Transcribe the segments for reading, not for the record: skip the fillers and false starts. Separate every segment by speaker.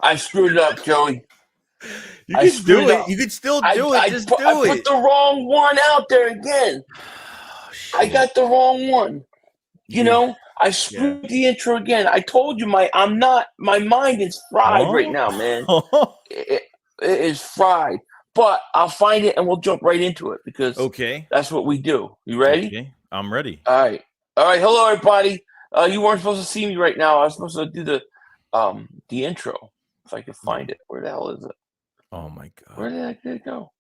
Speaker 1: I screwed it up, Joey.
Speaker 2: You can do it. You can still do it.
Speaker 1: I put the wrong one out there again. I got the wrong one. You know, I screwed the intro again. I told you my mind is fried right now, man. It is fried. But I'll find it and we'll jump right into it because that's what we do. You ready?
Speaker 2: Okay. I'm ready.
Speaker 1: All right. Hello, everybody. You weren't supposed to see me right now. I was supposed to do the intro. If I could find it. Where the hell is it?
Speaker 2: Oh my God.
Speaker 1: Where did it go?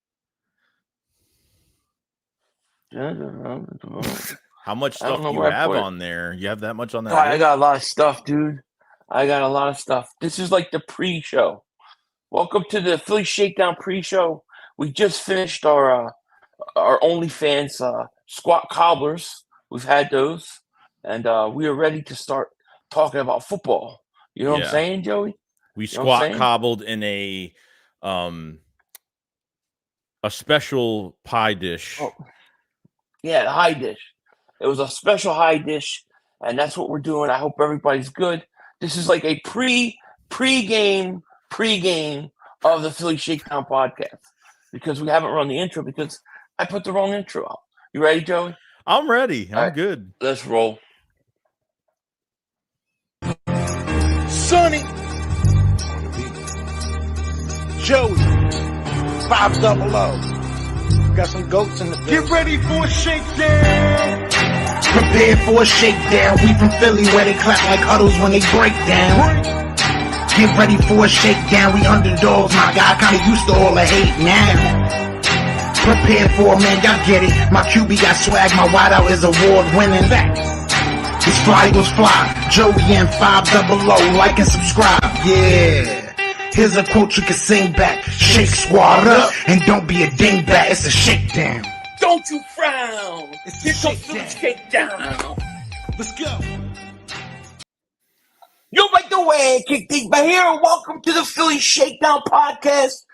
Speaker 2: How much stuff do you have on there? You have that much on there?
Speaker 1: I got a lot of stuff, dude. I got a lot of stuff. This is like the pre-show. Welcome to the Philly Shakedown pre-show. We just finished our OnlyFans squat cobblers. We've had those, and we are ready to start talking about football. You know what I'm saying, Joey?
Speaker 2: We squat cobbled in a special pie dish.
Speaker 1: Oh. Yeah, the high dish. It was a special high dish, and that's what we're doing. I hope everybody's good. This is like a pre-game of the Philly Shakedown podcast because we haven't run the intro because I put the wrong intro out. You ready, Joey?
Speaker 2: I'm ready. I'm good.
Speaker 1: Let's roll.
Speaker 3: Sonny, Joey, 500. Got some goats in the building. Get ready for a shakedown.
Speaker 4: Prepare for a shakedown. We from Philly where they clap like huddles when they break down. Get ready for a shakedown. We underdogs, my guy. Kinda used to all the hate now. Prepare for it, man. Y'all get it. My QB got swag. My wideout is award winning. This fly was fly. Joey and 500. Like and subscribe. Yeah. Here's a quote you can sing back. Shake squad up and don't be a dingbat. It's a shakedown.
Speaker 1: Don't you frown. Here comes the shakedown.
Speaker 3: Let's go.
Speaker 1: You like the way I kick Dingbat here, and welcome to the Philly Shakedown podcast.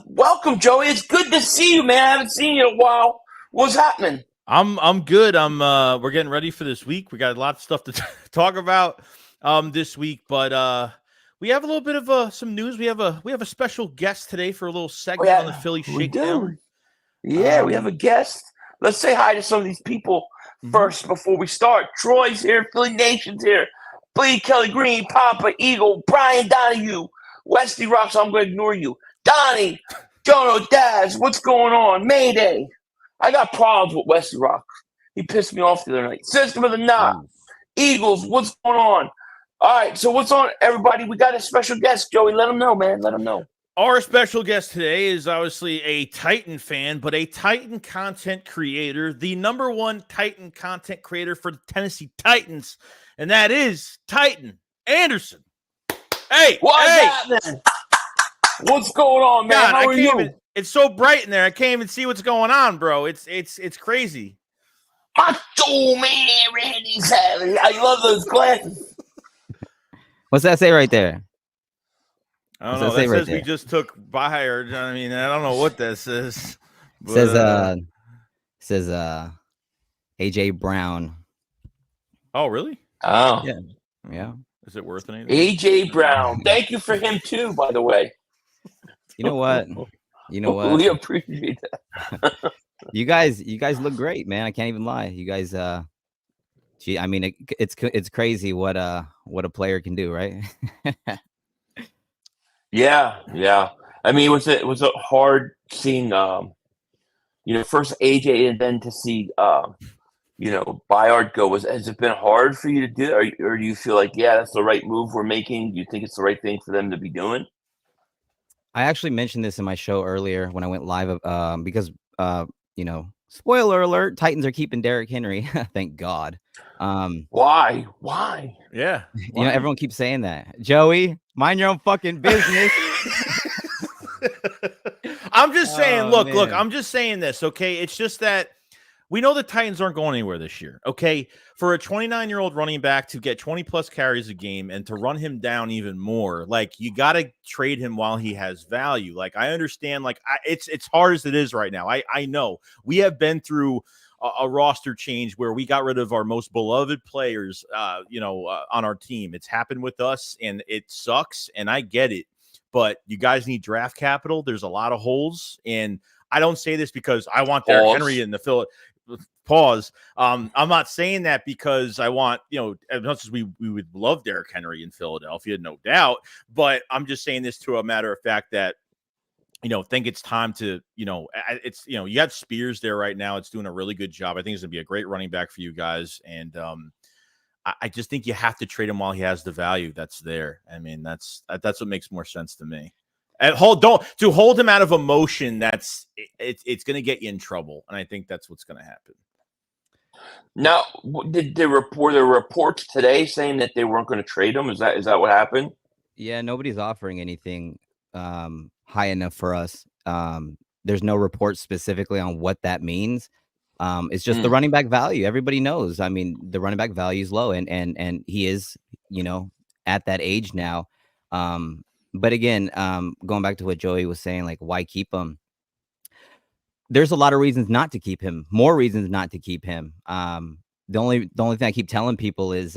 Speaker 1: Welcome, Joey. It's good to see you, man. I haven't seen you in a while. What's happening?
Speaker 2: I'm good. We're getting ready for this week. We got a lot of stuff to talk about this week, but we have a little bit of some news. We have a special guest today for a little segment on the Philly Shakedown.
Speaker 1: Yeah, we have a guest. Let's say hi to some of these people first before we start. Troy's here, Philly Nation's here, Bleed Kelly Green, Papa Eagle, Brian Donahue, Wesley Rocks. I'm going to ignore you. Donnie, Jono Daz, what's going on? Mayday. I got problems with Wesley Rocks. He pissed me off the other night. System of the Knot, Eagles, what's going on? All right, so what's on, everybody? We got a special guest, Joey. Let them know, man. Let them know.
Speaker 2: Our special guest today is obviously a Titan fan, but a Titan content creator, the #1 Titan content creator for the Tennessee Titans, and that is Titan Anderson. Hey,
Speaker 1: what's happening? What's going on, man?
Speaker 2: God,
Speaker 1: How are you?
Speaker 2: It's so bright in there. I can't even see what's going on, bro. It's crazy.
Speaker 1: Macho Man, Randy Savage. I love those glasses.
Speaker 5: What's that say right there?
Speaker 2: I don't know. That says we just took buyer. I mean, I don't know what that says.
Speaker 5: But, says AJ Brown.
Speaker 2: Oh, really?
Speaker 1: Oh,
Speaker 5: yeah.
Speaker 2: Is it worth anything?
Speaker 1: AJ Brown. Thank you for him too, by the way.
Speaker 5: You know what?
Speaker 1: We appreciate that.
Speaker 5: You guys look great, man. I can't even lie. You guys, I mean, it's crazy what a player can do, right?
Speaker 1: Yeah. I mean, it was a hard seeing, first AJ and then to see, Bayard go. Has it been hard for you to do, or do you feel like, that's the right move we're making? Do you think it's the right thing for them to be doing?
Speaker 5: I actually mentioned this in my show earlier when I went live, because spoiler alert, Titans are keeping Derrick Henry. Thank God.
Speaker 1: Why?
Speaker 5: Yeah. Everyone keeps saying that. Joey, mind your own fucking business.
Speaker 2: I'm just saying, look, I'm just saying this, okay? It's just that we know the Titans aren't going anywhere this year, okay? For a 29-year-old running back to get 20-plus carries a game and to run him down even more, like, you got to trade him while he has value. Like, I understand, like, it's hard as it is right now. I know. We have been through a roster change where we got rid of our most beloved players, on our team. It's happened with us, and it sucks, and I get it. But you guys need draft capital. There's a lot of holes, and I don't say this because I want Derrick Henry in the fill. Pause. I'm not saying that because I want, as much as we would love Derrick Henry in Philadelphia, no doubt. But I'm just saying this to a matter of fact that, think it's time to, it's, you got Spears there right now. It's doing a really good job. I think it's going to be a great running back for you guys. And I just think you have to trade him while he has the value that's there. I mean, that's what makes more sense to me. And hold him out of emotion. It's going to get you in trouble. And I think that's what's going to happen.
Speaker 1: Now, were there reports today saying that they weren't going to trade him? Is that what happened?
Speaker 5: Yeah, nobody's offering anything high enough for us. There's no report specifically on what that means. It's just the running back value. Everybody knows. I mean, the running back value is low, and he is, at that age now. But again, going back to what Joey was saying, like, why keep him? There's a lot of reasons not to keep him. More reasons not to keep him. The only thing I keep telling people is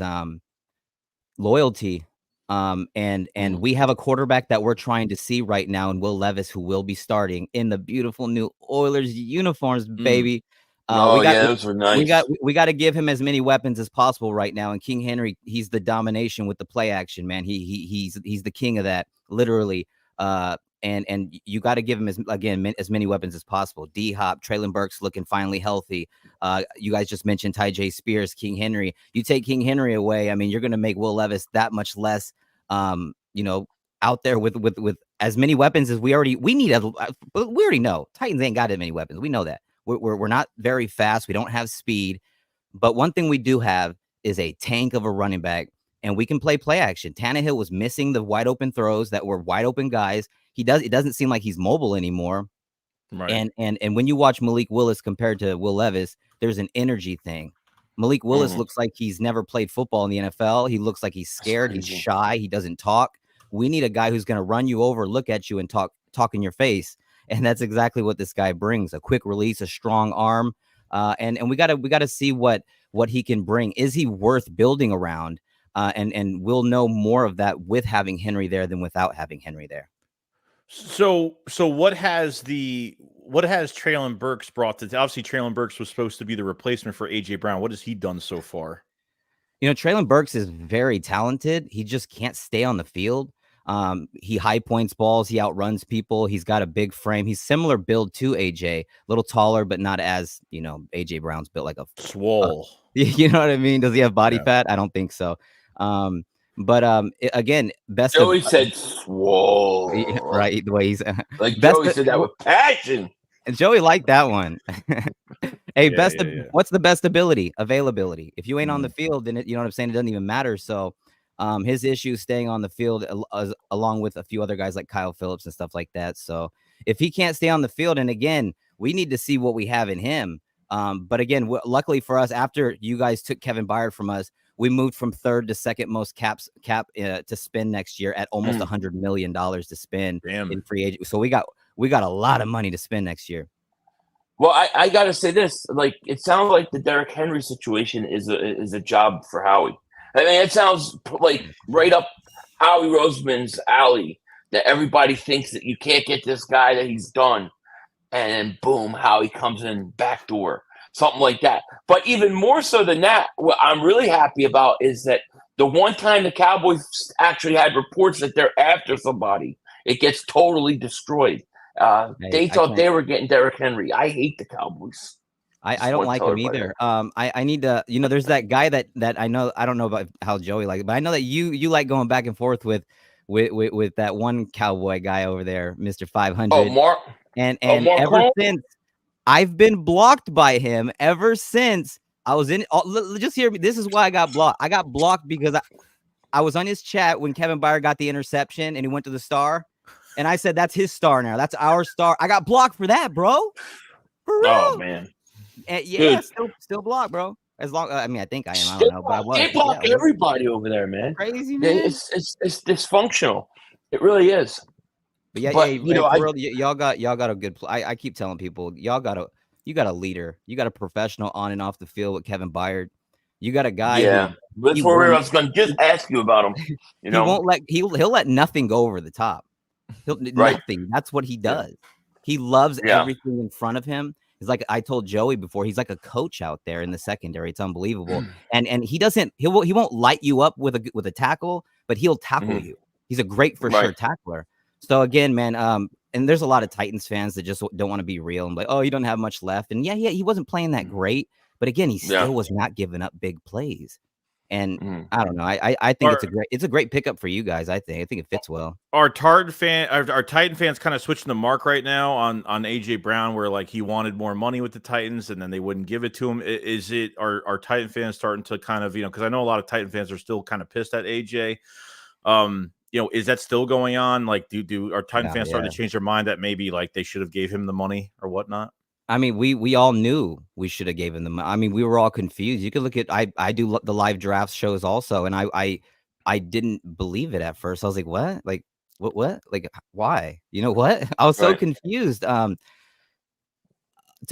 Speaker 5: loyalty. And we have a quarterback that we're trying to see right now in Will Levis, who will be starting in the beautiful new Oilers uniforms, baby.
Speaker 1: Those were nice.
Speaker 5: We got to give him as many weapons as possible right now. And King Henry, he's the domination with the play action, man. He's the king of that, literally. And you got to give him as many weapons as possible. D Hop, Traylon Burks looking finally healthy. You guys just mentioned Tyjae Spears, King Henry. You take King Henry away, I mean, you're going to make Will Levis that much less, out there with as many weapons as we already know. Titans ain't got that many weapons. We know that. We're not very fast. We don't have speed, but one thing we do have is a tank of a running back, and we can play action. Tannehill was missing the wide open throws that were wide open guys. It doesn't seem like he's mobile anymore. Right. And when you watch Malik Willis compared to Will Levis, there's an energy thing. Malik Willis looks like he's never played football in the NFL. He looks like he's scared. He's shy. He doesn't talk. We need a guy who's going to run you over, look at you, and talk in your face. And that's exactly what this guy brings: a quick release, a strong arm, and we gotta see what he can bring. Is he worth building around? And we'll know more of that with having Henry there than without having Henry there.
Speaker 2: So what has Traylon Burks brought to? Obviously, Traylon Burks was supposed to be the replacement for AJ Brown. What has he done so far?
Speaker 5: Traylon Burks is very talented. He just can't stay on the field. He high points balls. He outruns people. He's got a big frame. He's similar build to AJ, a little taller, but not as, AJ Brown's built like a
Speaker 2: swole.
Speaker 5: You know what I mean? Does he have body fat? I don't think so. Again,
Speaker 1: Joey said swole.
Speaker 5: Right. The way he's
Speaker 1: like Joey said that with passion.
Speaker 5: And Joey liked that one. Hey, what's the best availability? If you ain't on the field, then you know what I'm saying? It doesn't even matter. So his issue is staying on the field along with a few other guys like Kyle Phillips and stuff like that. So if he can't stay on the field, and again, we need to see what we have in him. But again, luckily for us, after you guys took Kevin Byard from us, we moved from third to second most cap to spend next year at almost $100 million to spend in free agent. So we got a lot of money to spend next year.
Speaker 1: Well, I got to say this, like, it sounds like the Derrick Henry situation is a job for Howie. I mean, it sounds like right up Howie Roseman's alley, that everybody thinks that you can't get this guy, that he's done. And boom, Howie comes in backdoor, something like that. But even more so than that, what I'm really happy about is that the one time the Cowboys actually had reports that they're after somebody, it gets totally destroyed. They thought they were getting Derrick Henry. I hate the Cowboys.
Speaker 5: I don't like him either. I need to, there's that guy that I know. I don't know about how Joey likes it, but I know that you like going back and forth with that one Cowboy guy over there, Mr. 500.
Speaker 1: Oh, Mark.
Speaker 5: And ever since, I've been blocked by him ever since I was in. Just hear me. This is why I got blocked. I got blocked because I was on his chat when Kevin Byard got the interception and he went to the star. And I said, that's his star now. That's our star. I got blocked for that, bro. For real.
Speaker 1: Oh, man.
Speaker 5: Yeah, still blocked, bro. As long, I mean, I think I am. I don't know, but I was.
Speaker 1: They block everybody over there, man.
Speaker 5: Crazy, man.
Speaker 1: It's dysfunctional. It really is.
Speaker 5: But y'all got a good. I keep telling people, y'all got You got a leader. You got a professional on and off the field with Kevin Byard. You got a guy.
Speaker 1: Yeah, that's where I was going to just ask you about him. You know,
Speaker 5: he won't let he'll let nothing go over the top. Nothing. That's what he does. He loves everything in front of him. It's like I told Joey before. He's like a coach out there in the secondary. It's unbelievable. And he won't light you up with a tackle, but he'll tackle you. He's a great for sure tackler. So again, man, and there's a lot of Titans fans that just don't want to be real and like, oh, you don't have much left. And yeah, he wasn't playing that great, but again, he still was not giving up big plays. And I don't know. I think it's a great pickup for you guys. I think it fits well.
Speaker 2: Are Titan fans kind of switching the mark right now on AJ Brown, where like he wanted more money with the Titans and then they wouldn't give it to him? Are Titan fans starting to kind of, because I know a lot of Titan fans are still kind of pissed at AJ. Is that still going on? Like, are Titan fans starting to change their mind that maybe like they should have gave him the money or whatnot?
Speaker 5: I mean, we all knew we should have given them. I mean, we were all confused. You could look at I do the live drafts shows also, and I didn't believe it at first. I was like, what? Like what? Like why? You know what? I was so confused. To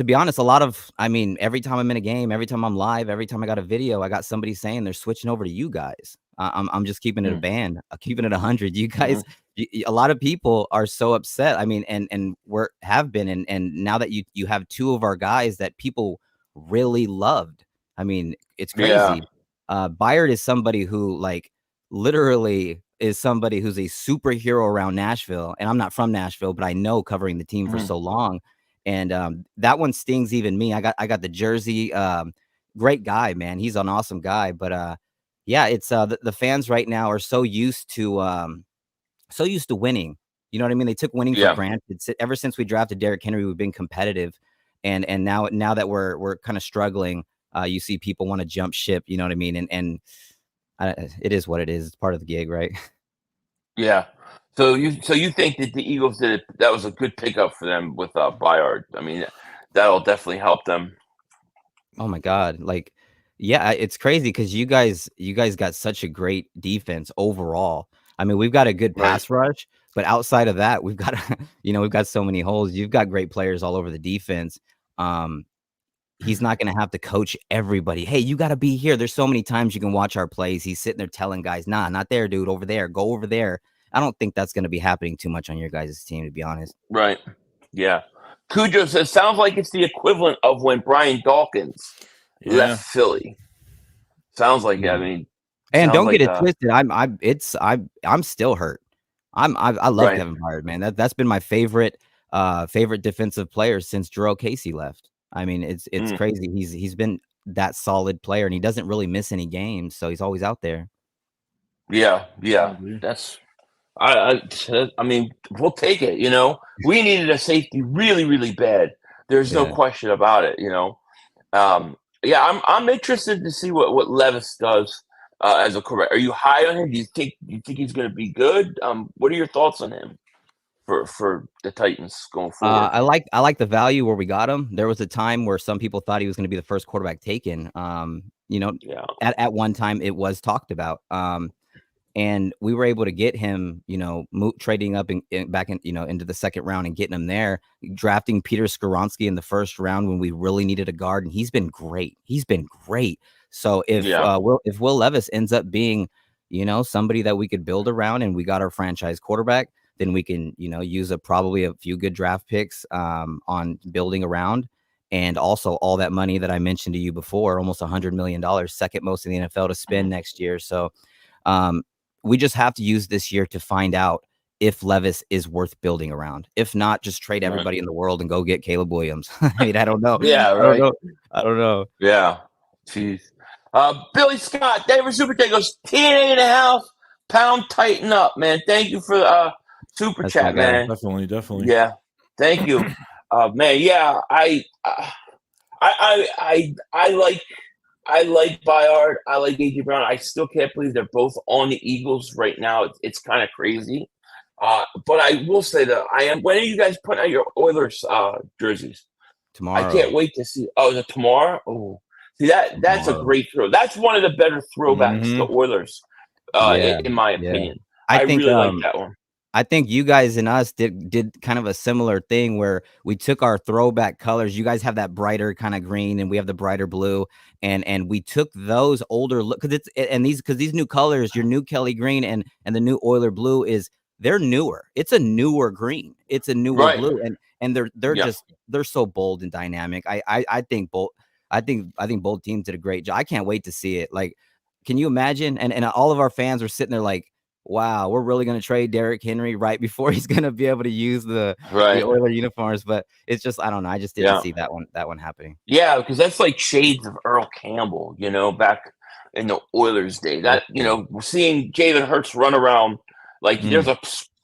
Speaker 5: be honest, every time I'm in a game, every time I'm live, every time I got a video, I got somebody saying they're switching over to you guys. I'm just keeping it a band, keeping it 100. You guys, a lot of people are so upset. I mean, and have been, and now that you have two of our guys that people really loved. I mean, it's crazy. Byard is somebody who like literally is somebody who's a superhero around Nashville, and I'm not from Nashville, but I know covering the team for so long, and that one stings even me. I got the jersey. Great guy, man. He's an awesome guy, but yeah, it's the fans right now are so used to winning. You know what I mean? They took winning for granted. Ever since we drafted Derrick Henry, we've been competitive, and now that we're kind of struggling, you see people want to jump ship. You know what I mean? And it is what it is. It's part of the gig, right?
Speaker 1: Yeah. So you think that the Eagles that was a good pickup for them with Byard? I mean, that'll definitely help them.
Speaker 5: Oh my God! Like. Yeah, it's crazy because you guys got such a great defense overall. I mean, we've got a good pass rush, but outside of that, we've got we've got so many holes. You've got great players all over the defense. He's not going to have to coach everybody. Hey, you got to be here. There's so many times you can watch our plays. He's sitting there telling guys, nah, not there, dude, over there. Go over there. I don't think that's going to be happening too much on your guys' team, to be honest.
Speaker 1: Right. Yeah. Cujo says, sounds like it's the equivalent of when Brian Dawkins left Philly. Sounds like I mean,
Speaker 5: and don't get it twisted. I'm still hurt. I love Kevin Byard, man. That's been my favorite defensive player since Jerome Casey left. I mean, it's crazy. He's been that solid player, and he doesn't really miss any games, so he's always out there.
Speaker 1: Yeah. That's I mean, we'll take it. We needed a safety really, really bad. There's no question about it. I'm interested to see what Levis does as a quarterback. Are you high on him? Do you think he's going to be good? What are your thoughts on him for the Titans going forward?
Speaker 5: I like the value where we got him. There was a time where some people thought he was going to be the first quarterback taken. At one time it was talked about. And we were able to get him, trading up back into the second round and getting him there, drafting Peter Skoronski in the first round when we really needed a guard. And he's been great. So if Will Levis ends up being, somebody that we could build around and we got our franchise quarterback, then we can, use probably a few good draft picks on building around. And also all that money that I mentioned to you before, almost $100 million, second most in the NFL to spend next year. So, we just have to use this year to find out if Levis is worth building around. If not, just trade everybody in the world and go get Caleb Williams. I mean, I don't know.
Speaker 1: Yeah, right.
Speaker 5: I don't know.
Speaker 1: Yeah. Jeez. Billy Scott, Denver Super Chat goes, £10.5 tighten up, man. Thank you for Super Chat, man.
Speaker 2: Definitely.
Speaker 1: Yeah. Thank you. Man, yeah, I like Byard. I like AJ Brown. I still can't believe they're both on the Eagles right now. It's kind of crazy. But I will say that when are you guys putting out your Oilers jerseys?
Speaker 5: Tomorrow.
Speaker 1: I can't wait to see. Oh, is it tomorrow? Oh, see that's a great throw. That's one of the better throwbacks to Oilers, in my opinion.
Speaker 5: I think
Speaker 1: really like that one.
Speaker 5: I think you guys and us did kind of a similar thing where we took our throwback colors. You guys have that brighter kind of green, and we have the brighter blue, and we took those older look because these new colors, your new Kelly green and the new Oiler blue they're newer. It's a newer green. It's a newer blue, and they're so bold and dynamic. I think both teams did a great job. I can't wait to see it. Like, can you imagine? And all of our fans were sitting there like, wow, we're really going to trade Derrick Henry right before he's going to be able to use the Oiler uniforms. But it's just, I don't know. I just didn't see that one happening.
Speaker 1: Yeah, because that's like shades of Earl Campbell, back in the Oilers day. That, we're seeing Jalen Hurts run around. Like, there's a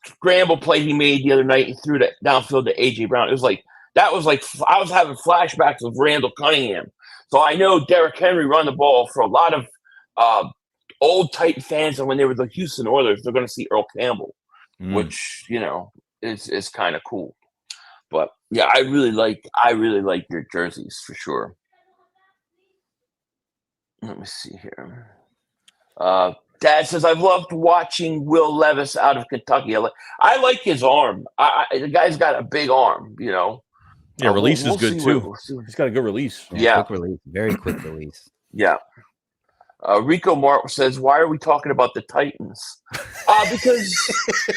Speaker 1: scramble play he made the other night. He threw that downfield to A.J. Brown. It was like, I was having flashbacks of Randall Cunningham. So I know Derrick Henry run the ball for a lot of old Titan fans, and when they were the Houston Oilers, they're going to see Earl Campbell, which is kind of cool. But yeah, I really like your jerseys for sure. Let me see here. Dad says, I've loved watching Will Levis out of Kentucky. I like his arm. The guy's got a big arm,
Speaker 2: Yeah, release is good too. He's got a good release.
Speaker 5: Yeah, quick release, very quick release.
Speaker 1: Yeah. Rico Mart says, why are we talking about the Titans? Because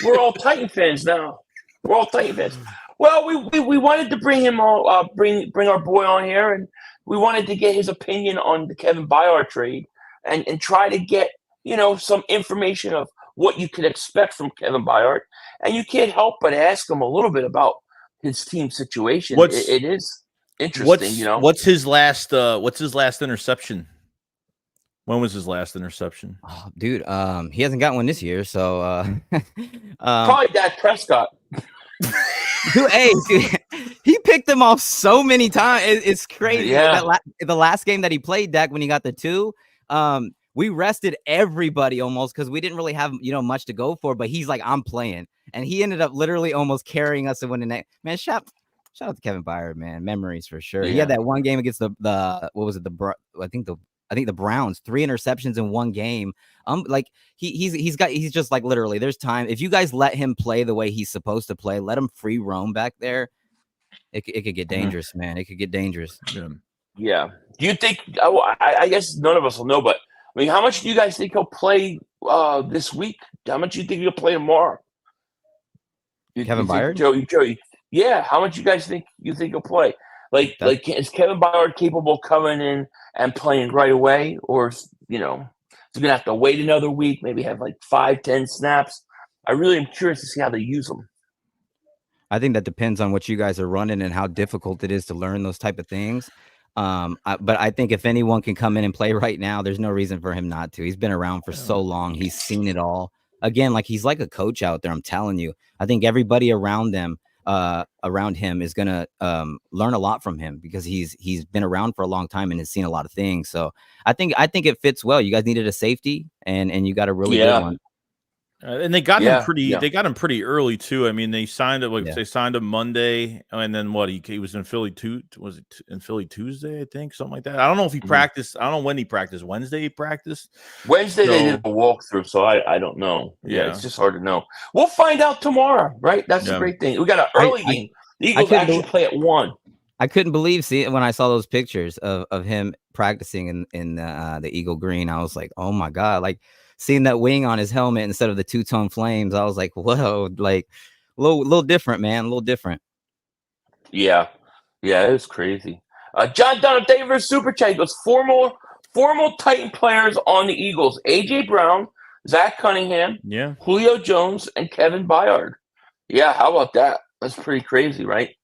Speaker 1: we're all Titan fans now. We're all Titan fans. Well, we wanted to bring him on, bring our boy on here, and we wanted to get his opinion on the Kevin Byard trade and try to get, some information of what you could expect from Kevin Byard. And you can't help but ask him a little bit about his team situation. It is interesting,
Speaker 2: What's his last interception? When was his last interception?
Speaker 5: Oh, dude, he hasn't got one this year, so
Speaker 1: probably Dak Prescott.
Speaker 5: Dude, he picked them off so many times. It's crazy.
Speaker 1: Yeah.
Speaker 5: The last game that he played, Dak, when he got the 2, we rested everybody almost because we didn't really have much to go for. But he's like, I'm playing, and he ended up literally almost carrying us to win the next. Man, shout out to Kevin Byard, man. Memories for sure. Yeah. He had that one game against the what was it? I think the Browns, 3 interceptions in one game. Like he's just like literally there's time. If you guys let him play the way he's supposed to play, let him free roam back there, it could get dangerous, man. It could get dangerous.
Speaker 1: Yeah. Do you think, I guess none of us will know, but I mean, how much do you guys think he'll play this week? How much do you think he'll play tomorrow?
Speaker 5: Kevin Byard?
Speaker 1: Joey. Yeah. How much you guys think he'll play? Like, is Kevin Byard capable of coming in and playing right away? Or, is he going to have to wait another week, maybe have like 5-10 snaps? I really am curious to see how they use him.
Speaker 5: I think that depends on what you guys are running and how difficult it is to learn those type of things. But I think if anyone can come in and play right now, there's no reason for him not to. He's been around for so long. He's seen it all. Again, like he's like a coach out there. I'm telling you. I think everybody around him is gonna learn a lot from him because he's been around for a long time and has seen a lot of things. So I think it fits well. You guys needed a safety, and you got a really good one.
Speaker 2: And they got him pretty. They got him pretty early too. I mean, they signed him. They signed him Monday, and then what? He was in Philly was it in Philly Tuesday? I think something like that. I don't know if he practiced. I don't know when he practiced. Wednesday he practiced.
Speaker 1: Wednesday they did a walkthrough, so I don't know. Yeah, it's just hard to know. We'll find out tomorrow, right? That's the great thing. We got an early game. The Eagles actually play at 1.
Speaker 5: I couldn't believe when I saw those pictures of him practicing in the Eagle Green. I was like, oh my god, like. Seeing that wing on his helmet instead of the 2-tone flames, I was like, whoa, like a little different, man, a little different.
Speaker 1: Yeah, it was crazy. John Donald Davis Super Chat goes, formal Titan players on the Eagles: A.J. Brown, Zach Cunningham, Julio Jones, and Kevin Byard. Yeah, how about that? That's pretty crazy, right?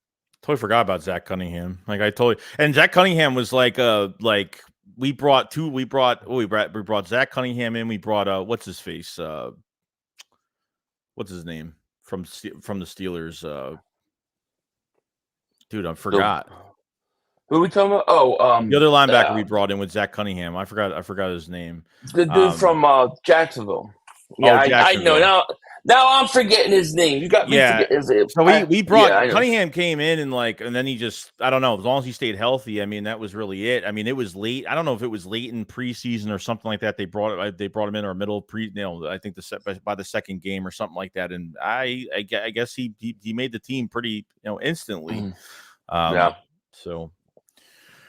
Speaker 2: Totally forgot about Zach Cunningham. And Zach Cunningham was we brought Zach Cunningham in. We brought what's his face? What's his name from the Steelers? Dude, I forgot.
Speaker 1: Who are we talking about? Oh,
Speaker 2: the other linebacker we brought in with Zach Cunningham. I forgot his name.
Speaker 1: The dude from Jacksonville. Yeah, I know Now I'm forgetting his name. You got me forgetting his name.
Speaker 2: So we brought
Speaker 1: I know.
Speaker 2: Cunningham came in and then he just, I don't know, as long as he stayed healthy, I mean, that was really it. I mean, it was late. I don't know if it was late in preseason or something like that. They brought him in our middle of I think by the second game or something like that. And I guess he made the team pretty, instantly.
Speaker 1: Yeah.
Speaker 2: So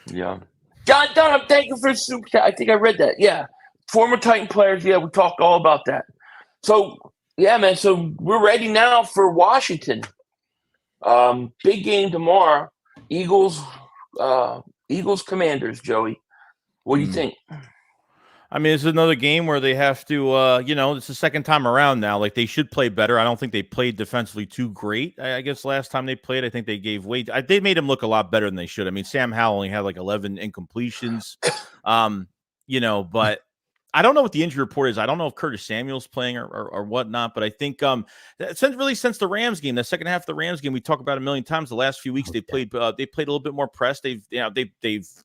Speaker 1: yeah. Don, thank you for the super chat. I think I read that. Yeah. Former Titan players. Yeah, we talked all about that. So, yeah, man. So we're ready now for Washington. Big game tomorrow. Eagles Commanders, Joey. What do you think?
Speaker 2: I mean, it's another game where they have to, it's the second time around now. Like, they should play better. I don't think they played defensively too great. I guess last time they played, I think they gave way. They made him look a lot better than they should. I mean, Sam Howell only had like 11 incompletions, but I don't know what the injury report is. I don't know if Curtis Samuel's playing or whatnot, but I think since the Rams game, the second half of the Rams game, we talk about a million times. The last few weeks they played a little bit more press. They've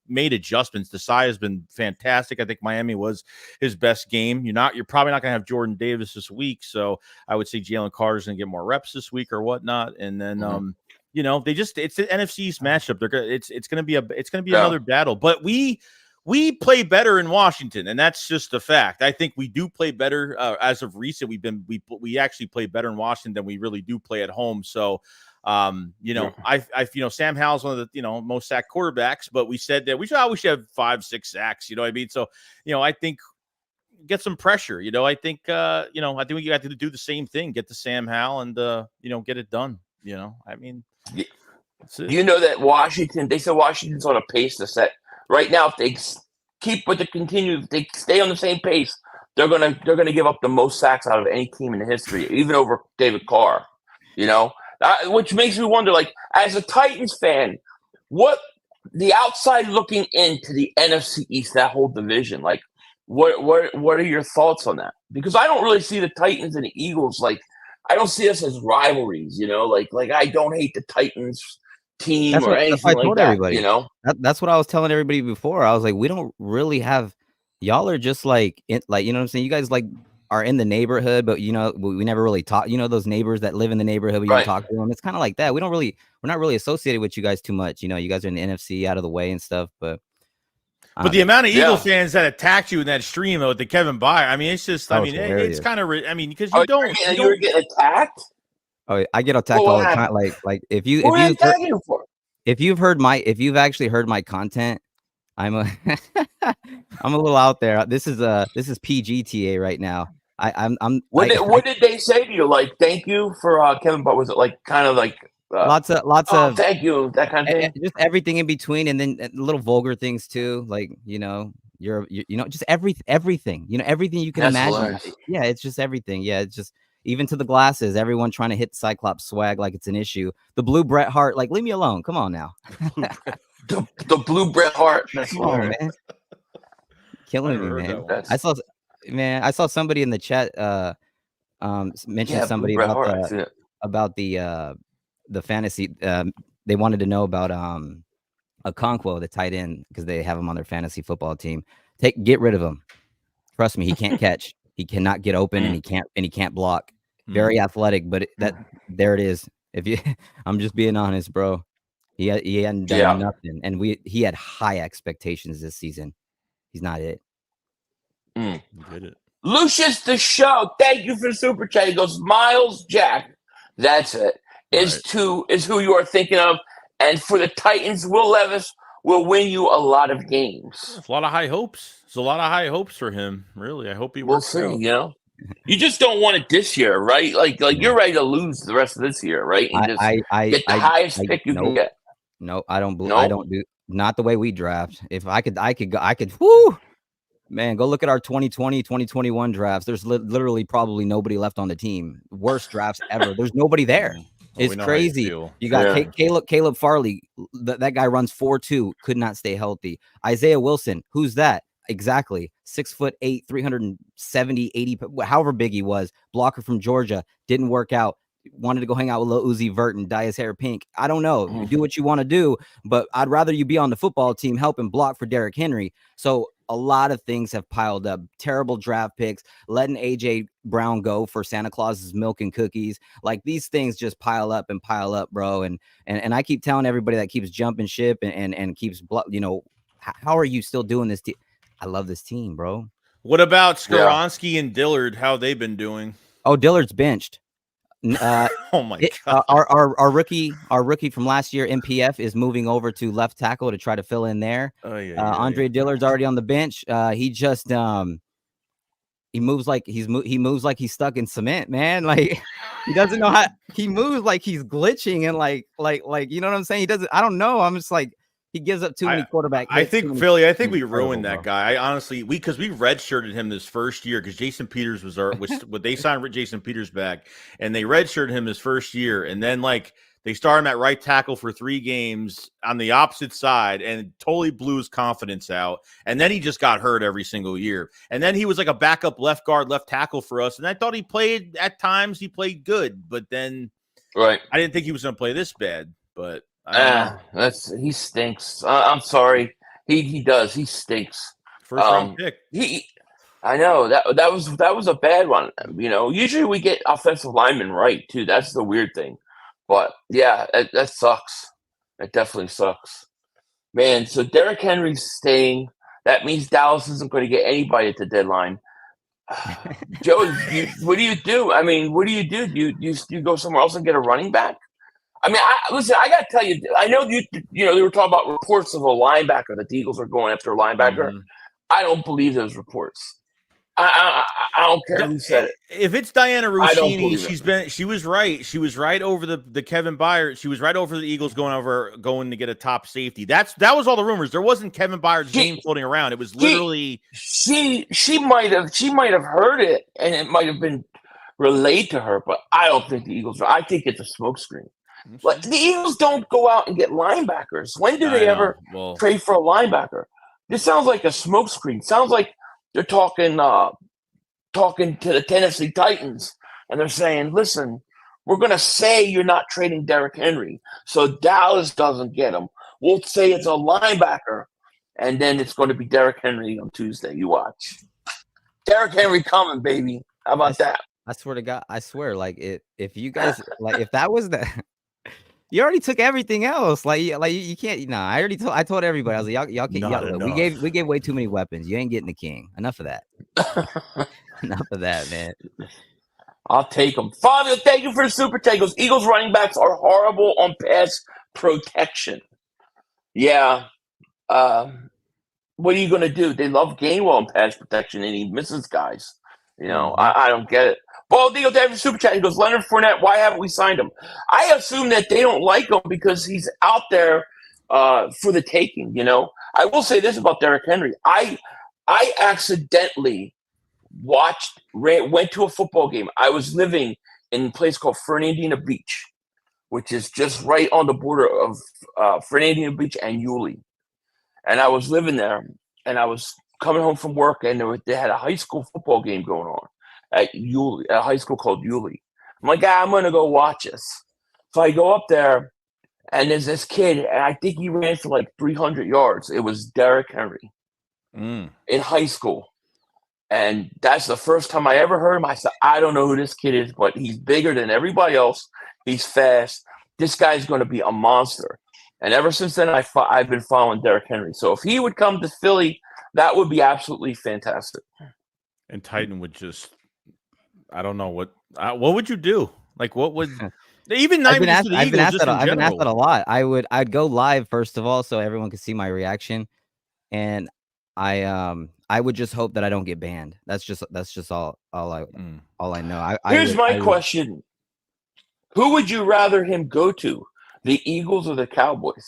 Speaker 2: made adjustments. Desai has been fantastic. I think Miami was his best game. You're probably not going to have Jordan Davis this week, so I would say Jalen Carter's going to get more reps this week or whatnot. And then it's an NFC East matchup. It's going to be another battle, but we play better in Washington, and that's just a fact. I think we do play better as of recent. We actually play better in Washington than we really do play at home. So, Sam Howell's one of the most sacked quarterbacks, but we said that we should have 5-6 sacks. You know what I mean? So, I think get some pressure. I think I think we got to do the same thing. Get to Sam Howell and get it done. I mean,
Speaker 1: that Washington. They said Washington's on a pace to set. Right now, if they they stay on the same pace, they're gonna give up the most sacks out of any team in history, even over David Carr. Which makes me wonder, like, as a Titans fan, what the outside looking into the NFC East, that whole division, like, what are your thoughts on that? Because I don't really see the Titans and the Eagles, like, I don't see us as rivalries. Like I don't hate the Titans team
Speaker 5: that's
Speaker 1: or anything
Speaker 5: I told
Speaker 1: like that.
Speaker 5: Everybody. That's what I was telling everybody before. I was like, we don't really have. Y'all are just like what I'm saying. You guys like are in the neighborhood, but we never really talk. Those neighbors that live in the neighborhood, but you don't talk to them. It's kind of like that. We're not really associated with you guys too much. You guys are in the NFC, out of the way and stuff. But
Speaker 2: the amount of Eagle fans that attacked you in that stream with the Kevin Byer, I mean, it's just, it's kind of, because
Speaker 1: you were getting attacked.
Speaker 5: Oh, I get attacked all the time. Like if you've actually heard my content, I'm a little out there. This is PGTA right now.
Speaker 1: What did they say to you? Like, thank you for Kevin, but was it like kind of like
Speaker 5: lots of
Speaker 1: thank you, that kind of thing?
Speaker 5: Just everything in between, and then little vulgar things too, like you're just everything, everything you can imagine.
Speaker 1: Hilarious.
Speaker 5: Yeah, it's just everything. Yeah, it's just. Even to the glasses, everyone trying to hit Cyclops swag like it's an issue. The blue Bret Hart, like, leave me alone. Come on now.
Speaker 1: the blue Bret Hart. That's
Speaker 5: man. Killing me, man. I saw somebody in the chat mention somebody about the fantasy. They wanted to know about Okonkwo, the tight end, because they have him on their fantasy football team. Get rid of him. Trust me, he can't catch. He cannot get open, and he can't block. Very athletic, but there it is. I'm just being honest, bro. He hadn't done nothing, and he had high expectations this season. He's not it.
Speaker 2: Did it.
Speaker 1: Lucius the Show, thank you for the super chat. He goes, Miles Jack, that's it. Is who you are thinking of, and for the Titans, Will Levis will win you a lot of games.
Speaker 2: There's a lot of high hopes. There's a lot of high hopes for him. Really, I hope he works.
Speaker 1: We'll see. You just don't want it this year, right? Like you're ready to lose the rest of this year, right? And just get the highest pick you can get.
Speaker 5: No, I don't believe. I don't do. Not the way we draft. If I could go. Whoo, man, go look at our 2020, 2021 drafts. There's literally probably nobody left on the team. Worst drafts ever. There's nobody there. It's crazy. You got Caleb Farley. That guy runs 4.2. Could not stay healthy. Isaiah Wilson. Who's that? Exactly. 6'8", 370, 80, however big he was. Blocker from Georgia. Didn't work out. Wanted to go hang out with Lil Uzi Vert and dye his hair pink. I don't know. Do what you want to do, but I'd rather you be on the football team helping block for Derrick Henry. So a lot of things have piled up. Terrible draft picks, letting AJ Brown go for Santa Claus's milk and cookies. Like these things just pile up, bro. And I keep telling everybody that keeps jumping ship and keeps, how are you still doing this? I love this team, bro.
Speaker 2: What about Skoronski and Dillard? How they been doing?
Speaker 5: Oh, Dillard's benched.
Speaker 2: Oh my God.
Speaker 5: Our rookie from last year, MPF, is moving over to left tackle to try to fill in there. Andre Dillard's already on the bench. He just he moves like he's stuck in cement, man. Like he doesn't know how he moves, like he's glitching and like you know what I'm saying? He doesn't. I don't know. I'm just like, he gives up too many quarterback hits.
Speaker 2: I think Philly. I think we ruined that guy. I honestly, because we redshirted him this first year because Jason Peters was they signed Jason Peters back, and they redshirted him his first year, and then like they started him at right tackle for 3 games on the opposite side, and totally blew his confidence out. And then he just got hurt every single year. And then he was like a backup left guard, left tackle for us, and I thought he played at times. He played good, but then I didn't think he was going to play this bad, but.
Speaker 1: He stinks. I'm sorry. He does. He stinks.
Speaker 2: First round pick.
Speaker 1: I know that was a bad one. You know, usually we get offensive linemen right too. That's the weird thing. But yeah, that sucks. It definitely sucks, man. So Derrick Henry's staying. That means Dallas isn't going to get anybody at the deadline. Joey, what do you do? I mean, what do you do? Do you go somewhere else and get a running back? I mean, listen, I got to tell you, I know they were talking about reports of a linebacker, that the Eagles are going after a linebacker. Mm-hmm. I don't believe those reports. I don't care who said it.
Speaker 2: If it's Diana Rossini, she was right. She was right over the Kevin Byard. She was right over the Eagles going to get a top safety. That was all the rumors. There wasn't Kevin Byard's name floating around. It was literally
Speaker 1: she might have heard it, and it might have been relayed to her, but I don't think the Eagles I think it's a smokescreen. Like, the Eagles don't go out and get linebackers. When do they ever trade for a linebacker? This sounds like a smokescreen. Sounds like they're talking to the Tennessee Titans, and they're saying, "Listen, we're going to say you're not trading Derrick Henry, so Dallas doesn't get him. We'll say it's a linebacker, and then it's going to be Derrick Henry on Tuesday. You watch, Derrick Henry coming, baby. How about that?"
Speaker 5: I swear to God, like if you guys if that was the. You already took everything else. Like you can't. Nah, I told everybody. I was like, y'all we gave way too many weapons. You ain't getting the king. Enough of that. Enough of that, man.
Speaker 1: I'll take them. Father, thank you for the super takeos. Eagles running backs are horrible on pass protection. Yeah. What are you going to do? They love Gainwell in pass protection, and he misses guys. You know, I don't get it. Bald Eagle David Super Chat. He goes, Leonard Fournette, why haven't we signed him? I assume that they don't like him because he's out there for the taking, you know. I will say this about Derrick Henry. I accidentally went to a football game. I was living in a place called Fernandina Beach, which is just right on the border of Fernandina Beach and Yulee. And I was living there, and I was coming home from work, and they had a high school football game going on at Yulee, a high school called Yulee. I'm like, I'm going to go watch this. So I go up there, and there's this kid, and I think he ran for like 300 yards. It was Derrick Henry in high school. And that's the first time I ever heard him. I said, I don't know who this kid is, but he's bigger than everybody else. He's fast. This guy's going to be a monster. And ever since then, I've been following Derrick Henry. So if he would come to Philly, that would be absolutely fantastic.
Speaker 2: And Titan would just, I don't know what would you do? Like, what would even 90 to the Eagles?
Speaker 5: I've been asked that a lot. I'd go live first of all, so everyone could see my reaction, and I would just hope that I don't get banned. That's just all I know.
Speaker 1: Here's my question: who would you rather him go to, the Eagles or the Cowboys?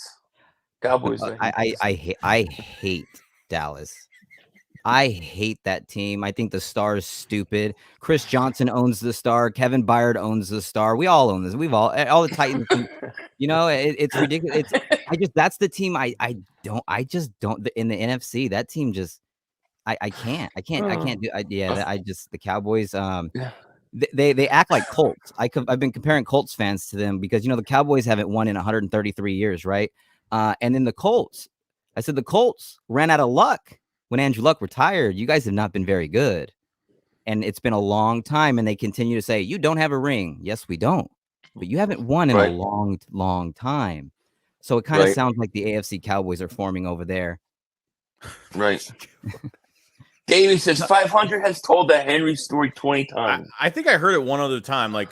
Speaker 1: Cowboys.
Speaker 5: I hate Dallas. I hate that team. I think the Star is stupid. Chris Johnson owns the Star. Kevin Byard owns the Star. We all own this. We've all the Titans. You know, it's ridiculous. That's the team. I just don't in the NFC. That team just I can't do. The Cowboys. They act like Colts. I've been comparing Colts fans to them because the Cowboys haven't won in 133 years, right? And then the Colts. I said the Colts ran out of luck. when Andrew Luck retired, you guys have not been very good. And it's been a long time, and they continue to say, you don't have a ring. Yes, we don't. But you haven't won in a long, long time. So it kind of sounds like the AFC Cowboys are forming over there.
Speaker 1: Right. Davey says 500 has told the Henry story 20 times.
Speaker 2: I think I heard it one other time. Like,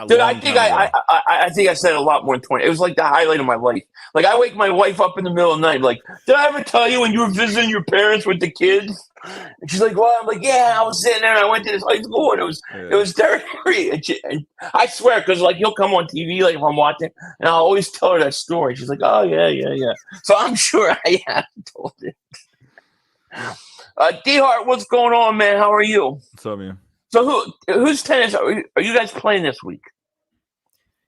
Speaker 1: dude, I think I said it a lot more than 20. It was like the highlight of my life. Like, I wake my wife up in the middle of the night, like, did I ever tell you when you were visiting your parents with the kids? And she's like, well, I'm like, yeah, I was sitting there and I went to this high school and it was Derek Henry. And I swear, because like he'll come on TV like if I'm watching, and I'll always tell her that story. She's like, oh yeah. So I'm sure I have told it. D-Hart, what's going on, man? How are you?
Speaker 2: What's up, man?
Speaker 1: So whose tennis are you guys playing this week?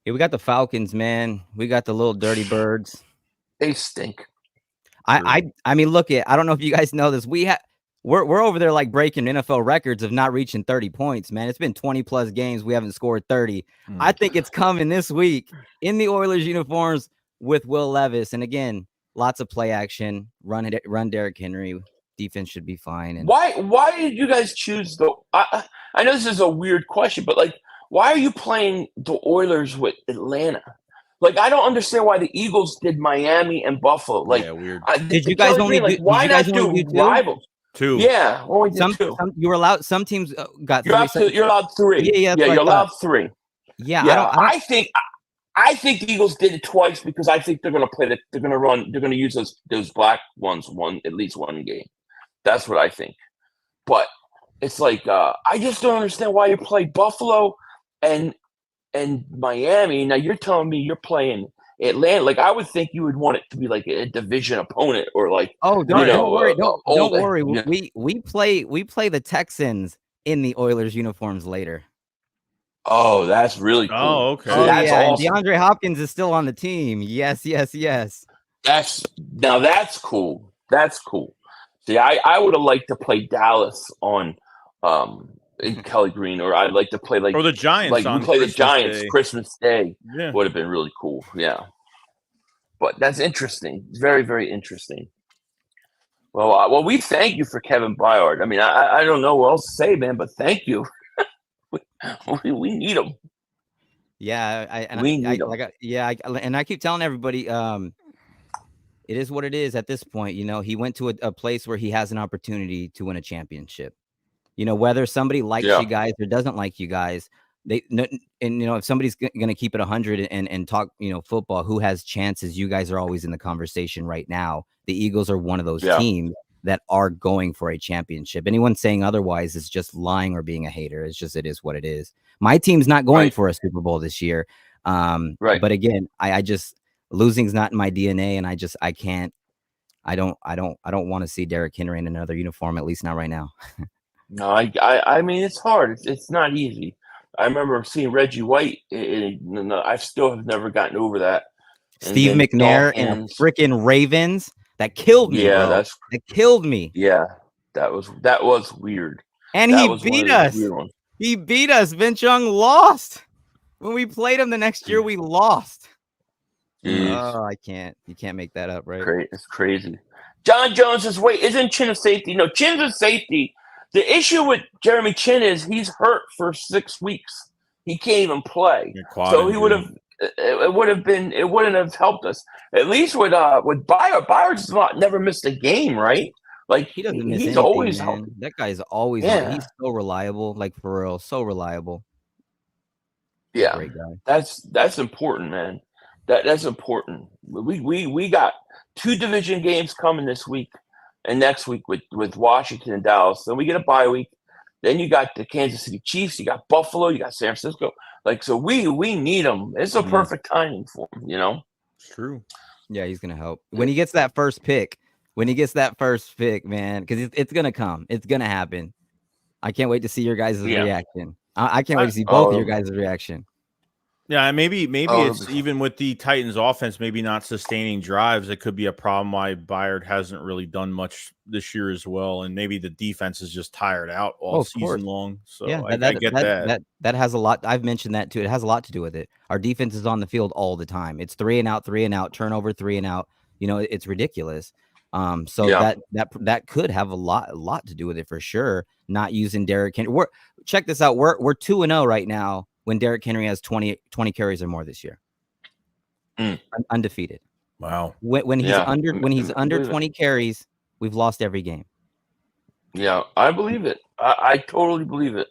Speaker 5: Yeah, we got the Falcons, man. We got the little dirty birds.
Speaker 1: They stink.
Speaker 5: I mean, look at. I don't know if you guys know this. We're over there like breaking NFL records of not reaching 30 points, man. It's been 20 plus games. We haven't scored 30. I think it's coming this week in the Oilers uniforms with Will Levis. And again, lots of play action. Run Derrick Henry. Defense should be fine. And
Speaker 1: why did you guys choose I know this is a weird question, but like, why are you playing the Oilers with Atlanta? Like, I don't understand why the Eagles did Miami and Buffalo. Like,
Speaker 2: weird.
Speaker 5: Did you guys only do?
Speaker 1: Why not do rivals?
Speaker 2: Two.
Speaker 1: Yeah, only did two.
Speaker 5: You were allowed. Some teams got.
Speaker 1: You're allowed three. Yeah, you're allowed three.
Speaker 5: Yeah,
Speaker 1: I think the Eagles did it twice because I think they're going to play. They're going to use those black ones at least one game. That's what I think. But it's like I just don't understand why you play Buffalo and Miami. Now you're telling me you're playing Atlanta. Like, I would think you would want it to be like a division opponent or like.
Speaker 5: Oh, don't worry. Don't worry. Yeah. We play the Texans in the Oilers uniforms later.
Speaker 1: Oh, that's really cool.
Speaker 2: Oh, okay.
Speaker 5: Oh,
Speaker 1: that's awesome.
Speaker 5: DeAndre Hopkins is still on the team. Yes.
Speaker 1: That's cool. That's cool. See, I would have liked to play Dallas on in Kelly Green, or I'd like to play
Speaker 2: or the Giants.
Speaker 1: Like
Speaker 2: on
Speaker 1: we play
Speaker 2: Christmas
Speaker 1: the Giants
Speaker 2: Day.
Speaker 1: Christmas Day.
Speaker 2: Yeah.
Speaker 1: Would have been really cool. Yeah. But that's interesting. Very, very interesting. Well, we thank you for Kevin Byard. I mean, I don't know what else to say, man, but thank you. we need him.
Speaker 5: Yeah, I keep telling everybody, it is what it is at this point. You know, he went to a place where he has an opportunity to win a championship. You know, whether somebody likes you guys or doesn't like you guys, if somebody's going to keep it 100 and talk, football, who has chances? You guys are always in the conversation right now. The Eagles are one of those teams that are going for a championship. Anyone saying otherwise is just lying or being a hater. It is what it is. My team's not going for a Super Bowl this year. But again, I just losing's not in my DNA, and I don't want to see Derrick Henry in another uniform, at least not right now.
Speaker 1: No, I mean, it's hard. It's not easy. I remember seeing Reggie White. I still have never gotten over that.
Speaker 5: Steve McNair and freaking Ravens. That killed me.
Speaker 1: Yeah,
Speaker 5: that killed me.
Speaker 1: Yeah, that was weird.
Speaker 5: And he beat us. He beat us. Vince Young lost. When we played him the next year, we lost.
Speaker 1: Jeez.
Speaker 5: Oh, I can't. You can't make that up, right?
Speaker 1: It's crazy. John Jones says, wait, isn't Chin a safety? No, Chin's a safety. The issue with Jeremy Chin is he's hurt for 6 weeks. He can't even play. So he would have. It wouldn't have helped us. At least with Byard. Byard's never missed a game, right? Like
Speaker 5: he doesn't miss anything,
Speaker 1: always
Speaker 5: man. That guy's always he's so reliable, like for real, so reliable.
Speaker 1: Yeah,
Speaker 5: great guy.
Speaker 1: That's important, man. That's important. We got 2 division games coming this week and next week with Washington and Dallas. Then we get a bye week. Then you got the Kansas City Chiefs. You got Buffalo. You got San Francisco. Like, so we need him. It's a perfect timing for him,
Speaker 2: It's true.
Speaker 5: Yeah, he's gonna help when he gets that first pick. When he gets that first pick, man, because it's gonna come. It's gonna happen. I can't wait to see your guys' reaction. I can't wait to see both of your guys' reaction.
Speaker 2: Yeah, maybe it's even with the Titans offense, maybe not sustaining drives. It could be a problem why Byard hasn't really done much this year as well. And maybe the defense is just tired out all season long. So yeah, I get that.
Speaker 5: That has a lot. I've mentioned that too. It has a lot to do with it. Our defense is on the field all the time. It's 3 and out, turnover, 3 and out. It's ridiculous. So that could have a lot to do with it for sure. Not using Derrick Henry. Check this out. We're 2-0 right now when Derrick Henry has 20 carries or more this year. Undefeated.
Speaker 2: Wow.
Speaker 5: When he's under 20 carries, we've lost every game.
Speaker 1: Yeah, I believe it. I totally believe it.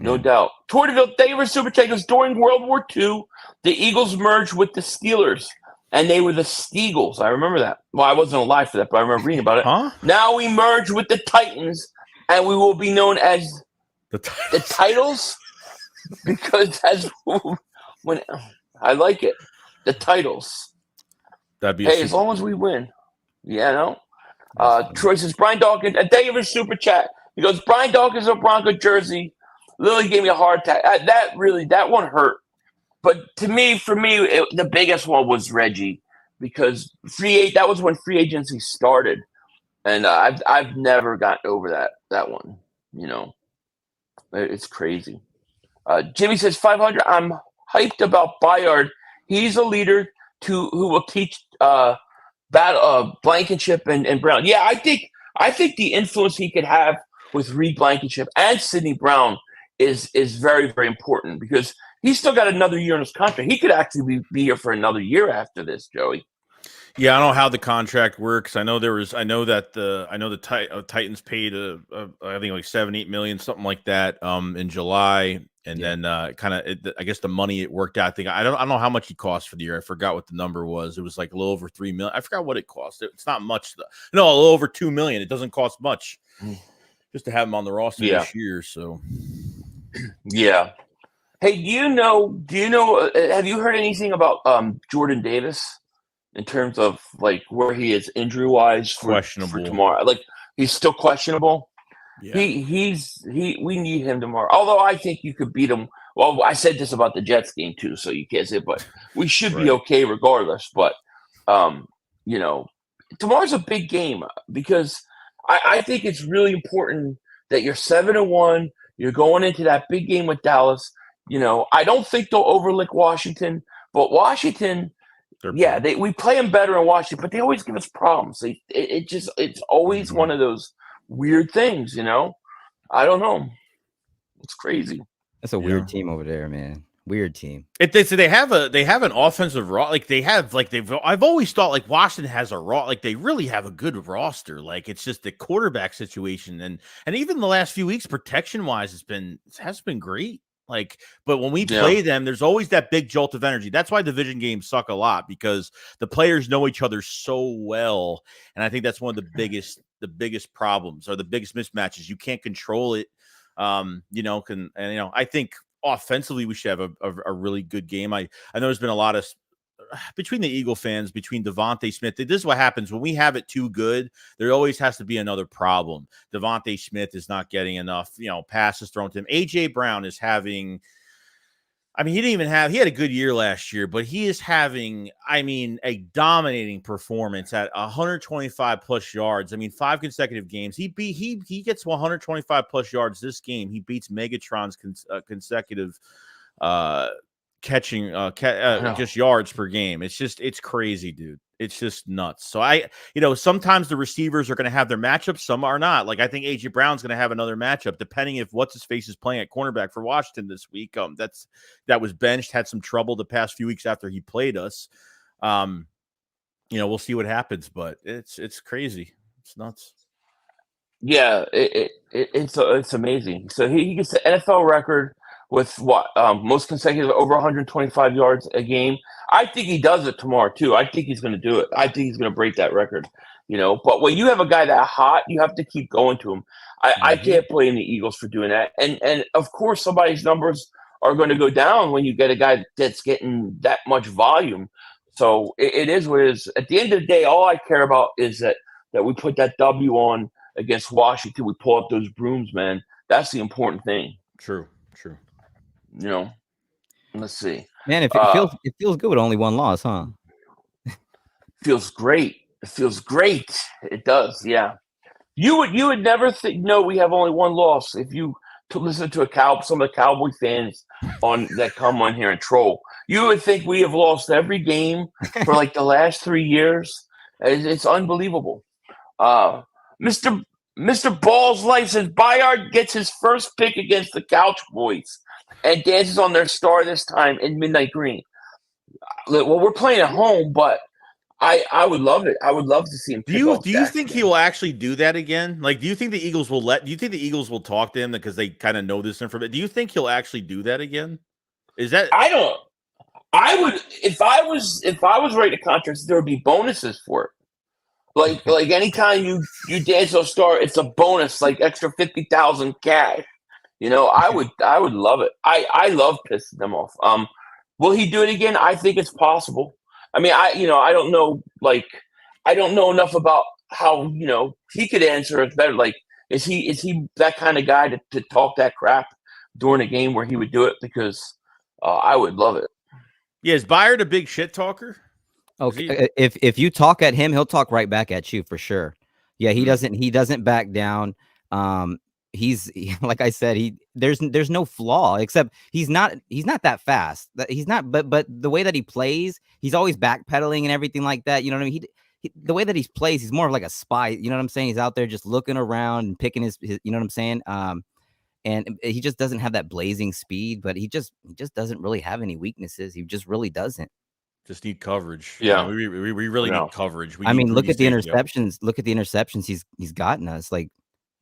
Speaker 1: No doubt. Torteville, thank you for Super Chat. Goes, during World War II, the Eagles merged with the Steelers, and they were the Steagles. I remember that. Well, I wasn't alive for that, but I remember reading about it.
Speaker 2: Huh?
Speaker 1: Now we merge with the Titans, and we will be known as the Titles, because when I like it, the Titles.
Speaker 2: That'd be
Speaker 1: as long as we win. Yeah, no. Troy says, Brian Dawkins, and thank you for Super Chat. He goes, Brian Dawkins of Bronco jersey. Lily gave me a heart attack. That one hurt. But for me, the biggest one was Reggie, because that was when free agency started, and I've never gotten over that one. You know, it's crazy. Jimmy says 500. I'm hyped about Bayard. He's a leader who will teach Blankenship and Brown. Yeah, I think the influence he could have with Reed Blankenship and Sidney Brown is very, very important, because he's still got another year in his contract. He could actually be here for another year after this, Joey.
Speaker 2: Yeah, I don't know how the contract works. I know the Titans paid I think like 7-8 million, something like that, in July, and then I guess the money it worked out. I don't know how much he cost for the year. I forgot what the number was. It was like a little over 3 million. I forgot what it cost. It's not much though. No, a little over 2 million. It doesn't cost much just to have him on the roster this year. So
Speaker 1: yeah. Hey, do you know? Have you heard anything about Jordan Davis in terms of like where he is injury wise for tomorrow? Like, he's still questionable. Yeah. We need him tomorrow. Although I think you could beat him. Well, I said this about the Jets game too, so you can't say. But we should be okay regardless. But tomorrow's a big game, because I think it's really important that you're 7-1. You're going into that big game with Dallas. I don't think they'll overlook Washington, but Washington, we play them better in Washington, but they always give us problems. It's always one of those weird things, I don't know. It's crazy.
Speaker 5: That's a weird team over there, man. Weird team.
Speaker 2: They have an offensive I've always thought like Washington has they really have a good roster. Like, it's just the quarterback situation, and even the last few weeks protection wise has been great. Like, but when we play them, there's always that big jolt of energy. That's why division games suck a lot, because the players know each other so well, and I think that's one of the biggest problems, or the biggest mismatches. You can't control it. I think offensively we should have a really good game. I know there's been a lot of between the Eagle fans, between Devontae Smith. This is what happens when we have it too good. There always has to be another problem. Devontae Smith is not getting enough, passes thrown to him. AJ Brown is having, he had a good year last year, but he is having, a dominating performance at 125 plus yards. 5 consecutive games. He gets 125 plus yards this game. He beats Megatron's consecutive catching just yards per game. It's crazy, dude. It's just nuts. So sometimes the receivers are going to have their matchups, some are not. Like, I think AJ Brown's going to have another matchup, depending if what's his face is playing at cornerback for Washington this week. That was benched, had some trouble the past few weeks after he played us. We'll see what happens, but it's crazy. It's nuts.
Speaker 1: Yeah, it's amazing. So he gets the NFL record with most consecutive over 125 yards a game. I think he does it tomorrow too. I think he's going to do it. I think he's going to break that record. But when you have a guy that hot, you have to keep going to him. I can't blame the Eagles for doing that. And of course, somebody's numbers are going to go down when you get a guy that's getting that much volume. So it is what it is. At the end of the day, all I care about is that we put that W on against Washington. We pull up those brooms, man. That's the important thing.
Speaker 2: True.
Speaker 1: Let's see.
Speaker 5: Man, it feels good with only one loss, huh?
Speaker 1: Feels great. It feels great. It does, yeah. You would never know we have only one loss if you listen to some of the Cowboy fans that come on here and troll. You would think we have lost every game for like the last 3 years. It's unbelievable. Mr. Mr. Balls Life says Bayard gets his first pick against the Couch Boys and dances on their star this time in Midnight Green. Well, we're playing at home, but I would love it. I would love to see him.
Speaker 2: Do you think he will actually do that again? Like, do you think the Eagles will do you think the Eagles will talk to him because they kind of know this information? Do you think he'll actually do that again? Is that
Speaker 1: I don't. I would if I was writing a contract, there would be bonuses for it. Like anytime you dance on star, it's a bonus, like extra 50,000 cash. You know, I would love it. I love pissing them off. Will he do it again? I think it's possible. I mean, I don't know, I don't know enough about how, he could answer it better. Like, is he that kind of guy to talk that crap during a game where he would do it? Because I would love it.
Speaker 2: Yeah, is Bayard a big shit talker?
Speaker 5: Okay, if you talk at him, he'll talk right back at you for sure. Yeah, he doesn't back down. He's like I said, there's no flaw except he's not that fast. He's not, but the way that he plays, he's always backpedaling and everything like that. You know what I mean? The way that he plays, he's more of like a spy. You know what I'm saying? He's out there just looking around and picking his you know what I'm saying? And he just doesn't have that blazing speed, but he just doesn't really have any weaknesses. He just really doesn't.
Speaker 2: Just need coverage.
Speaker 1: Yeah,
Speaker 2: we really need coverage.
Speaker 5: I mean, look at the interceptions. Look at the interceptions he's gotten us. Like,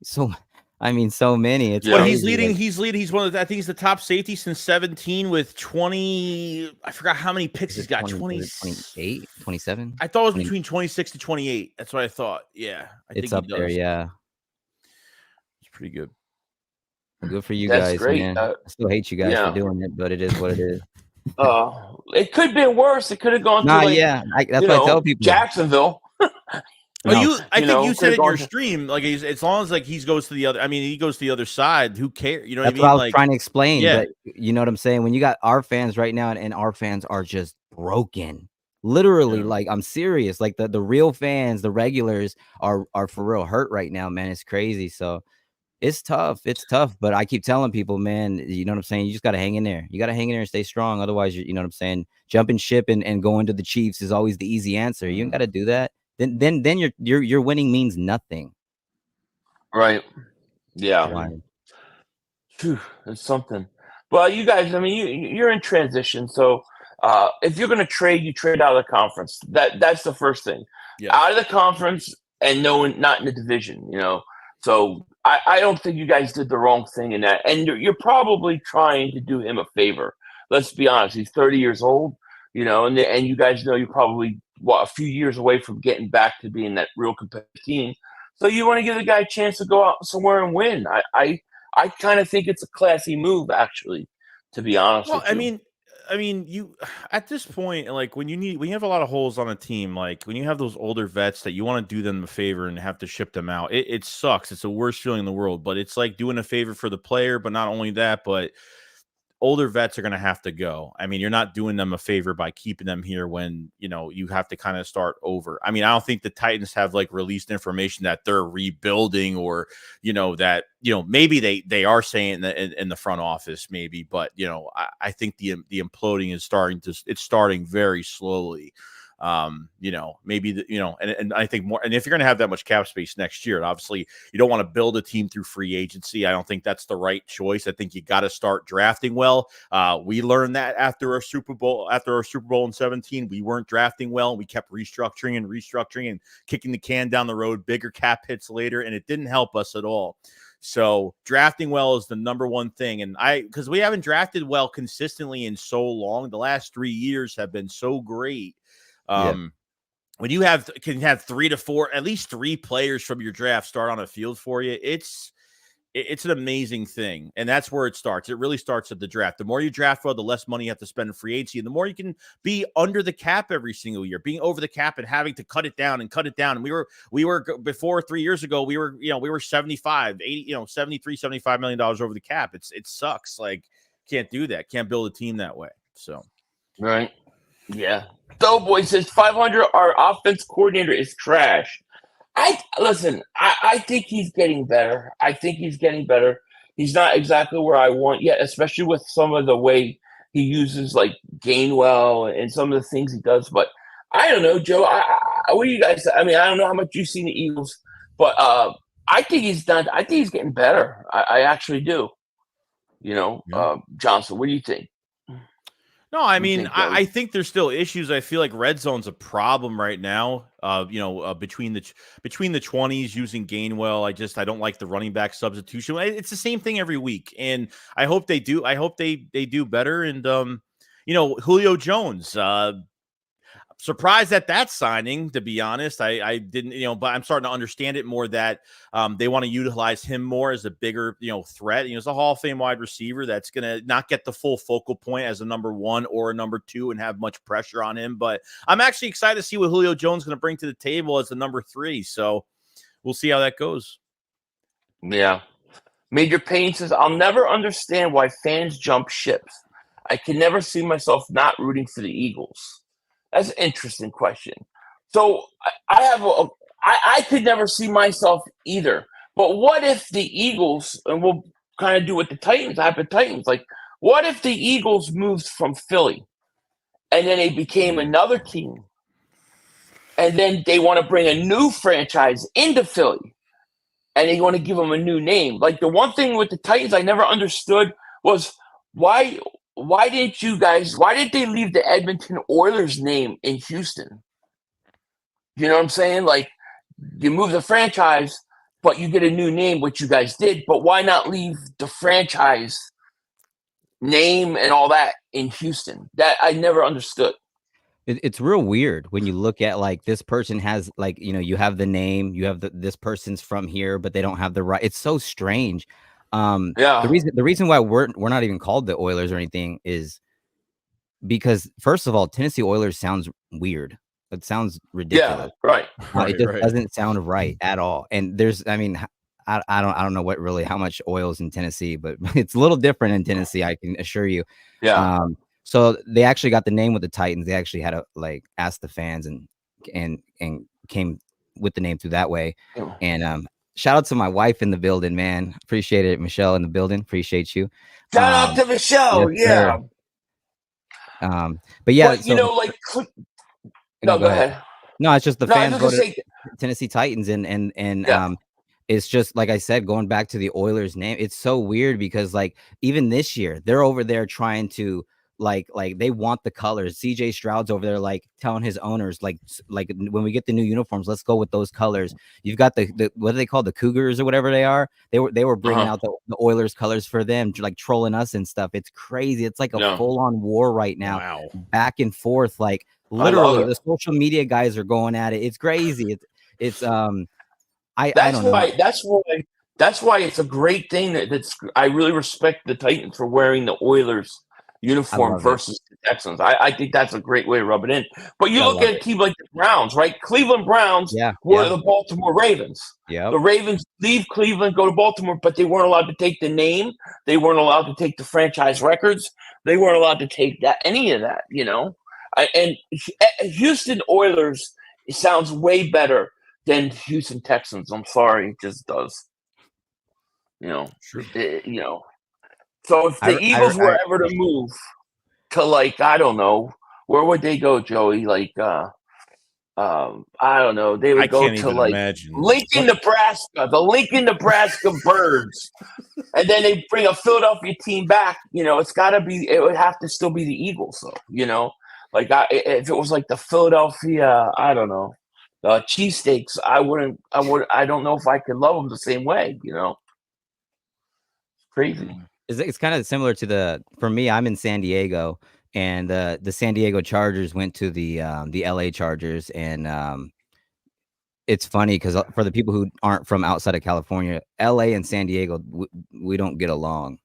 Speaker 5: so many. It's
Speaker 2: well, he's leading. He's one of I think he's the top safety since 17 with 20. I forgot how many picks he's got.
Speaker 5: 28, 27.
Speaker 2: I thought it was between 26 to 28. That's what I thought. Yeah, I think
Speaker 5: up there. Yeah,
Speaker 2: it's pretty good.
Speaker 5: Good for you
Speaker 1: That's
Speaker 5: guys,
Speaker 1: great.
Speaker 5: man. I still hate you guys for doing it, but it is what it is.
Speaker 1: It could have been worse. It could have gone to
Speaker 5: that's what I tell people.
Speaker 1: Jacksonville.
Speaker 2: I think you said in your stream, like as long as he goes to the other. I mean, he goes to the other side. Who cares? You know what I mean?
Speaker 5: That's what I was trying to explain.
Speaker 2: Yeah.
Speaker 5: But you know what I'm saying? When you got our fans right now, and our fans are just broken. Literally, like I'm serious. Like the real fans, the regulars are for real hurt right now, man. It's crazy. So it's tough. But I keep telling people, man, you know what I'm saying? You just got to hang in there. You got to hang in there and stay strong. Otherwise, you know what I'm saying? Jumping ship and going to the Chiefs is always the easy answer. You ain't got to do that. Then your winning means nothing.
Speaker 1: Right. Yeah. Phew, it's something. Well, you guys, I mean, you're in transition. So if you're going to trade, you trade out of the conference. That's the first thing. Yeah. Out of the conference and not in the division, So I don't think you guys did the wrong thing in that. And you're probably trying to do him a favor. Let's be honest. He's 30 years old, and you guys know you're probably a few years away from getting back to being that real competitive team. So you want to give the guy a chance to go out somewhere and win. I kind of think it's a classy move, actually, to be honest with you.
Speaker 2: I mean, you at this point, like when you have a lot of holes on a team, like when you have those older vets that you want to do them a favor and have to ship them out, it sucks. It's the worst feeling in the world, but it's like doing a favor for the player. But not only that, but older vets are going to have to go. I mean, you're not doing them a favor by keeping them here when, you have to kind of start over. I mean, I don't think the Titans have released information that they're rebuilding or, that, maybe they are saying in the front office, maybe, but, I think the imploding is starting very slowly. Maybe and I think more, and if you're going to have that much cap space next year, obviously you don't want to build a team through free agency. I don't think that's the right choice. I think you got to start drafting well. We learned that after our Super Bowl in 17, we weren't drafting well. We kept restructuring and kicking the can down the road, bigger cap hits later, and it didn't help us at all. So drafting well is the number one thing. And because we haven't drafted well consistently in so long, the last 3 years have been so great. When you can have 3 to 4, at least 3 players from your draft start on a field for you, it's an amazing thing. And that's where it starts. It really starts at the draft. The more you draft well, the less money you have to spend in free agency, and the more you can be under the cap every single year, being over the cap and having to cut it down. And we were before 3 years ago, we were 75, 80, $73, $75 million over the cap. It sucks. Like, can't do that. Can't build a team that way. So,
Speaker 1: right. Yeah. Doughboy says 500. Our offense coordinator is trash. I think he's getting better. He's not exactly where I want yet, especially with some of the way he uses Gainwell and some of the things he does. But I don't know, Joe. What do you guys? I mean, I don't know how much you've seen the Eagles. But I think he's done. I think he's getting better. I actually do. Johnson, what do you think?
Speaker 2: No, I mean, I think there's still issues. I feel like red zone's a problem right now. Between the 20s using Gainwell, I don't like the running back substitution. It's the same thing every week, and I hope they do. I hope they do better. And Julio Jones. Surprised at that signing, to be honest. I didn't, but I'm starting to understand it more that they want to utilize him more as a bigger, threat. He's a Hall of Fame wide receiver that's going to not get the full focal point as a number 1 or a number 2 and have much pressure on him. But I'm actually excited to see what Julio Jones is going to bring to the table as the number 3. So we'll see how that goes.
Speaker 1: Yeah. Major Payne says, I'll never understand why fans jump ships. I can never see myself not rooting for the Eagles. That's an interesting question. So I could never see myself either. But what if the Eagles, and we'll kind of do what the Titans, like, what if the Eagles moved from Philly and then they became another team and then they want to bring a new franchise into Philly and they want to give them a new name? Like, the one thing with the Titans I never understood was why didn't they leave the Edmonton Oilers name in Houston? You know what I'm saying? Like, you move the franchise, but you get a new name, which you guys did, but why not leave the franchise name and all that in Houston? That I never understood.
Speaker 5: It's real weird when you look at, like, this person has, like, you have the name, you have this person's from here, but they don't have the right. It's so strange. The reason why we're not even called the Oilers or anything is because, first of all, Tennessee Oilers sounds weird. It sounds ridiculous.
Speaker 1: Yeah, right.
Speaker 5: It just doesn't sound right at all. And I don't know how much oil's in Tennessee, but it's a little different in Tennessee, I can assure you.
Speaker 1: Yeah.
Speaker 5: So they actually got the name with the Titans. They actually had to, like, ask the fans and came with the name through that way.
Speaker 1: Yeah.
Speaker 5: And shout out to my wife in the building, man. Appreciate it. Michelle in the building. Appreciate you.
Speaker 1: Shout out to Michelle.
Speaker 5: Yes,
Speaker 1: Yeah.
Speaker 5: But yeah.
Speaker 1: But, no, go ahead.
Speaker 5: No, it's just the fans go to
Speaker 1: say,
Speaker 5: Tennessee Titans and it's just, like I said, going back to the Oilers name. It's so weird because, like, even this year they're over there trying to like they want the colors. CJ Stroud's over there, like, telling his owners, like when we get the new uniforms, let's go with those colors. You've got the what do they call, the Cougars or whatever they are. They were bringing out the Oilers colors for them, like trolling us and stuff. It's crazy. It's like a full-on war right now.
Speaker 2: Wow.
Speaker 5: Back and forth, like, literally the social media guys are going at it. It's crazy. It's I don't know.
Speaker 1: That's why it's a great thing I really respect the Titans for wearing the Oilers uniform versus the Texans. I think that's a great way to rub it in. But you look at a team like the Browns, right? Cleveland Browns were the Baltimore Ravens.
Speaker 5: Yeah.
Speaker 1: The Ravens leave Cleveland, go to Baltimore, but they weren't allowed to take the name. They weren't allowed to take the franchise records. They weren't allowed to take any of that, And Houston Oilers, it sounds way better than Houston Texans. I'm sorry, it just does.
Speaker 2: Sure.
Speaker 1: So if the Eagles were ever to move to, like, I don't know, where would they go, Joey? Like, I don't know. They would go to, like, Lincoln, Nebraska, the Lincoln, Nebraska Birds, and then they bring a Philadelphia team back. It would have to still be the Eagles, though. Like, if it was like the Philadelphia, I don't know, cheesesteaks, I don't know if I could love them the same way. It's crazy.
Speaker 5: It's kind of similar to for me, I'm in San Diego, and the San Diego Chargers went to the LA Chargers, and it's funny because for the people who aren't from outside of California, LA and San Diego, we don't get along.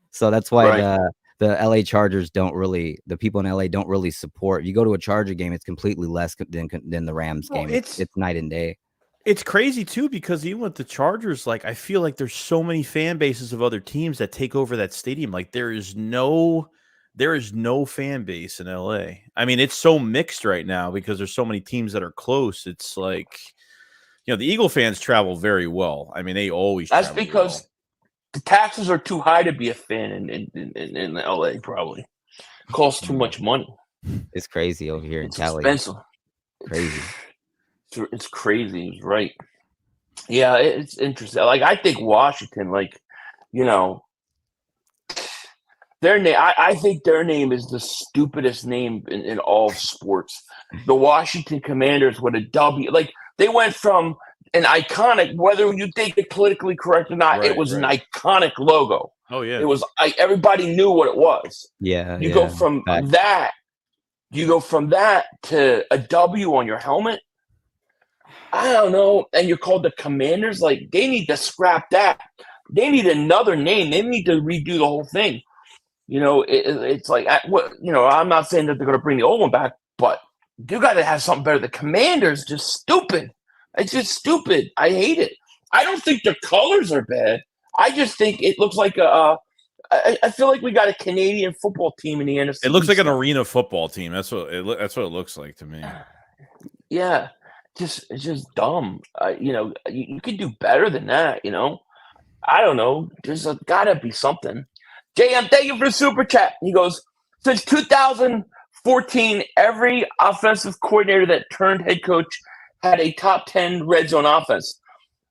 Speaker 5: So that's why the LA Chargers the people in LA don't really support. If you go to a Charger game, it's completely less than the Rams game. It's night and day.
Speaker 2: It's crazy too, because even with the Chargers, like, I feel like there's so many fan bases of other teams that take over that stadium. Like, there is no fan base in LA. I mean, it's so mixed right now because there's so many teams that are close. It's like, the Eagle fans travel very well. I mean, they always.
Speaker 1: That's because the taxes are too high to be a fan in LA. Probably costs too much money.
Speaker 5: It's crazy over here in Cali.
Speaker 1: Expensive.
Speaker 5: Crazy.
Speaker 1: It's crazy, right? Yeah, it's interesting. Like, I think Washington, like, you know, their name. I think their name is the stupidest name in all of sports. The Washington Commanders with a W. Like, they went from an iconic, whether you think it politically correct or not, it
Speaker 2: Right,
Speaker 1: was an
Speaker 2: right.
Speaker 1: iconic logo.
Speaker 2: Oh yeah.
Speaker 1: It was everybody knew what it was.
Speaker 5: Yeah,
Speaker 1: You
Speaker 5: yeah.
Speaker 1: go from
Speaker 5: Facts.
Speaker 1: that. You go from that to a W on your helmet. I don't know. And you're called the Commanders. Like, they need to scrap that. They need another name. They need to redo the whole thing. You know, it's like, I'm not saying that they're going to bring the old one back, but you got to have something better. The Commanders just stupid. It's just stupid. I hate it. I don't think their colors are bad. I just think it looks like I feel like we got a Canadian football team in the NFC.
Speaker 2: It looks like an arena football team. That's what it looks like to me.
Speaker 1: Yeah, it's just dumb. You could do better than that. I don't know. There's got to be something. JM, thank you for the super chat. He goes, since 2014, every offensive coordinator that turned head coach had a top 10 red zone offense.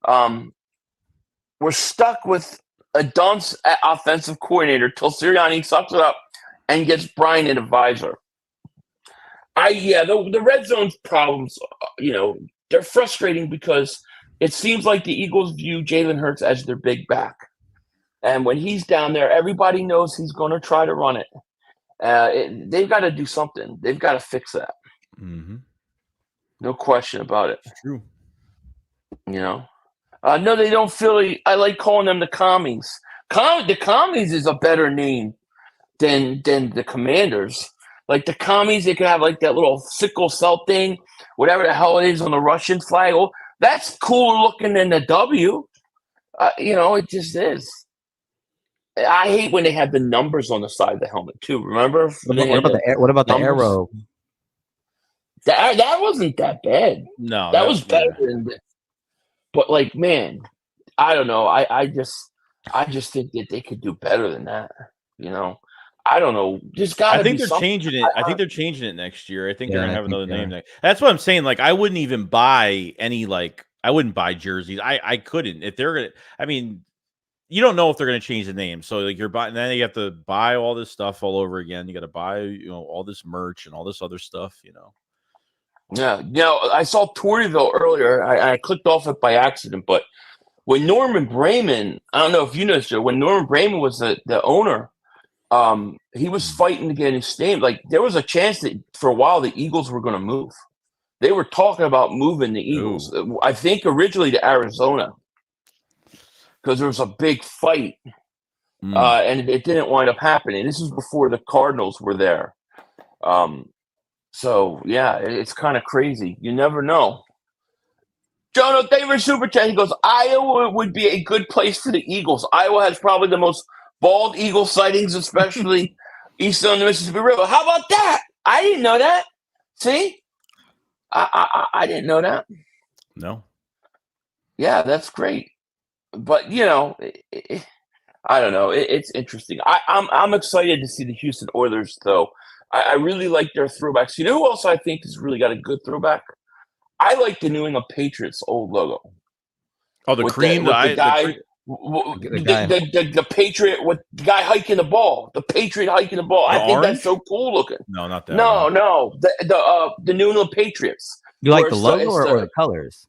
Speaker 1: We're stuck with a dunce at offensive coordinator till Sirianni sucks it up and gets Brian an advisor. The red zone's problems, they're frustrating because it seems like the Eagles view Jalen Hurts as their big back. And when he's down there, everybody knows he's going to try to run it. They've got to do something. They've got to fix that.
Speaker 2: Mm-hmm.
Speaker 1: No question about it.
Speaker 2: It's true.
Speaker 1: No, they don't Philly. I like calling them the Commies. The Commies is a better name than the Commanders. Like the Commies, they could have like that little sickle cell thing, whatever the hell it is on the Russian flag. Oh, that's cooler looking than the W. It just is. I hate when they had the numbers on the side of the helmet too. Remember?
Speaker 5: What about the arrow?
Speaker 1: That wasn't that bad.
Speaker 2: No,
Speaker 1: that was better than this. But like, man, I don't know. I just think that they could do better than that. I don't know. Just got.
Speaker 2: I think they're changing it. I think they're changing it next year. I think they're gonna have another name. That's what I'm saying. Like, I wouldn't even buy any. Like, I wouldn't buy jerseys. I couldn't if they're gonna. I mean, you don't know if they're going to change the name. So like you're buying, then you have to buy all this stuff all over again. You got to buy, all this merch and all this other stuff,
Speaker 1: Yeah. I saw Toryville earlier. I clicked off it by accident, but when Norman Brayman, I don't know if you noticed it, when Norman Brayman was the owner, he was fighting to get his name. Like there was a chance that for a while the Eagles were going to move. They were talking about moving the Eagles. Ooh. I think originally to Arizona. Because there was a big fight, and it didn't wind up happening. This was before the Cardinals were there. So, yeah, it's kind of crazy. You never know. Jono, thank you for Super Chat. He goes, Iowa would be a good place for the Eagles. Iowa has probably the most bald eagle sightings, especially east on the Mississippi River. How about that? I didn't know that. See? I didn't know that.
Speaker 2: No.
Speaker 1: Yeah, that's great. But I don't know. It's interesting. I'm excited to see the Houston Oilers, though. I really like their throwbacks. You know who else I think has really got a good throwback? I like the New England Patriots old logo.
Speaker 2: Oh, the cream,
Speaker 1: the Patriot with the guy hiking the ball, the Patriot hiking the ball. I think that's so cool looking.
Speaker 2: No, not that.
Speaker 1: No, the New England Patriots.
Speaker 5: You like the logo or the colors?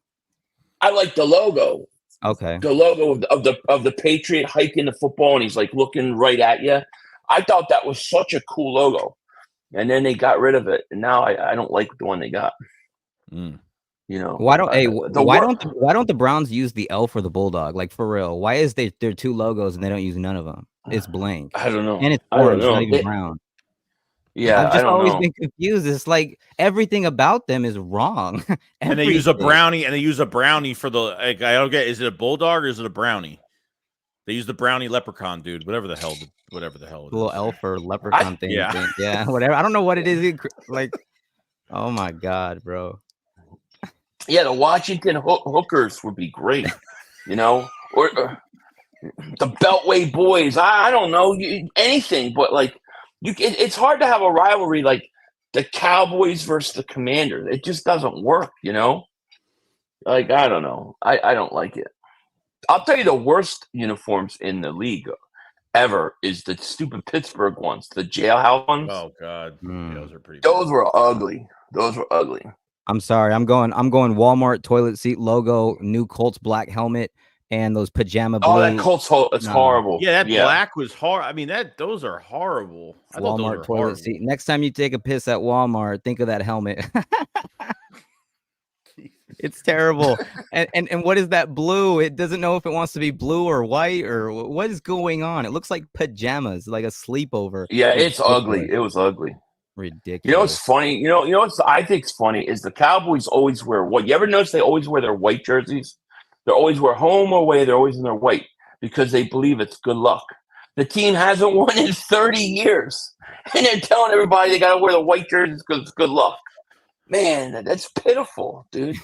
Speaker 1: I like the logo.
Speaker 5: Okay.
Speaker 1: The logo of the Patriot hiking the football, and he's like looking right at you. I thought that was such a cool logo, and then they got rid of it, and now I don't like the one they got.
Speaker 5: Why don't the Browns use the L for the Bulldog? Like for real, why is there two logos and they don't use none of them? It's blank.
Speaker 1: I don't know,
Speaker 5: and it's orange, not even brown.
Speaker 1: Yeah,
Speaker 5: I've just always been confused. It's like everything about them is wrong.
Speaker 2: And they use a brownie, for the. Like, I don't get. Is it a bulldog or is it a brownie? They use the brownie leprechaun, dude. Whatever the hell.
Speaker 5: Little elf or leprechaun thing. Yeah, whatever. I don't know what it is. Like, oh my god, bro.
Speaker 1: Yeah, the Washington Hookers would be great. Or the Beltway Boys. I don't know anything, but like. It's hard to have a rivalry like the Cowboys versus the Commanders. It just doesn't work, Like, I don't know. I don't like it. I'll tell you the worst uniforms in the league ever is the stupid Pittsburgh ones, the jailhouse ones.
Speaker 2: Oh God, yeah, those are pretty.
Speaker 1: Those were ugly. Those were ugly.
Speaker 5: I'm sorry. I'm going Walmart toilet seat logo, new Colts black helmet, and those pajama blue.
Speaker 1: Oh, that Colts it's horrible.
Speaker 2: Yeah, that black was hard. I mean, those are horrible. I thought
Speaker 5: Walmart
Speaker 2: those were
Speaker 5: toilet
Speaker 2: horrible.
Speaker 5: seat. Next time you take a piss at Walmart, think of that helmet. It's terrible. And what is that blue? It doesn't know if it wants to be blue or white or what is going on. It looks like pajamas, like a sleepover.
Speaker 1: Yeah, it's ugly. It was ugly.
Speaker 5: Ridiculous.
Speaker 1: You know what's funny? You know what's I think's funny is the Cowboys always wear what? You ever notice they always wear their white jerseys? They always wear home or away. They're always in their white because they believe it's good luck. The team hasn't won in 30 years, and they're telling everybody they got to wear the white jerseys because it's good luck. Man, that's pitiful, dude.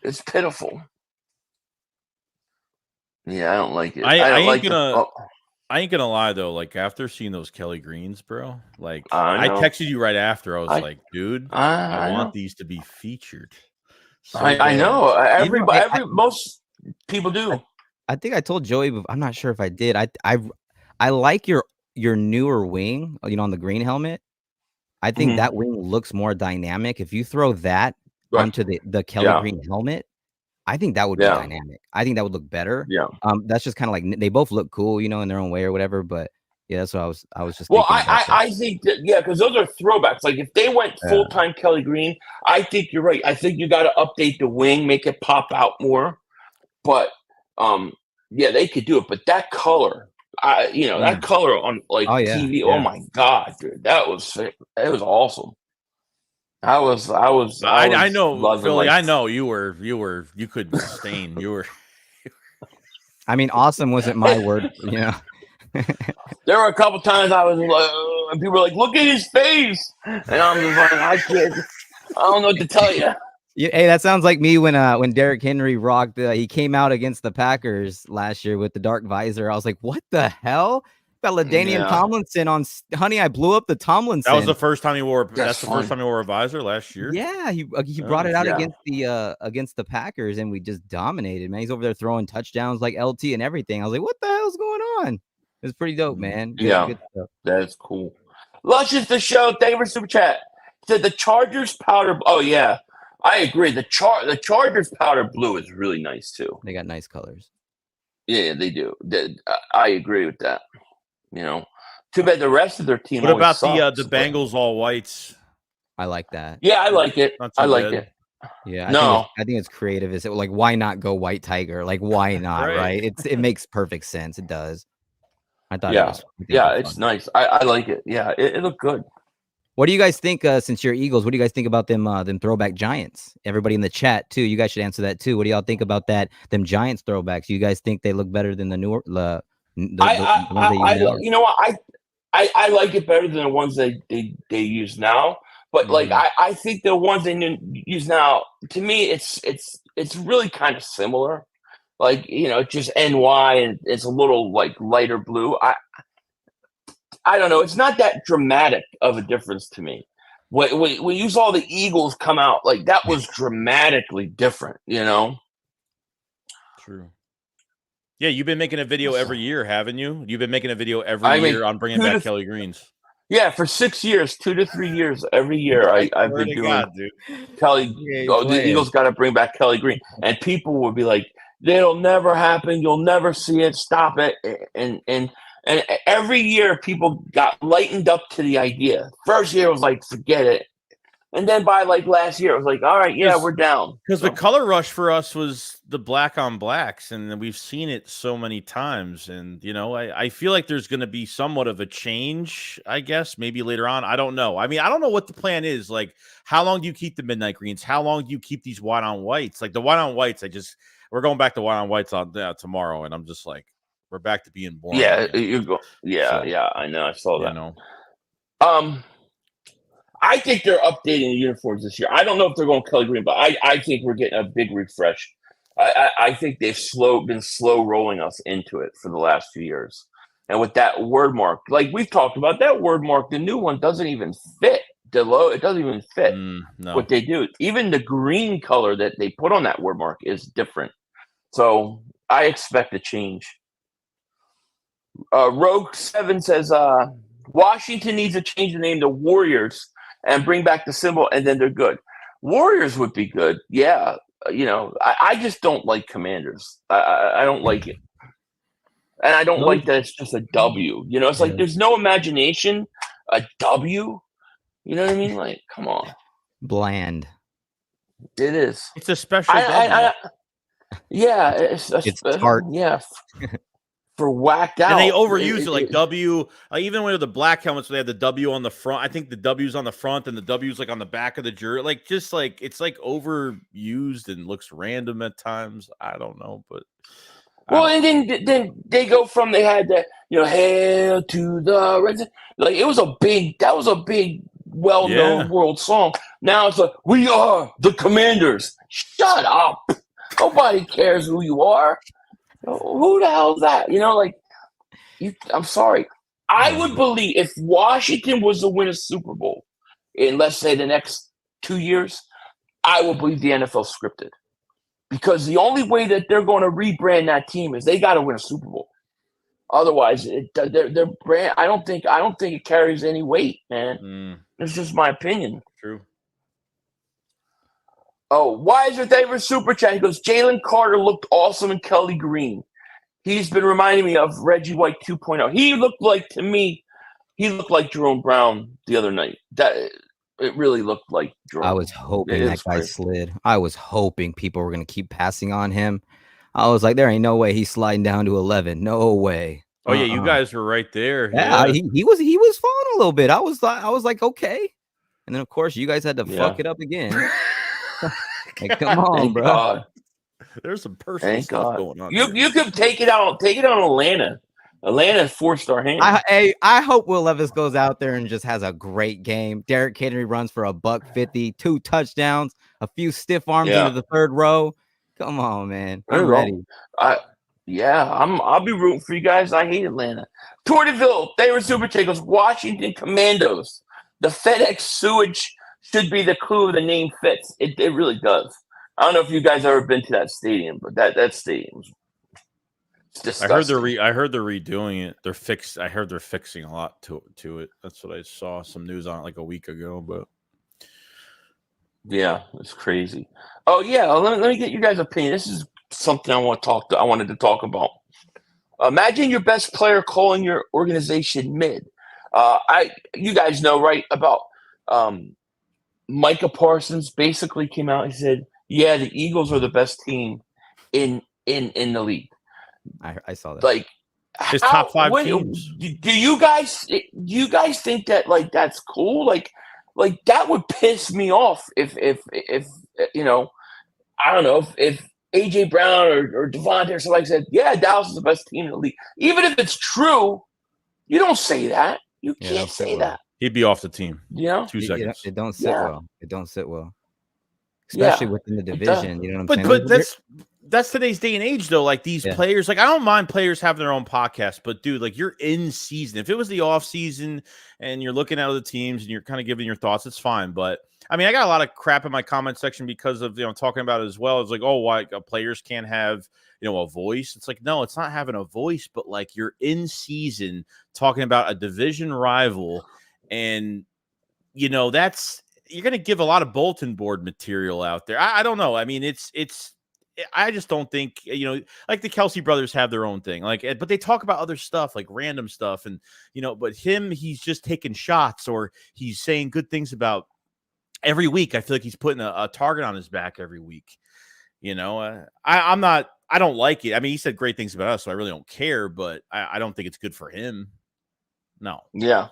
Speaker 1: It's pitiful. Yeah, I don't like it.
Speaker 2: I ain't gonna lie though. Like after seeing those Kelly Greens, bro, like I texted you right after. I was like, dude, I want these to be featured. So
Speaker 1: I know. Most people do.
Speaker 5: I think I told Joey, but I'm not sure if I did. I like your newer wing, on the green helmet. I think that wing looks more dynamic. If you throw that onto the Kelly Green helmet, I think that would be dynamic. I think that would look better.
Speaker 1: Yeah.
Speaker 5: That's just kind of like they both look cool, in their own way or whatever. But yeah, that's what I was just.
Speaker 1: Well, I think that because those are throwbacks. Like if they went full time Kelly Green, I think you're right. I think you got to update the wing, make it pop out more. But yeah, they could do it. But that color, that color on TV. Oh my God, dude, it was awesome. I
Speaker 2: know, Philly. I know you couldn't sustain. You were.
Speaker 5: I mean, awesome wasn't my word,
Speaker 1: There were a couple times I was and people were like, "Look at his face," and I'm just like, I don't know what to tell you.
Speaker 5: Hey, that sounds like me when Derrick Henry rocked. He came out against the Packers last year with the dark visor. I was like, "What the hell?" Got LaDainian Tomlinson on. Honey, I blew up the Tomlinson.
Speaker 2: That was the first time he wore. That's the first time he wore a visor last year.
Speaker 5: Yeah, he brought it out against the Packers, and we just dominated. Man, he's over there throwing touchdowns like LT and everything. I was like, "What the hell's going on?" It was pretty dope, man. Good stuff.
Speaker 1: That's cool. Luscious the show. Thank you for super chat. Said the Chargers powder. Oh yeah, I agree. The Chargers powder blue is really nice too.
Speaker 5: They got nice colors.
Speaker 1: Yeah, they do. I agree with that. Too bad the rest of their team.
Speaker 2: What about
Speaker 1: sucks,
Speaker 2: the Bengals all whites?
Speaker 5: I like that.
Speaker 1: Yeah, I like it. I like it.
Speaker 5: Yeah, I think it's creative. Is it like why not go white tiger? Like why not? Right? It makes perfect sense. It does. I thought.
Speaker 1: Yeah, it's nice. I like it. Yeah, it looked good.
Speaker 5: What do you guys think? Since you're Eagles, what do you guys think about them throwback Giants? Everybody in the chat too. You guys should answer that too. What do y'all think about that? Them Giants throwbacks. You guys think they look better than the newer?
Speaker 1: You know what? I like it better than the ones they use now. But I think the ones they use now, to me, it's really kind of similar. Just NY and it's a little lighter blue. I don't know. It's not that dramatic of a difference to me. When you saw the Eagles come out, that was dramatically different.
Speaker 2: True. Yeah, you've been making a video every year, haven't you? You've been making a video every year on bringing back Kelly Greens.
Speaker 1: Yeah, for 6 years, 2 to 3 years, every year I've been doing Kelly. The Eagles got to bring back Kelly Green, and people would be like, "It'll never happen. You'll never see it. Stop it." And every year people got lightened up to the idea. First year was like, "Forget it." And then by last year, it was like, all right, yeah, we're down.
Speaker 2: Because the color rush for us was the black on blacks, and we've seen it so many times. And, I feel like there's going to be somewhat of a change, I guess, maybe later on. I don't know. I mean, I don't know what the plan is. How long do you keep the midnight greens? How long do you keep these white on whites? The white on whites, we're going back to white on whites on tomorrow. And I'm just like, we're back to being boring.
Speaker 1: Yeah, you go. Yeah, I know. I saw that. I think they're updating the uniforms this year. I don't know if they're going Kelly Green, but I think we're getting a big refresh. I think they've been slow rolling us into it for the last few years. And with that word mark, we've talked about, that word mark, the new one doesn't even fit. it doesn't even fit
Speaker 2: No.
Speaker 1: what they do. Even the green color that they put on that word mark is different. So I expect a change. Rogue 7 says Washington needs to change the name to Warriors and bring back the symbol, and then they're good. Warriors would be good. Yeah. I just don't like Commanders. I don't like it. And I don't like that it's just a W. It's like there's no imagination. A W. You know what I mean? Like, come on.
Speaker 5: Bland.
Speaker 1: It is.
Speaker 2: It's a special W.
Speaker 1: Yeah. It's
Speaker 5: tart.
Speaker 1: Yeah. For whacked out.
Speaker 2: And they overuse it like W. Even with the black helmets, they have the W on the front. I think the W's on the front and the W's like on the back of the jersey. Like, just like it's like overused and looks random at times. I don't know, but.
Speaker 1: Well, and then they go from they had that, hail to the Reds. Like that was a big well-known world song. Now it's like, we are the Commanders. Shut up. Nobody cares who you are. Who the hell is that? I'm sorry. I would believe if Washington was to win a Super Bowl in, let's say, the next 2 years, I would believe the NFL scripted. Because the only way that they're going to rebrand that team is they got to win a Super Bowl. Otherwise, their brand, I don't think it carries any weight, man. It's just my opinion.
Speaker 2: True.
Speaker 1: Oh, Wiser, thank you for Super Chat. He goes, Jalen Carter looked awesome in Kelly Green. He's been reminding me of Reggie White 2.0. He looked like Jerome Brown the other night. It really looked like Jerome.
Speaker 5: I was hoping that guy slid. I was hoping people were going to keep passing on him. I was like, there ain't no way he's sliding down to 11. No way.
Speaker 2: Oh yeah, you guys were right there.
Speaker 5: Yeah, he was falling a little bit. I was like, okay. And then of course you guys had to fuck it up again. Like, come on,
Speaker 1: Thank
Speaker 5: bro.
Speaker 1: God.
Speaker 2: There's some personal stuff going on.
Speaker 1: You could take it on Atlanta. Atlanta 4-star hand.
Speaker 5: I hope Will Levis goes out there and just has a great game. Derrick Henry runs for $150, 2 touchdowns, a few stiff arms into the third row. Come on, man. I'm ready.
Speaker 1: I'll be rooting for you guys. I hate Atlanta. Tortiville, they were Super Chicos. Washington Commandos. The FedEx sewage should be the clue of the name fits. It really does. I don't know if you guys ever been to that stadium, but that stadium's disgusting.
Speaker 2: I heard they're redoing it. I heard they're fixing a lot to it. That's what I saw some news on it like a week ago, but
Speaker 1: yeah, it's crazy. Oh yeah, let me get you guys' opinion. This is something I wanted to talk about. Imagine your best player calling your organization mid. You guys know right about Micah Parsons basically came out and said, yeah, the Eagles are the best team in the league.
Speaker 5: I saw that.
Speaker 1: Like
Speaker 2: his top 5 teams.
Speaker 1: Do you guys think that like that's cool? Like that would piss me off if I don't know if AJ Brown or Devontae or somebody said, yeah, Dallas is the best team in the league. Even if it's true, you don't say that. You can't say that.
Speaker 2: He'd be off the team.
Speaker 1: 2
Speaker 2: seconds.
Speaker 5: It don't sit well. It don't sit well. Especially within the division. You know what I'm saying?
Speaker 2: But that's today's day and age, though. Like these players, like I don't mind players having their own podcast, but dude, like you're in season. If it was the off season and you're looking at other teams and you're kind of giving your thoughts, it's fine. But I mean, I got a lot of crap in my comment section because of talking about it as well. It's like, oh, why players can't have a voice? It's like, no, it's not having a voice, but like you're in season talking about a division rival, and that's you're going to give a lot of bulletin board material out there. I don't know. I mean, I just don't think, like the Kelsey brothers have their own thing, like, but they talk about other stuff, like random stuff. And, but he's just taking shots or he's saying good things about every week. I feel like he's putting a target on his back every week. I don't like it. I mean, he said great things about us, so I really don't care, but I don't think it's good for him. No.
Speaker 1: Yeah.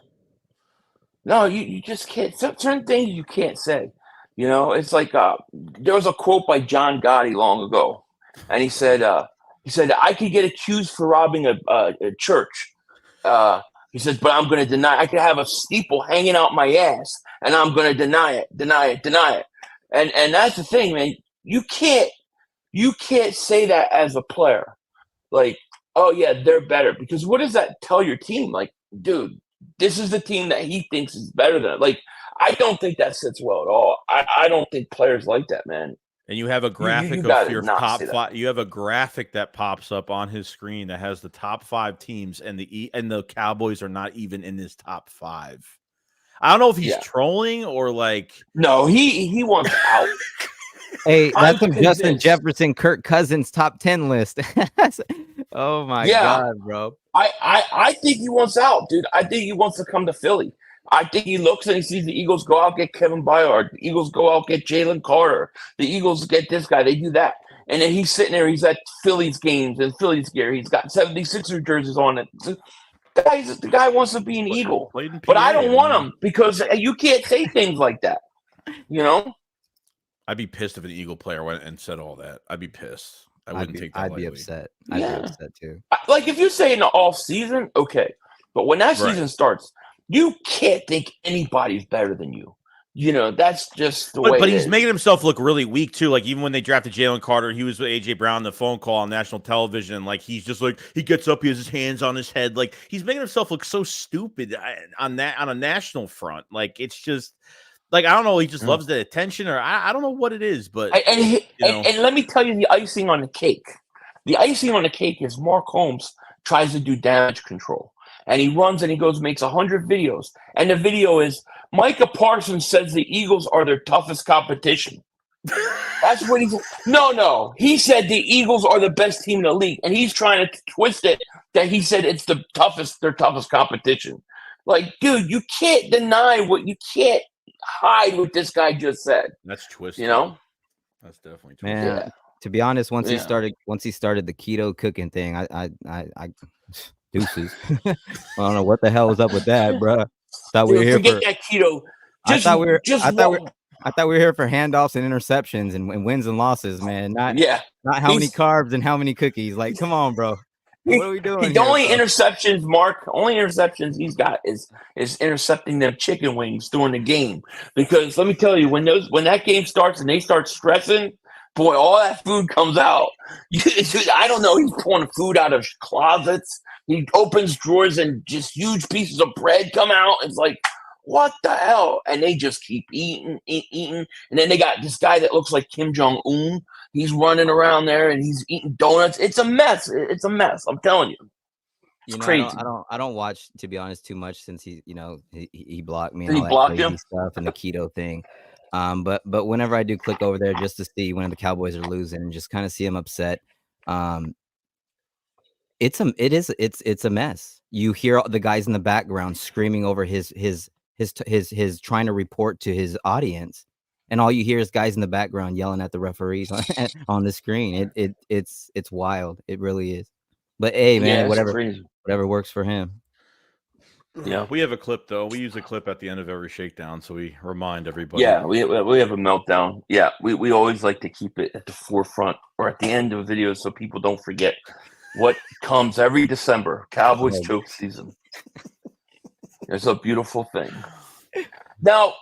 Speaker 1: No, you just can't. Certain things you can't say. It's like there was a quote by John Gotti long ago, and he said I could get accused for robbing a church. He says, but I'm going to deny. I could have a steeple hanging out my ass, and I'm going to deny it. And that's the thing, man. You can't say that as a player. Like, oh yeah, they're better, because what does that tell your team? Like, dude, this is the team that he thinks is better than. Like, I don't think that sits well at all. I don't think players like that, man.
Speaker 2: And you have a graphic of your top five. You have a graphic that pops up on his screen that has the top 5 teams, and the Cowboys are not even in his top 5. I don't know if he's trolling or like.
Speaker 1: No, he wants out.
Speaker 5: Hey, that's a Justin Jefferson, Kirk Cousins top 10 list. Oh my God, bro.
Speaker 1: I think he wants out, dude. I think he wants to come to Philly. I think he looks and he sees the Eagles go out get Kevin Byard. The Eagles go out get Jalen Carter. The Eagles get this guy. They do that. And then he's sitting there. He's at Philly's games and Philly's gear. He's got 76er jerseys on it. The guy wants to be an Eagle. But I don't want him because you can't say things like that. You know?
Speaker 2: I'd be pissed if an Eagle player went and said all that. I'd be pissed. I wouldn't take that lightly.
Speaker 5: I'd be upset. I'd be upset too.
Speaker 1: Like if you say in the off season, okay. But when that season starts, you can't think anybody's better than you. You know, that's just the way.
Speaker 2: But he's making himself look really weak too. Like even when they drafted Jalen Carter, he was with AJ Brown on the phone call on national television. And like he's just like he gets up, he has his hands on his head. Like he's making himself look so stupid on a national front. Like it's just like I don't know. He just loves the attention, or I don't know what it is. But
Speaker 1: and let me tell you the icing on the cake. The icing on the cake is Mark Holmes tries to do damage control. And he runs and he goes, makes 100 videos. And the video is Micah Parsons says the Eagles are their toughest competition. That's what he's. No. He said the Eagles are the best team in the league. And he's trying to twist it that he said it's their toughest competition. Like, dude, you can't deny you can't hide what this guy just said.
Speaker 2: That's twisted.
Speaker 1: You know?
Speaker 2: That's definitely twisted.
Speaker 5: Man, to be honest, once he started the keto cooking thing, I deuces. I don't know what the hell was up with that, bro. Thought we were here for
Speaker 1: that keto.
Speaker 5: I thought we were here for handoffs and interceptions and wins and losses, man. Not how many carbs and how many cookies. Like, come on, bro. What are we doing?
Speaker 1: The only interceptions he's got is intercepting them chicken wings during the game. Because let me tell you, when that game starts and they start stressing, boy, all that food comes out. I don't know. He's pulling food out of closets. He opens drawers and just huge pieces of bread come out. It's like, what the hell? And they just keep eating. And then they got this guy that looks like Kim Jong-un. He's running around there and he's eating donuts. It's a mess. It's a mess. I'm telling you. It's crazy.
Speaker 5: I don't watch, to be honest, too much since he blocked me.
Speaker 1: And he blocked him?
Speaker 5: Stuff and the keto thing. But whenever I do click over there just to see when the Cowboys are losing and just kind of see him upset, it's a mess. You hear the guys in the background screaming over his trying to report to his audience, and all you hear is guys in the background yelling at the referees on the screen. It's wild. It really is. But hey, man, whatever works for him.
Speaker 1: Yeah,
Speaker 2: we have a clip though. We use a clip at the end of every shakedown, so we remind everybody.
Speaker 1: Yeah, we have a meltdown. Yeah, we always like to keep it at the forefront or at the end of videos so people don't forget what comes every December. Cowboys choke season. It's a beautiful thing. Now,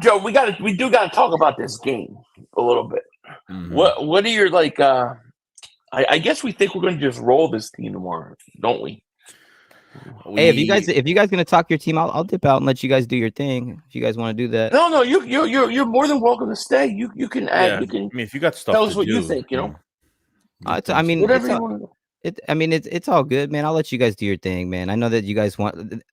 Speaker 1: Joe, we do gotta talk about this game a little bit. Mm-hmm. What are your like? I guess we think we're going to just roll this team tomorrow, don't we?
Speaker 5: Hey, if you guys gonna talk your team, I'll dip out and let you guys do your thing. If you guys want to do that.
Speaker 1: No, you're more than welcome to stay. You can add.
Speaker 2: Yeah.
Speaker 1: You can.
Speaker 2: I mean, if you got stuff,
Speaker 1: tell us what you think. You know.
Speaker 5: I mean,
Speaker 1: whatever you want to do.
Speaker 5: It's all good, man. I'll let you guys do your thing, man. I know that you guys want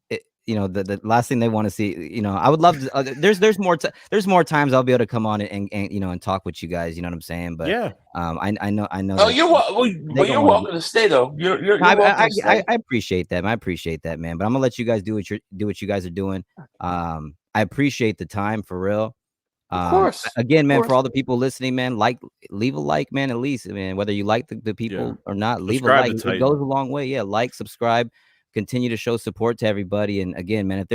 Speaker 5: it, the last thing they want to see, I would love to, there's more times I'll be able to come on and talk with you guys, you know what I'm saying? But
Speaker 2: yeah,
Speaker 5: I know.
Speaker 1: Oh, you're welcome to stay though. You're welcome to stay.
Speaker 5: I appreciate that. I appreciate that, man. But I'm gonna let you guys do what you guys are doing. I appreciate the time for real.
Speaker 1: Of course.
Speaker 5: Again, man, for all the people listening, man, leave a like, man, at least, man, whether you like the people or not, leave a like. It goes a long way. Yeah, like, subscribe, continue to show support to everybody. And again, man,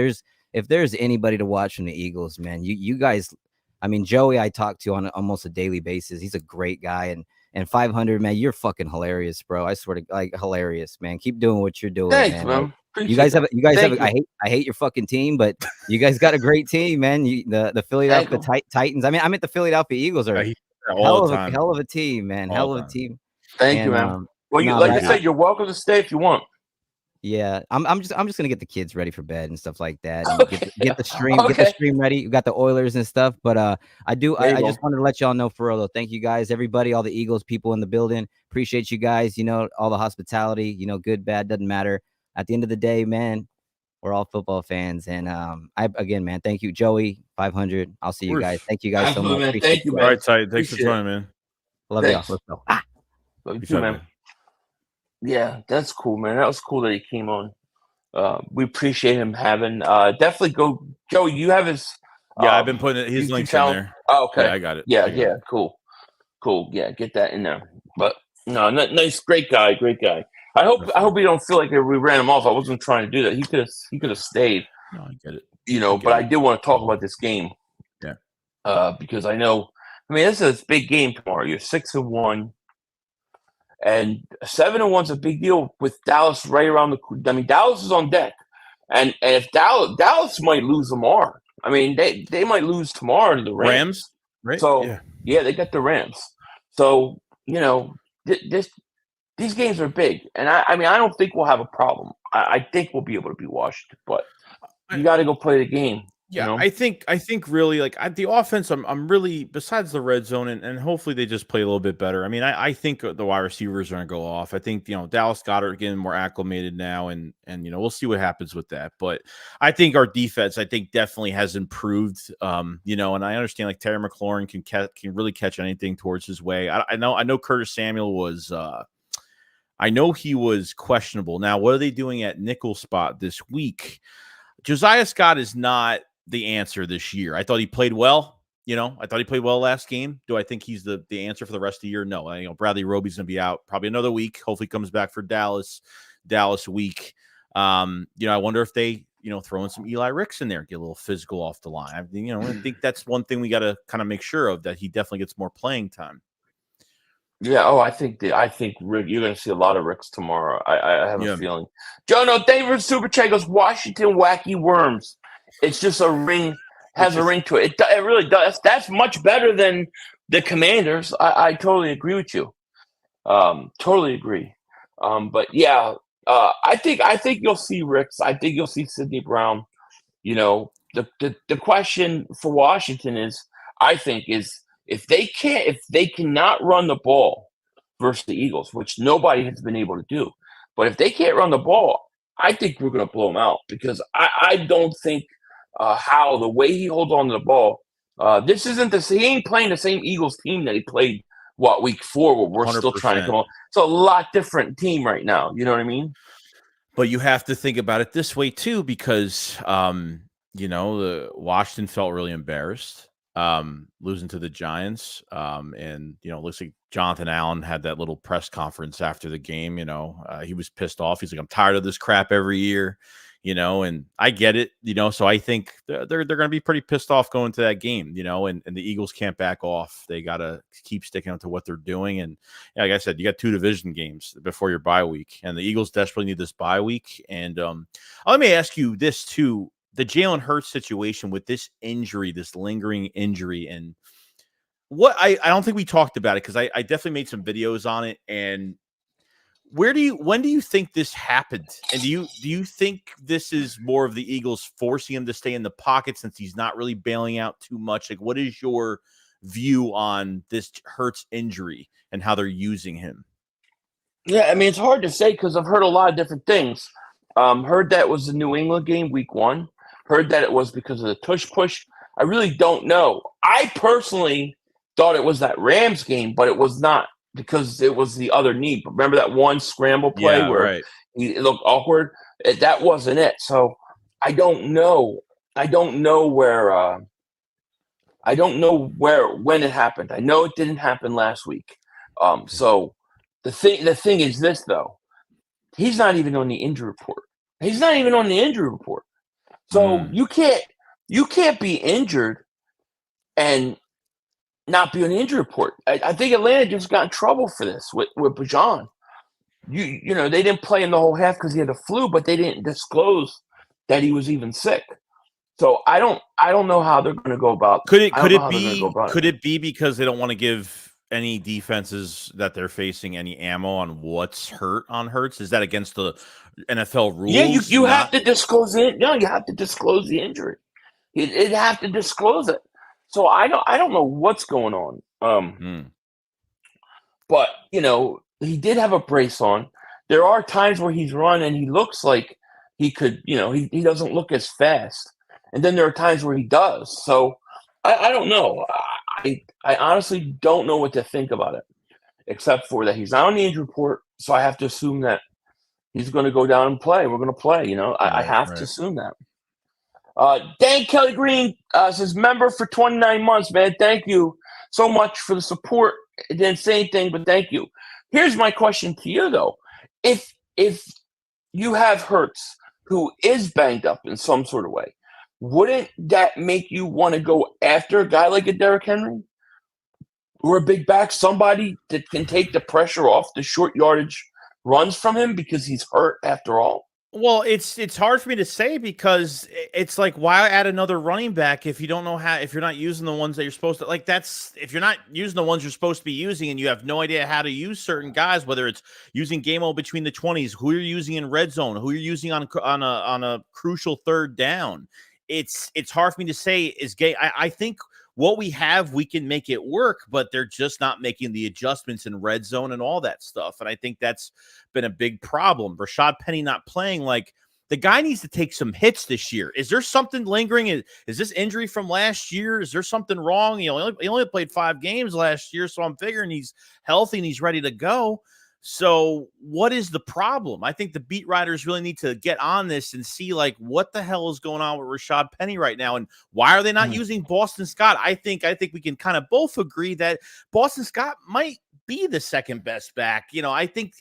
Speaker 5: if there's anybody to watch from the Eagles, man, you guys, I mean, Joey, I talk to on almost a daily basis. He's a great guy, and 500, man, you're fucking hilarious, bro. I swear to, like, hilarious, man. Keep doing what you're doing.
Speaker 1: Thanks, man.
Speaker 5: You guys have. I hate your fucking team, but you guys got a great team, man. The Philadelphia Titans. I mean, I meant the Philadelphia Eagles are hell of a team, man. Hell of a team.
Speaker 1: Thank you, man. Well, like I said, you're welcome to stay if you want.
Speaker 5: Yeah, I'm just gonna get the kids ready for bed and stuff like that, and
Speaker 1: Okay.
Speaker 5: get the stream ready. You got the Oilers and stuff, but I just wanted to let y'all know for real though. Thank you guys, everybody, all the Eagles people in the building. Appreciate you guys. You know, all the hospitality. You know, good, bad, doesn't matter. At the end of the day, man, we're all football fans, and again, man, thank you, Joey. 500. I'll see you guys. Thank you guys so much.
Speaker 1: Man. Thank you, man.
Speaker 2: All right, Ty. Thanks for joining, man.
Speaker 5: Love y'all. Let's go.
Speaker 1: Love you too, man. Yeah, that's cool, man. That was cool that he came on. We appreciate him having. Definitely go, Joey. You have his.
Speaker 2: Yeah, I've been putting his links in there.
Speaker 1: Oh, okay,
Speaker 2: yeah, I got it.
Speaker 1: Yeah, cool. Yeah, get that in there. But no, nice, great guy. I hope you don't feel like we ran him off. I wasn't trying to do that. He could have stayed.
Speaker 2: No, I get it.
Speaker 1: You know, but I did want to talk about this game.
Speaker 2: Yeah.
Speaker 1: Because I know. I mean, this is a big game tomorrow. You're 6-1. And 7-1's a big deal with Dallas right around the. I mean, Dallas is on deck, and if Dallas might lose tomorrow. I mean, they might lose tomorrow to the Rams.
Speaker 2: Right?
Speaker 1: So yeah, they got the Rams. So you know, these games are big, and I mean, I don't think we'll have a problem. I think we'll be able to beat Washington, but you got to go play the game.
Speaker 2: Yeah,
Speaker 1: you know?
Speaker 2: I think really like the offense. I'm really, besides the red zone, and hopefully they just play a little bit better. I mean, I think the wide receivers are going to go off. I think Dallas Goedert getting more acclimated now, and we'll see what happens with that. But I think our defense, definitely has improved. And I understand like Terry McLaurin can really catch anything towards his way. I know Curtis Samuel was. I know he was questionable. Now, what are they doing at nickel spot this week? Josiah Scott is not the answer this year. I thought he played well. I thought he played well last game. Do I think he's the answer for the rest of the year? No. Bradley Roby's going to be out probably another week. Hopefully comes back for Dallas week. I wonder if they, throw in some Eli Ricks in there, get a little physical off the line. I think that's one thing we got to kind of make sure of, that he definitely gets more playing time.
Speaker 1: Yeah. Oh, I think Rick, you're going to see a lot of Ricks tomorrow. I have a feeling. Joe, no, David Super Chat goes, Washington Wacky Worms. It's just a ring, has a ring to it. It really does. That's much better than the Commanders. I totally agree with you. Totally agree. But yeah, I think you'll see Ricks. I think you'll see Sidney Brown. The question for Washington is if they cannot run the ball versus the Eagles, which nobody has been able to do, but if they can't run the ball, I think we're going to blow them out, because I don't think how the way he holds on to the ball, this isn't he ain't playing the same Eagles team that he played week 4, where we're 100%. Still trying to come on. It's a lot different team right now. You know what I mean?
Speaker 2: But you have to think about it this way too, because the Washington felt really embarrassed losing to the Giants, and looks like Jonathan Allen had that little press conference after the game. He was pissed off. He's like, I'm tired of this crap every year. And I get it, so I think they're going to be pretty pissed off going to that game, and the Eagles can't back off. They got to keep sticking to what they're doing. And like I said, you got 2 division games before your bye week, and the Eagles desperately need this bye week. And let me ask you this too, the Jalen Hurts situation with this injury, this lingering injury, and what I don't think we talked about it, because I definitely made some videos on it. And when do you think this happened? And do you think this is more of the Eagles forcing him to stay in the pocket since he's not really bailing out too much? Like, what is your view on this Hurts injury and how they're using him?
Speaker 1: Yeah, I mean, it's hard to say, because I've heard a lot of different things. Heard that it was the New England game week 1. Heard that it was because of the tush push. I really don't know. I personally thought it was that Rams game, but it was not, because it was the other knee. Remember that one scramble play where it looked awkward? That wasn't it. So I don't know. I don't know when it happened. I know it didn't happen last week. So the thing is this, though. He's not even on the injury report. So you can't be injured and not be on the injury report. I think Atlanta just got in trouble for this with Bajan. They didn't play in the whole half because he had a flu, but they didn't disclose that he was even sick. So I don't know how they're going to go about.
Speaker 2: Could it be because they don't want to give any defenses that they're facing any ammo on what's hurt on Hurts? Is that against the NFL rules?
Speaker 1: Yeah, you have to disclose it. No, you have to disclose the injury. You'd have to disclose it. So I don't know what's going on. But he did have a brace on. There are times where he's run and he looks like he could. He doesn't look as fast, and then there are times where he does. So I don't know. I honestly don't know what to think about it, except for that he's not on the injury report. So I have to assume that he's going to go down and play. We're going to play. I have to assume that. Dan Kelly Green says, member for 29 months, man. Thank you so much for the support. It didn't say anything, but thank you. Here's my question to you, though. If you have Hurts, who is banged up in some sort of way, wouldn't that make you want to go after a guy like a Derrick Henry or a big back, somebody that can take the pressure off the short yardage runs from him because he's hurt after all?
Speaker 2: Well, it's hard for me to say because it's like, why add another running back if you don't know how, if you're not using the ones that you're supposed to, like, if you're not using the ones you're supposed to be using and you have no idea how to use certain guys, whether it's using game-o between the 20s, who you're using in red zone, who you're using on a crucial third down. It's hard for me to say is gay. I think what we have, we can make it work, but they're just not making the adjustments in red zone and all that stuff. And I think that's been a big problem. Rashad Penny not playing, like, the guy needs to take some hits this year. Is there something lingering? Is this injury from last year? Is there something wrong? He only played 5 games last year, so I'm figuring he's healthy and he's ready to go. So what is the problem? I think the beat writers really need to get on this and see, like, what the hell is going on with Rashad Penny right now, and why are they not using Boston Scott? I think we can kind of both agree that Boston Scott might be the second best back. I think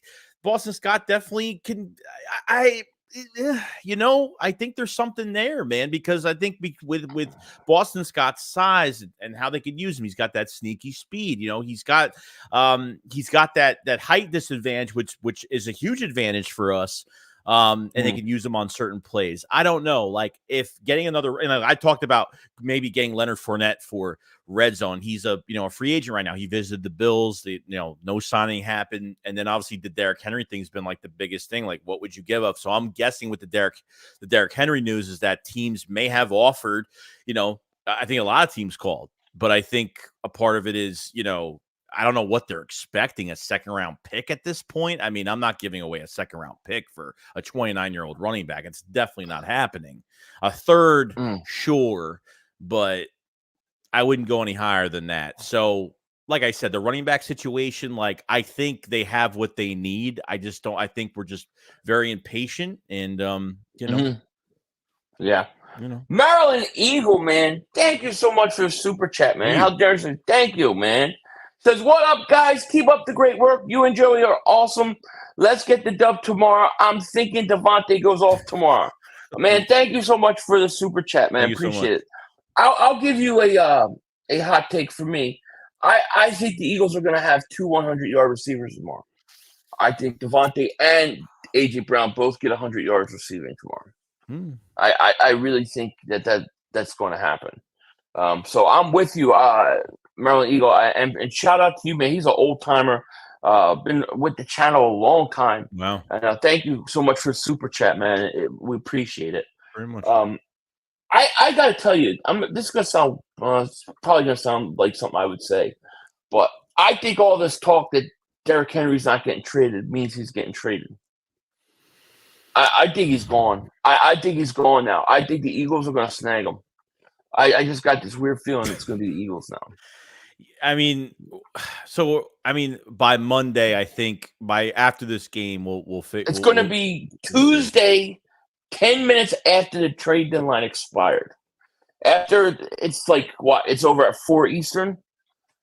Speaker 2: Boston Scott definitely can. I think there's something there, man, because I think with Boston Scott's size and how they could use him, he's got that sneaky speed. He's got that height disadvantage, which is a huge advantage for us. And they can use him on certain plays. I don't know, like, if getting another, and I talked about maybe getting Leonard Fournette for red zone. He's a free agent right now. He visited the Bills. No signing happened, and then obviously the Derrick Henry thing's been like the biggest thing. Like, what would you give up? So I'm guessing with the Derrick Henry news is that teams may have offered. I think a lot of teams called, but I think a part of it is I don't know what they're expecting, a second-round pick at this point. I mean, I'm not giving away a second-round pick for a 29-year-old running back. It's definitely not happening. A third, sure, but I wouldn't go any higher than that. So, like I said, the running back situation, like, I think they have what they need. I think we're just very impatient and,
Speaker 1: Yeah. Maryland Eagle, man, thank you so much for the super chat, man. How dare you? Thank you, man. Says, what up, guys? Keep up the great work. You and Joey are awesome. Let's get the dub tomorrow. I'm thinking Devontae goes off tomorrow. Man, thank you so much for the super chat, man. Appreciate it. I'll give you a hot take for me. I think the Eagles are going to have 2 100-yard receivers tomorrow. I think Devontae and A.J. Brown both get 100 yards receiving tomorrow. I really think that's going to happen. So I'm with you, Maryland Eagle. And shout out to you, man. He's an old-timer. Been with the channel a long time.
Speaker 2: Wow.
Speaker 1: And thank you so much for super chat, man. We appreciate it.
Speaker 2: Very much.
Speaker 1: I got to tell you, this is going to sound it's probably going to sound like something I would say, but I think all this talk that Derrick Henry's not getting traded means he's getting traded. I think he's gone. I think he's gone now. I think the Eagles are going to snag him. I just got this weird feeling it's going to be the Eagles now.
Speaker 2: I mean, by Monday, I think after this game, we'll figure.
Speaker 1: It's going to be Tuesday, 10 minutes after the trade deadline expired. After it's like what? It's over at 4 Eastern.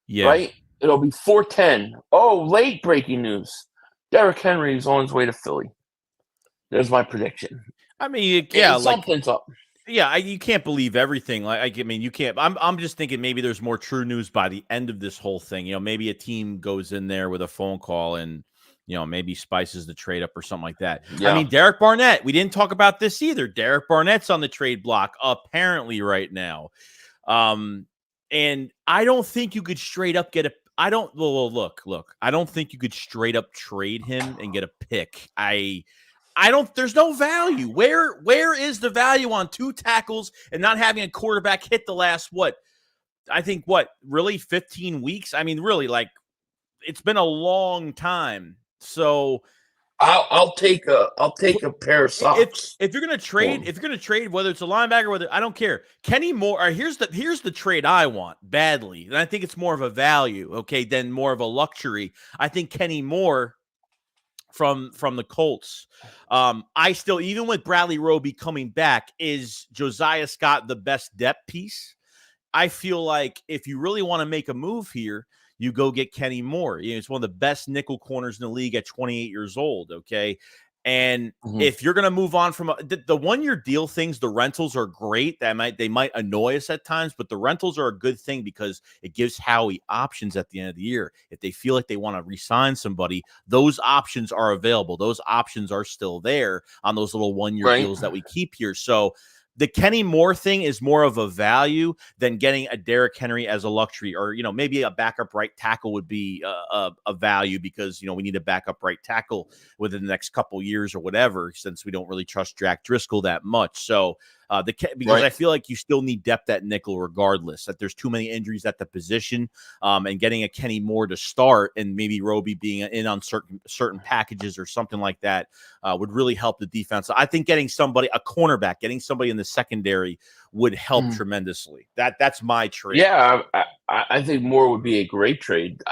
Speaker 2: Yeah.
Speaker 1: Right. It'll be 4:10. Oh, late breaking news. Derrick Henry is on his way to Philly. There's my prediction.
Speaker 2: I mean, yeah,
Speaker 1: something's up.
Speaker 2: Yeah, you can't believe everything. Like, I mean, you can't. I'm just thinking maybe there's more true news by the end of this whole thing. Maybe a team goes in there with a phone call and maybe spices the trade up or something like that. Yeah. I mean, Derek Barnett. We didn't talk about this either. Derek Barnett's on the trade block apparently right now, and I don't think you could straight up get I don't. Well, look. I don't think you could straight up trade him and get a pick. I don't. There's no value. Where is the value on 2 tackles and not having a quarterback hit the last really 15 weeks? I mean, really, like, it's been a long time. So
Speaker 1: I'll take a pair of socks.
Speaker 2: if you're gonna trade, whether it's a linebacker, whether I don't care, Kenny Moore. Here's the trade I want badly, and I think it's more of a value, okay, than more of a luxury. I think Kenny Moore from the Colts. I still, even with Bradley Roby coming back, is Josiah Scott the best depth piece? I feel like if you really want to make a move here, you go get Kenny Moore. It's one of the best nickel corners in the league at 28 years old, okay? And if you're going to move on from the 1-year deal things, the rentals are great. They might annoy us at times, but the rentals are a good thing because it gives Howie options at the end of the year. If they feel like they want to re-sign somebody, those options are available. Those options are still there on those little 1-year deals that we keep here. So the Kenny Moore thing is more of a value than getting a Derrick Henry as a luxury, or, maybe a backup right tackle would be a value because, we need a backup right tackle within the next couple years or whatever, since we don't really trust Jack Driscoll that much. So because I feel like you still need depth at nickel regardless, that there's too many injuries at the position, and getting a Kenny Moore to start and maybe Roby being in on certain packages or something like that would really help the defense. I think getting somebody, a cornerback, getting somebody in the secondary would help tremendously. That's my trade.
Speaker 1: Yeah, I think Moore would be a great trade.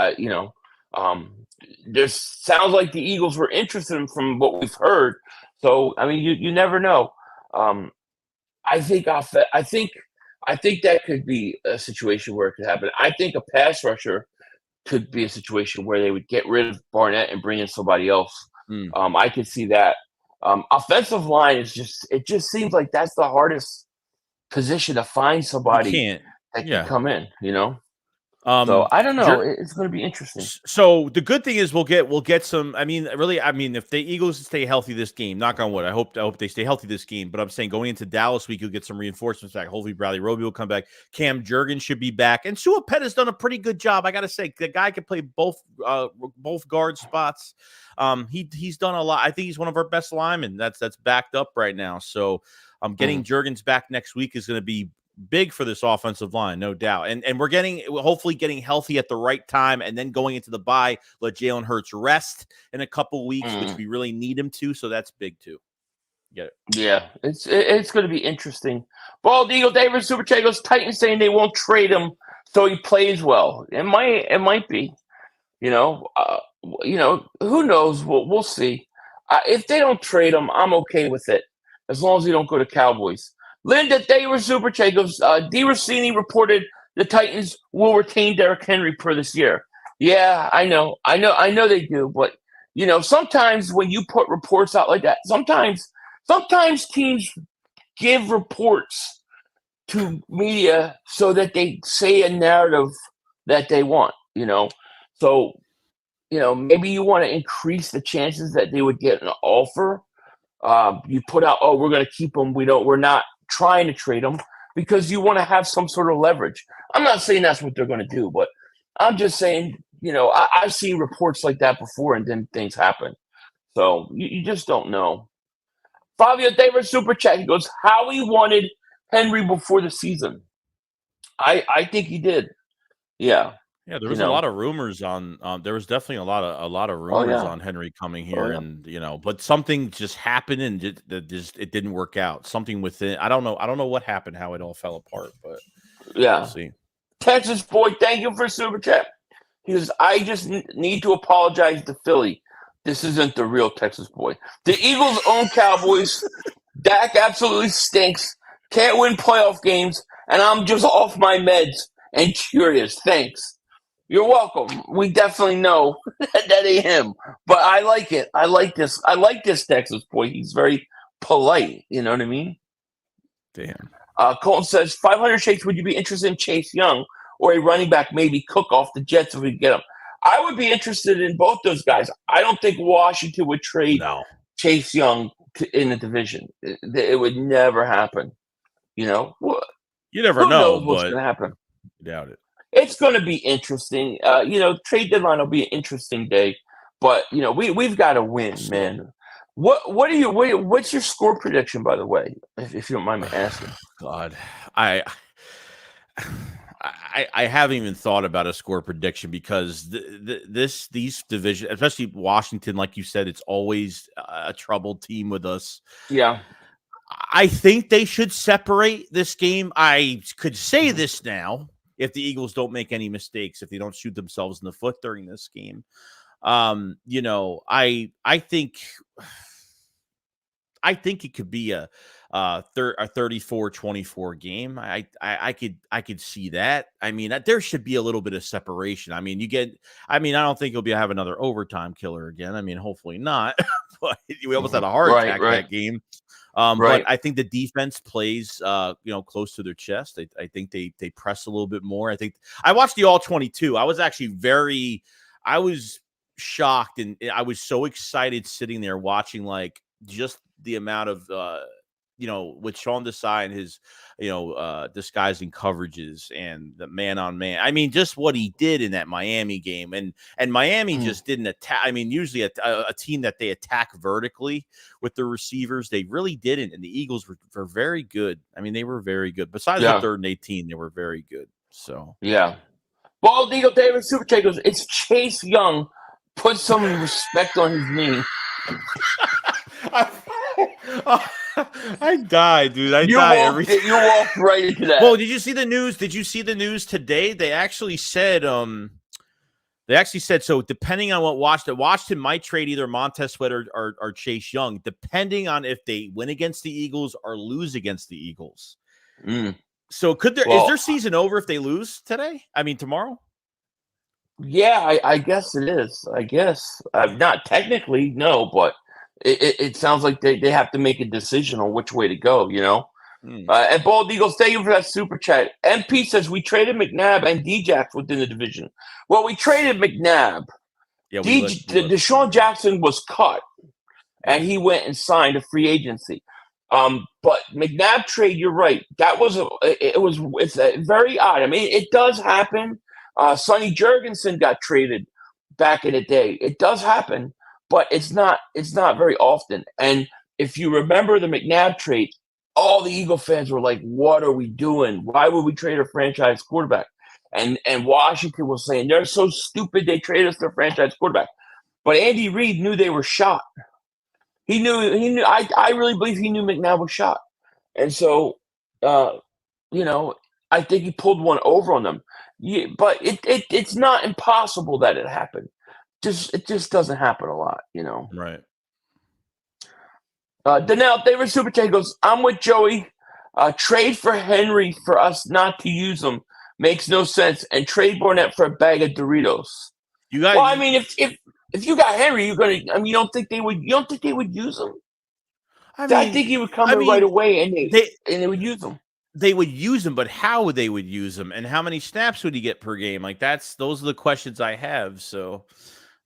Speaker 1: This sounds like the Eagles were interested in from what we've heard. So I mean, you never know. I think that could be a situation where it could happen. I think a pass rusher could be a situation where they would get rid of Barnett and bring in somebody else. I could see that. Offensive line it just seems like that's the hardest position to find somebody that can come in, So I don't know. It's going to be interesting.
Speaker 2: So the good thing is we'll get some. If the Eagles stay healthy this game, knock on wood, I hope they stay healthy this game. But I'm saying going into Dallas week, you'll get some reinforcements back. Hopefully Bradley Roby will come back. Cam Jurgens should be back, and Sua Pet has done a pretty good job. I got to say, the guy can play both guard spots. He's done a lot. I think he's one of our best linemen. That's backed up right now. So getting Jurgens back next week is going to be big for this offensive line, no doubt. And we're hopefully getting healthy at the right time, and then going into the bye, let Jalen Hurts rest in a couple weeks, which we really need him to. So that's big too. Get it? Yeah,
Speaker 1: it's going to be interesting. Bald Eagle David Super Chat goes, Titans saying they won't trade him so he plays well. It might be. Who knows? We'll see. If they don't trade him, I'm okay with it, as long as he don't go to Cowboys. Linda David Super Chat goes, DeRossini reported the Titans will retain Derrick Henry for this year. Yeah, I know they do, but sometimes when you put reports out like that, sometimes teams give reports to media so that they say a narrative that they want, So, maybe you want to increase the chances that they would get an offer. You put out, we're going to keep them. We're not trying to trade them, because you want to have some sort of leverage. I'm not saying that's what they're going to do, but I'm just saying, I've seen reports like that before, and then things happen. So you just don't know. Fabio David Super Chat, he goes, Howie wanted Henry before the season. I think he did. Yeah.
Speaker 2: Yeah, there was a lot of rumors on. There was definitely a lot of rumors on Henry coming here, and but something just happened, and it didn't work out. Something within, I don't know what happened, how it all fell apart, but we'll see.
Speaker 1: Texas boy, thank you for Super Chat. He says, I just need to apologize to Philly. This isn't the real Texas boy. The Eagles own Cowboys. Dak absolutely stinks. Can't win playoff games, and I'm just off my meds and curious. Thanks. You're welcome. We definitely know that ain't him, but I like it. I like this Texas boy. He's very polite. You know what I mean?
Speaker 2: Damn.
Speaker 1: Colton says, 500 shakes. Would you be interested in Chase Young or a running back, maybe Cook off the Jets if we get him? I would be interested in both those guys. I don't think Washington would trade Chase Young in the division. It would never happen.
Speaker 2: You never know
Speaker 1: what's going to happen.
Speaker 2: Doubt it.
Speaker 1: it's going to be interesting. Trade deadline will be an interesting day, but we've got to win, man. What's your score prediction, by the way, if you don't mind me asking?
Speaker 2: God, I haven't even thought about a score prediction because these divisions, especially Washington, like you said, it's always a troubled team with us.
Speaker 1: Yeah.
Speaker 2: I think they should separate this game. I could say this now if the Eagles don't make any mistakes, if they don't shoot themselves in the foot during this game. I think it could be a 34-24 game. I could see that. I mean, there should be a little bit of separation. I mean, I don't think you'll have another overtime killer again. I mean, hopefully not. But we almost had a heart attack that game. But I think the defense plays, close to their chest. I think they press a little bit more. I think I watched the All-22. I was actually I was shocked, and I was so excited sitting there watching just the amount of with Sean Desai and his disguising coverages and the man-on-man. I mean, just what he did in that Miami game, and Miami just didn't attack. I mean, usually a team that they attack vertically with the receivers, they really didn't. And the Eagles were very good. I mean, they were very good. Besides the 3rd and 18, they were very good. So
Speaker 1: yeah. Bald Eagle David Super Chat goes, it's Chase Young. Put some respect on his name.
Speaker 2: I died, dude. You
Speaker 1: walked right into that.
Speaker 2: Well, did you see the news? Did you see the news today? They actually said, so depending on what Washington might trade either Montez Sweat or Chase Young, depending on if they win against the Eagles or lose against the Eagles. So is their season over if they lose today? I mean, tomorrow?
Speaker 1: Yeah, I guess it is. I guess not technically, no, but it sounds like they have to make a decision on which way to go, And Bald Eagles, thank you for that super chat. MP says we traded McNabb and Djax within the division. Well, we traded McNabb. Yeah, Deshaun Jackson was cut, and he went and signed a free agency. But McNabb trade, you're right. That was it's very odd. I mean, it does happen. Sonny Jurgensen got traded back in the day. It does happen, but it's not very often. And if you remember the McNabb trade, all the Eagle fans were like, what are we doing? Why would we trade a franchise quarterback? And Washington was saying, they're so stupid they traded us their franchise quarterback. But Andy Reid knew they were shot. He knew I really believe he knew McNabb was shot. And so, I think he pulled one over on them. Yeah, but it's not impossible that it happened. It just doesn't happen a lot,
Speaker 2: Right.
Speaker 1: Danelle David Super Chat goes, I'm with Joey. Trade for Henry for us not to use him makes no sense, and trade Barnett for a bag of Doritos. I mean, if you got Henry, you're gonna. I mean, you don't think they would use him? I think he would come in right away, and they would use him.
Speaker 2: They would use him, but how would they would use him, and how many snaps would he get per game? Those are the questions I have. So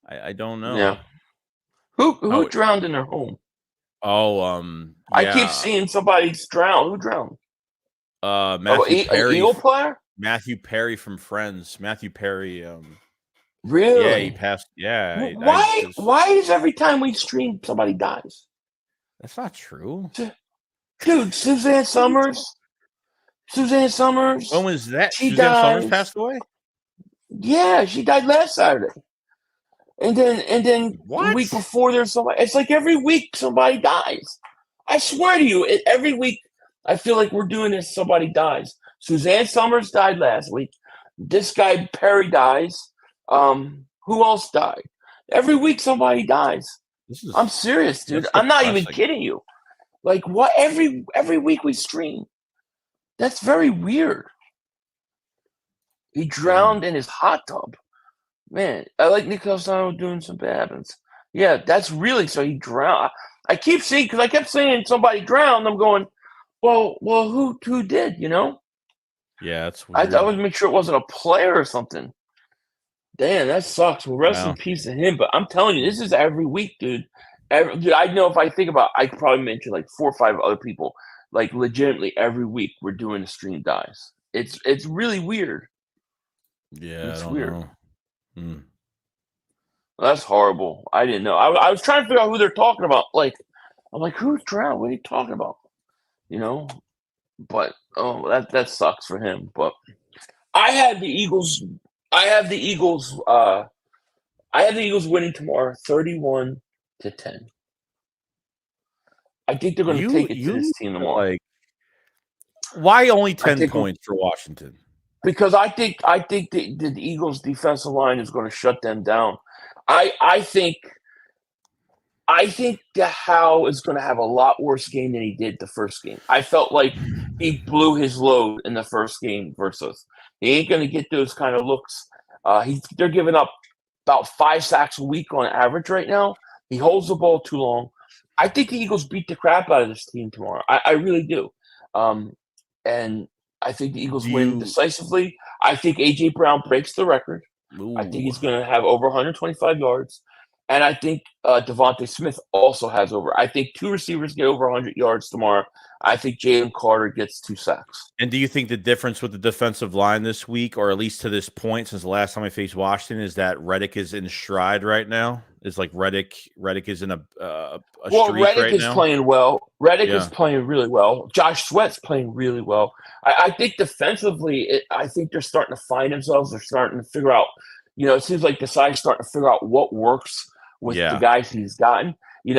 Speaker 2: I don't know.
Speaker 1: Yeah. Who drowned in their home?
Speaker 2: I
Speaker 1: keep seeing somebody's drowned. Who drowned?
Speaker 2: Matthew Perry,
Speaker 1: Eagle player.
Speaker 2: Matthew Perry from Friends. Matthew Perry.
Speaker 1: Really?
Speaker 2: Yeah, he passed. Yeah.
Speaker 1: Why is every time we stream somebody dies?
Speaker 2: That's not true,
Speaker 1: dude. Suzanne Summers.
Speaker 2: When was that?
Speaker 1: Suzanne
Speaker 2: Summers passed away?
Speaker 1: Yeah, she died last Saturday. And then the week before there's somebody. It's like every week somebody dies. I swear to you, every week I feel like we're doing this. Somebody dies. Suzanne Summers died last week. This guy Perry dies. Who else died? Every week somebody dies. I'm serious, dude. I'm not even kidding you. Like what? Every week we stream. That's very weird. He drowned in his hot tub. Man, I like Nick Costano doing some bad habits. Yeah, that's really so he drowned. I keep seeing because I kept saying somebody drowned. I'm going, well, who did?
Speaker 2: Yeah, that's weird.
Speaker 1: I would make sure it wasn't a player or something. Damn, that sucks. Well, rest in peace to him. But I'm telling you, this is every week, dude. Dude, I know if I think about it, I could probably mention like 4 or 5 other people. Like legitimately every week we're doing a stream dies. It's really weird.
Speaker 2: Yeah,
Speaker 1: It's
Speaker 2: I don't
Speaker 1: weird.
Speaker 2: know. Hmm.
Speaker 1: That's horrible. I didn't know. I was trying to figure out who they're talking about. Like, I'm like, who's drowned? What are you talking about? You know? But that sucks for him. But I had the Eagles. I have the Eagles. I have the Eagles winning tomorrow, 31-10. I think they're going to take it to this team tomorrow.
Speaker 2: Like, why only 10
Speaker 1: think-
Speaker 2: points for Washington?
Speaker 1: Because I think the Eagles' defensive line is going to shut them down. I think that Howe is going to have a lot worse game than he did the first game. I felt like he blew his load in the first game versus. He ain't going to get those kind of looks. They're giving up about 5 sacks a week on average right now. He holds the ball too long. I think the Eagles beat the crap out of this team tomorrow. I really do. And I think the Eagles win decisively. I think A.J. Brown breaks the record.
Speaker 2: Ooh.
Speaker 1: I think he's going to have over 125 yards. And I think Devontae Smith also has over. I think 2 receivers get over 100 yards tomorrow. I think Jalen Carter gets 2 sacks.
Speaker 2: And do you think the difference with the defensive line this week, or at least to this point since the last time I faced Washington, is that Reddick is in stride right now? Is like Reddick is in a streak
Speaker 1: Reddick
Speaker 2: right
Speaker 1: is
Speaker 2: now?
Speaker 1: playing well. Reddick is playing really well. Josh Sweat's playing really well. I think defensively, I think they're starting to find themselves. They're starting to figure out, it seems like Desai's starting to figure out what works with the guys he's gotten, and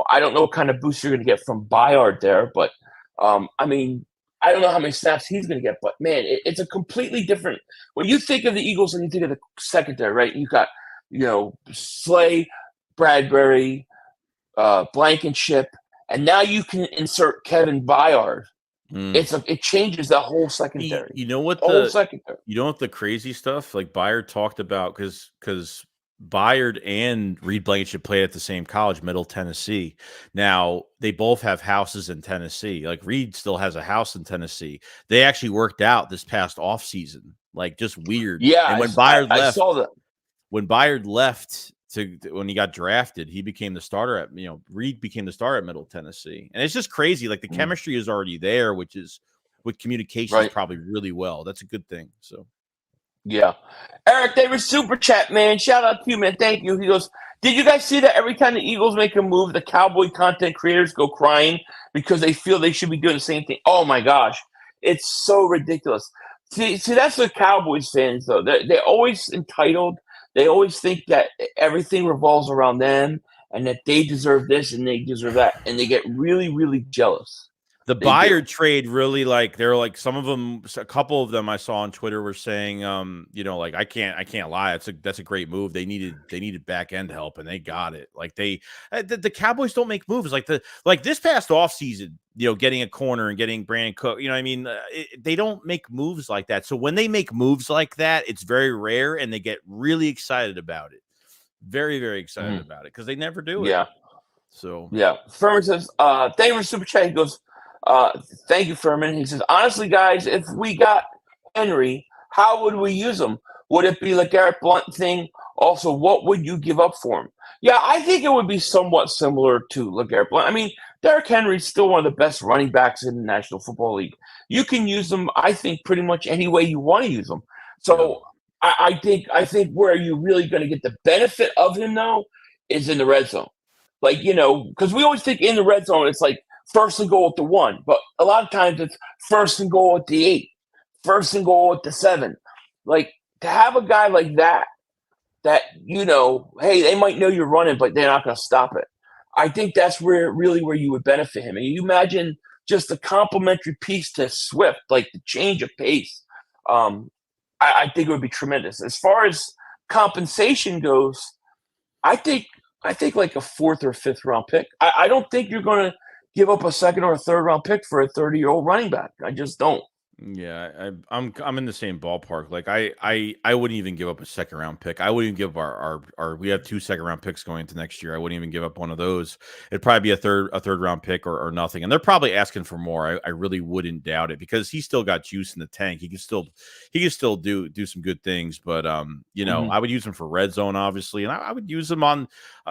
Speaker 1: I don't know what kind of boost you're going to get from Bayard there, but I mean, I don't know how many snaps he's going to get, but man, it's a completely different. When you think of the Eagles and you think of the secondary, right? You got, Slay, Bradbury, Blankenship, and now you can insert Kevin Byard. It changes the whole secondary.
Speaker 2: You know what
Speaker 1: secondary.
Speaker 2: You know what the crazy stuff like Byard talked about, because Byard and Reed Blankenship played at the same college, Middle Tennessee. Now they both have houses in Tennessee. Like Reed still has a house in Tennessee. They actually worked out this past off season, like just weird.
Speaker 1: Yeah,
Speaker 2: and when Byard left,
Speaker 1: I saw that.
Speaker 2: When Byard left when he got drafted, he became the starter at Reed became the starter at Middle Tennessee, and it's just crazy. Like the chemistry is already there, which is with communications probably really well. That's a good thing. So.
Speaker 1: Yeah. Eric Davis, super chat, man. Shout out to you, man. Thank you. He goes, did you guys see that every time the Eagles make a move, the Cowboy content creators go crying because they feel they should be doing the same thing? Oh, my gosh. It's so ridiculous. See, that's the Cowboys fans, though. They're always entitled. They always think that everything revolves around them and that they deserve this and they deserve that. And they get really, really jealous.
Speaker 2: The Byard trade really, like, they're like, some of them, a couple of them I saw on Twitter were saying, like, I can't lie, that's a great move. They needed back end help and they got it. Like the Cowboys don't make moves like this past offseason, getting a corner and getting Brandon Cook. You know what I mean? They don't make moves like that. So when they make moves like that, it's very rare and they get really excited about it. Very, very excited about it because they never do it.
Speaker 1: Yeah.
Speaker 2: So
Speaker 1: yeah. Furman says, thank you for super chat. He goes, thank you, Furman. He says, honestly, guys, if we got Henry, how would we use him? Would it be like Garrett Blunt thing? Also, what would you give up for him? Yeah, I think it would be somewhat similar to LeGarrette Blount. I mean, Derrick Henry's still one of the best running backs in the National Football League. You can use them, I think, pretty much any way you want to use them. So I think where you're really going to get the benefit of him, though, is in the red zone. Like, because we always think in the red zone, it's like first and goal at the 1. But a lot of times it's first and goal at the 8, first and goal at the 7. Like, to have a guy like that, hey, they might know you're running, but they're not going to stop it. I think that's where you would benefit him. And you imagine just a complementary piece to Swift, like the change of pace. I think it would be tremendous. As far as compensation goes, I think like a 4th or 5th round pick. I don't think you're going to give up a 2nd or a 3rd round pick for a 30-year-old running back. I just don't.
Speaker 2: Yeah, I'm in the same ballpark. Like I wouldn't even give up a 2nd round pick. I wouldn't give our we have 2 2nd round picks going into next year. I wouldn't even give up one of those. It'd probably be a third round pick or nothing. And they're probably asking for more. I really wouldn't doubt it because he's still got juice in the tank. He can still do some good things. But I would use him for red zone, obviously, and I would use him on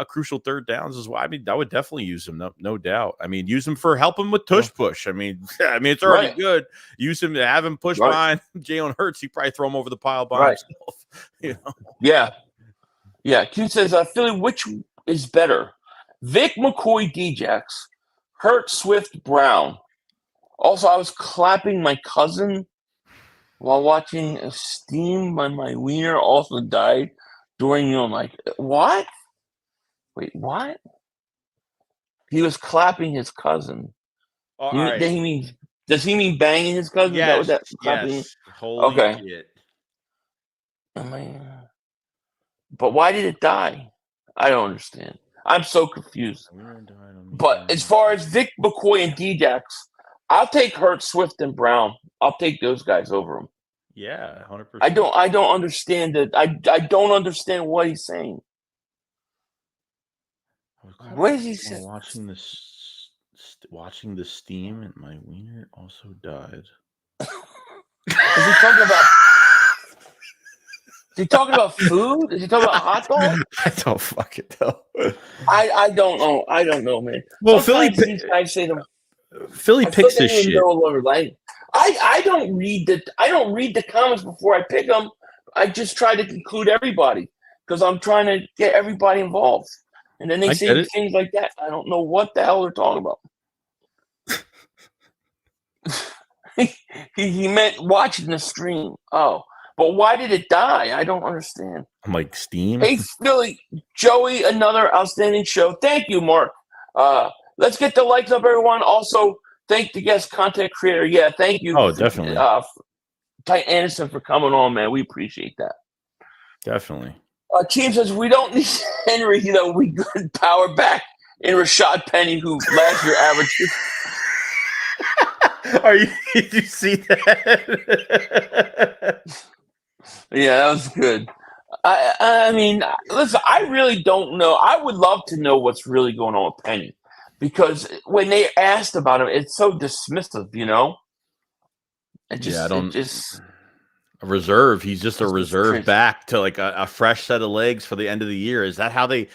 Speaker 2: crucial 3rd downs as well. I mean, I would definitely use him, no doubt. I mean, use him for help him with tush push. I mean, it's already good. Use him. to have him push behind Jalen Hurts, he'd probably throw him over the pile by himself. You know?
Speaker 1: Yeah. Q says, Philly, which is better? Vic, McCoy, Djax, Hurts, Swift, Brown. Also, I was clapping my cousin while watching a steam by my wiener also died during, like, what? Wait, what? He was clapping his cousin. Does he mean banging his cousin?
Speaker 2: Yes,
Speaker 1: Is that clapping?
Speaker 2: yes. Holy shit.
Speaker 1: But why did it die? I don't understand. I'm so confused. But as far as Vic, McCoy, and Djax, I'll take Hurts, Swift, and Brown. I'll take those guys over him.
Speaker 2: Yeah, 100%.
Speaker 1: I don't understand it. I don't understand what he's saying. What is he saying?
Speaker 2: Watching the steam and my wiener also died.
Speaker 1: Is he talking about? Is he talking about food? Is he talking about hot dog?
Speaker 2: I don't fucking know.
Speaker 1: I don't know. I don't know, man.
Speaker 2: Well,
Speaker 1: Philly say them.
Speaker 2: Philly picks this shit.
Speaker 1: I don't read the comments before I pick them. I just try to include everybody because I'm trying to get everybody involved. And then they say things like that. I don't know what the hell they're talking about. he meant watching the stream. Oh, but why did it die? I don't understand.
Speaker 2: I'm like, steam?
Speaker 1: Hey, Philly, Joey, another outstanding show. Thank you, Mark. Let's get the likes up, everyone. Also, thank the guest content creator. Yeah, thank you.
Speaker 2: Oh, definitely.
Speaker 1: Ty Anderson for coming on, man. We appreciate that.
Speaker 2: Definitely.
Speaker 1: Team says we don't need Henry, we good power back in Rashad Penny, who last year averaged.
Speaker 2: Did you see that?
Speaker 1: Yeah, that was good. I mean, listen, I really don't know. I would love to know what's really going on with Penny because when they asked about him, it's so dismissive,
Speaker 2: A reserve. He's just a reserve back to like a fresh set of legs for the end of the year. Is that how to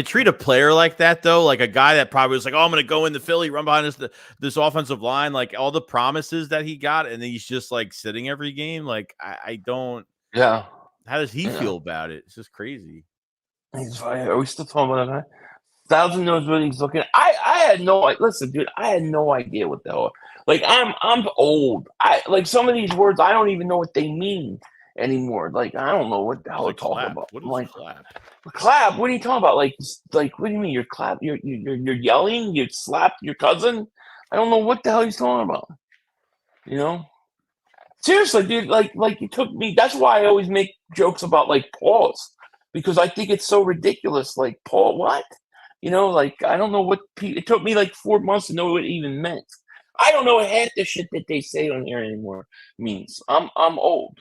Speaker 2: treat a player like that though? Like a guy that probably was like, oh, I'm going to go into Philly, run behind this offensive line, like all the promises that he got. And then he's just like sitting every game. Like I don't.
Speaker 1: Yeah.
Speaker 2: How does he feel about it? It's just crazy.
Speaker 1: Are we still talking about that? 1,000 knows what he's looking at. I had no listen, dude, I had no idea what the hell. Like I'm old. Some of these words I don't even know what they mean anymore. Like I don't know what the hell they're talking about.
Speaker 2: What is clap?
Speaker 1: Clap? What are you talking about? Like what do you mean you're clap? You're yelling, you slapped your cousin? I don't know what the hell he's talking about. Seriously, dude, like you took me. That's why I always make jokes about like pause. Because I think it's so ridiculous. Like, Paul, what? I don't know what it took me like 4 months to know what it even meant. I don't know half the shit that they say on here anymore means. I'm old.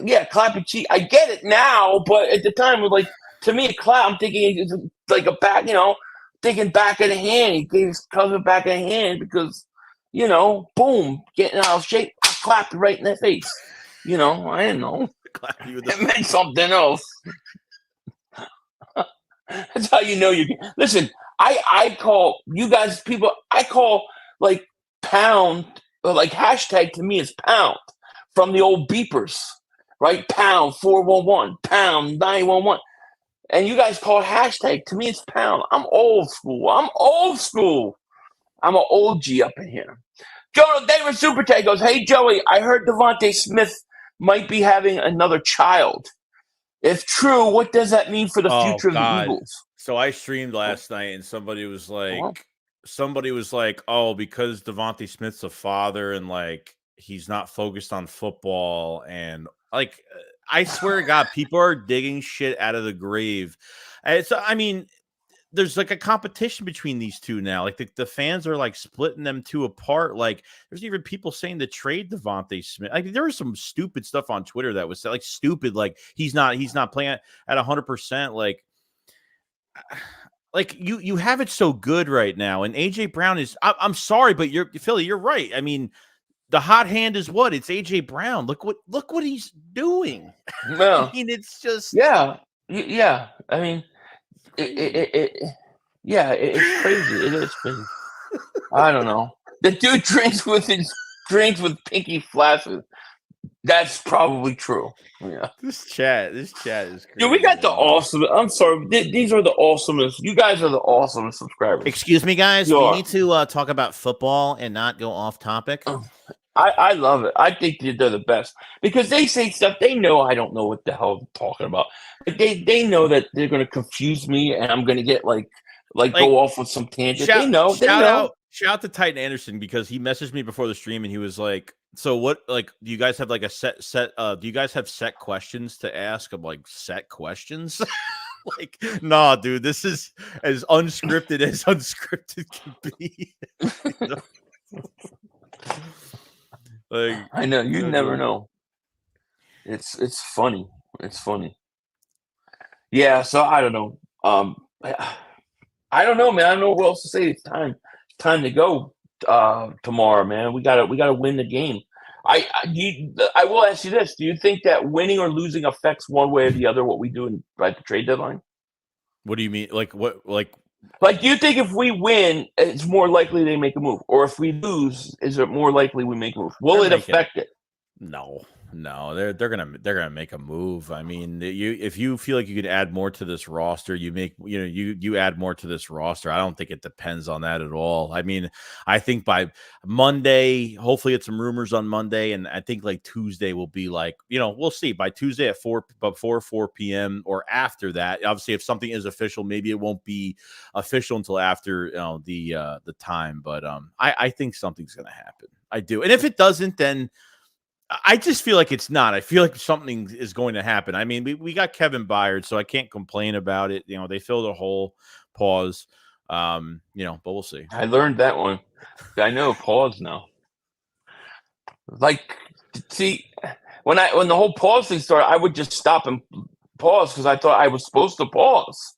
Speaker 1: Yeah, clap and cheek. I get it now, but at the time, to me, a clap, I'm thinking it's like a back, thinking back of the hand. He gave his cousin back of the hand because, boom, getting out of shape. I clapped right in the face. I didn't know. It meant something else. That's how you know you can. Listen, I call you guys people, I call like pound, like hashtag to me is pound from the old beepers, right? Pound 411, pound 911. And you guys call it hashtag. To me, it's pound. I'm old school. I'm an old G up in here. Joe David Supertag goes, hey, Joey, I heard Devontae Smith might be having another child. If true, what does that mean for the future of the Eagles?
Speaker 2: So I streamed last night, and somebody was like, oh, because Devontae Smith's a father and like he's not focused on football, and like I swear to God, people are digging shit out of the grave. There's like a competition between these two now. Like the fans are like splitting them two apart. Like there's even people saying to trade Devontae Smith. Like there was some stupid stuff on Twitter that was like stupid. Like he's not playing at 100%. Like you have it so good right now. And AJ Brown is, I'm sorry, but Philly, you're right. I mean, the hot hand is what? It's AJ Brown. Look what he's doing.
Speaker 1: Well,
Speaker 2: I mean, it's just,
Speaker 1: yeah. I mean, it's crazy. It is crazy. I don't know. The dude drinks with his drinks with pinky flashes. That's probably true. Yeah.
Speaker 2: This chat is crazy.
Speaker 1: Dude, we got the awesome. I'm sorry. These are the awesomest. You guys are the awesomest subscribers.
Speaker 2: Excuse me, guys.
Speaker 1: You
Speaker 2: We
Speaker 1: are.
Speaker 2: need to talk about football and not go off topic.
Speaker 1: I love it. I think they're the best because they say stuff they know I don't know what the hell I'm talking about. But they know that they're going to confuse me and I'm going to get like go off with some tangent. They know.
Speaker 2: Shout out to Titan Anderson because he messaged me before the stream and he was like, "So what? Like, do you guys have like a set? Do you guys have set questions to ask?" I'm like, "Set questions." Like, nah, dude, this is as unscripted as unscripted can be. Like,
Speaker 1: I know you never know. It's funny. It's funny. Yeah. So I don't know. I don't know, man. I don't know what else to say. It's time to go tomorrow, man. We gotta win the game. I will ask you this: do you think that winning or losing affects one way or the other what we do at the trade deadline?
Speaker 2: What do you mean? Like what? Like
Speaker 1: do you think if we win, it's more likely they make a move, or if we lose, is it more likely we make a move? Will it affect it?
Speaker 2: No, they're gonna make a move. I mean, if you feel like you could add more to this roster, you add more to this roster. I don't think it depends on that at all. I mean, I think by Monday, hopefully it's some rumors on Monday, and I think like Tuesday will be like, we'll see by Tuesday at 4 p.m. or after that. Obviously, if something is official, maybe it won't be official until after the time. But I think something's gonna happen. I do, and if it doesn't, then I just feel like it's not. I feel like something is going to happen. I mean, we got Kevin Byard, so I can't complain about it. They filled a hole. Pause. But we'll see.
Speaker 1: I learned that one. I know pause now. Like, see, when the whole pause thing started, I would just stop and pause because I thought I was supposed to pause.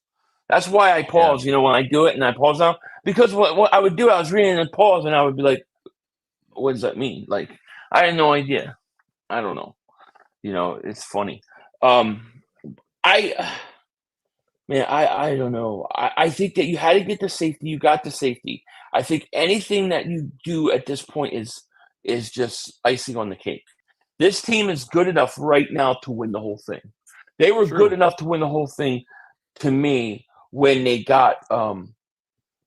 Speaker 1: That's why I pause.
Speaker 2: Yeah.
Speaker 1: When I do it and I pause now, because what I would do, I was reading and pause, and I would be like, "What does that mean?" Like, I had no idea. I don't know. It's funny. I don't know. I think that you had to get the safety. You got the safety. I think anything that you do at this point is just icing on the cake. This team is good enough right now to win the whole thing. They were good enough to win the whole thing to me when they got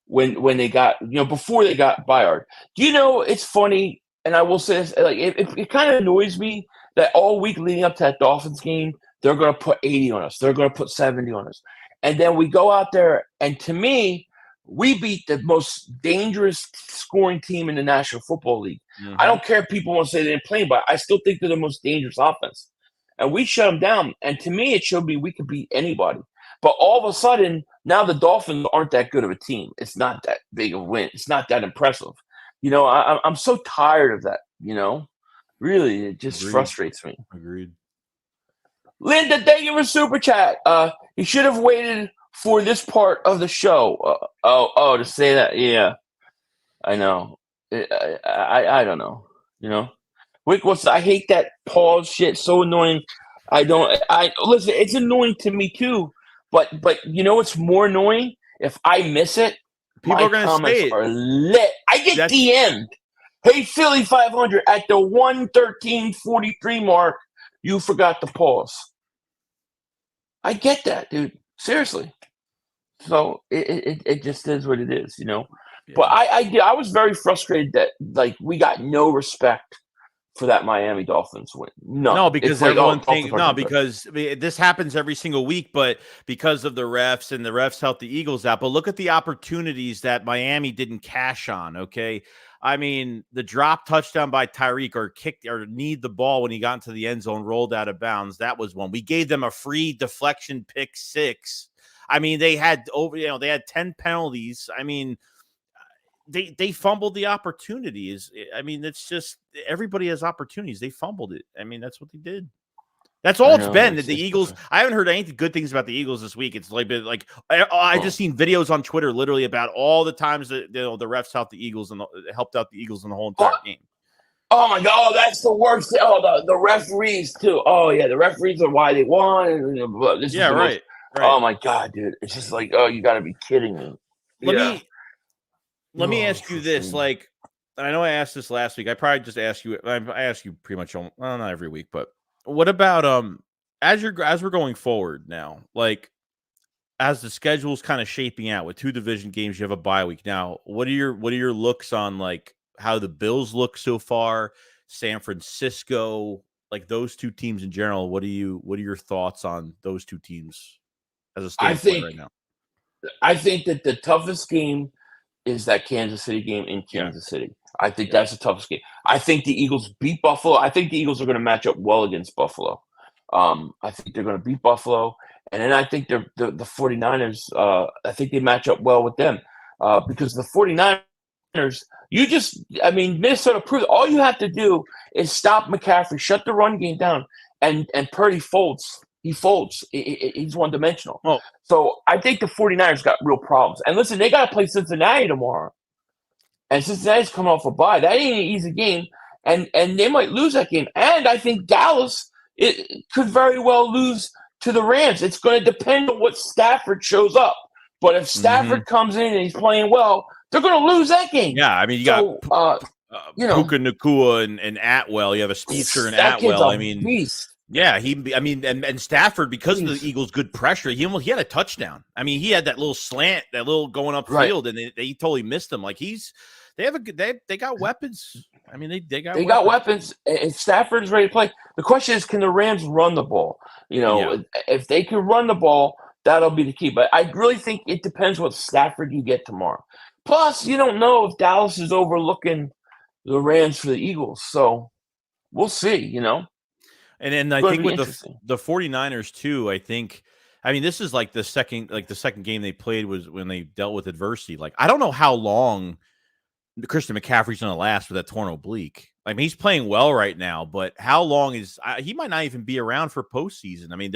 Speaker 1: when they got before they got Byard. It's funny. And I will say this, like it kind of annoys me that all week leading up to that Dolphins game, they're going to put 80 on us. They're going to put 70 on us. And then we go out there, and to me, we beat the most dangerous scoring team in the National Football League. Mm-hmm. I don't care if people want to say they didn't play, but I still think they're the most dangerous offense. And we shut them down. And to me, it showed me we could beat anybody. But all of a sudden, now the Dolphins aren't that good of a team. It's not that big of a win. It's not that impressive. I'm so tired of that, Really, it just frustrates me.
Speaker 2: Agreed.
Speaker 1: Linda, thank you for super chat. You should have waited for this part of the show. To say that. Yeah, I know. I don't know. Wick, I hate that pause shit. So annoying. Listen. It's annoying to me too. But it's more annoying if I miss it.
Speaker 2: People are going to say it.
Speaker 1: Are lit. I get DM'd. Hey, Philly 500 at the 1:13:43 mark. You forgot to pause. I get that, dude. Seriously. So it just is what it is, Yeah. But I was very frustrated that we got no respect for that Miami Dolphins win.
Speaker 2: No, because everyone thinks because this happens every single week, but because of the refs and the refs helped the Eagles out. But look at the opportunities that Miami didn't cash on. Okay. I mean, the drop touchdown by Tyreek or kicked or kneed the ball when he got into the end zone, rolled out of bounds. That was one. We gave them a free deflection pick 6. I mean, they had they had 10 penalties. I mean, they fumbled the opportunities. I mean, it's just everybody has opportunities. They fumbled it. I mean, that's what they did. That's all it's been. The Eagles. I haven't heard any good things about the Eagles this week. It's like I just seen videos on Twitter literally about all the times that the refs helped the Eagles and helped out the Eagles in the whole entire game.
Speaker 1: Oh my God, that's the worst. Oh, the referees too. Oh yeah, the referees are why they won.
Speaker 2: Right.
Speaker 1: Oh my God, dude, it's just like, oh, you got to be kidding me.
Speaker 2: Let me ask you this: like I know I asked this last week. I probably just ask you. I ask you pretty much, well, not every week, but what about as we're going forward now, like as the schedule's kind of shaping out with 2 division games, you have a bye week now. What are your looks on like how the Bills look so far, San Francisco, like those 2 teams in general? What are your thoughts on those 2 teams as a standpoint right now?
Speaker 1: I think that the toughest game is that Kansas City game in Kansas City. I think that's the toughest game. I think the Eagles beat Buffalo. I think the Eagles are going to match up well against Buffalo. I think they're going to beat Buffalo. And then I think the 49ers, I think they match up well with them because the 49ers, Minnesota proved all you have to do is stop McCaffrey, shut the run game down, and Purdy folds. He folds. He's one-dimensional.
Speaker 2: Oh.
Speaker 1: So I think the 49ers got real problems. And listen, they got to play Cincinnati tomorrow. And Cincinnati's coming off a bye. That ain't an easy game. And they might lose that game. And I think Dallas could very well lose to the Rams. It's going to depend on what Stafford shows up. But if Stafford comes in and he's playing well, they're going to lose that game.
Speaker 2: Yeah, I mean, you got Puka Nacua and Atwell. You have a speedster in Atwell.
Speaker 1: Beast.
Speaker 2: Yeah, and Stafford, because of the Eagles' good pressure, he had a touchdown. I mean, he had that little slant, that little going upfield, and they totally missed him. Like they got weapons. I mean, they got
Speaker 1: weapons. And Stafford's ready to play. The question is, can the Rams run the ball? If they can run the ball, that'll be the key. But I really think it depends what Stafford you get tomorrow. Plus, you don't know if Dallas is overlooking the Rams for the Eagles, so we'll see.
Speaker 2: And then I think with the 49ers too, this is like the second game they played was when they dealt with adversity. Like, I don't know how long Christian McCaffrey's going to last with that torn oblique. I mean, he's playing well right now, but how long he might not even be around for postseason. I mean,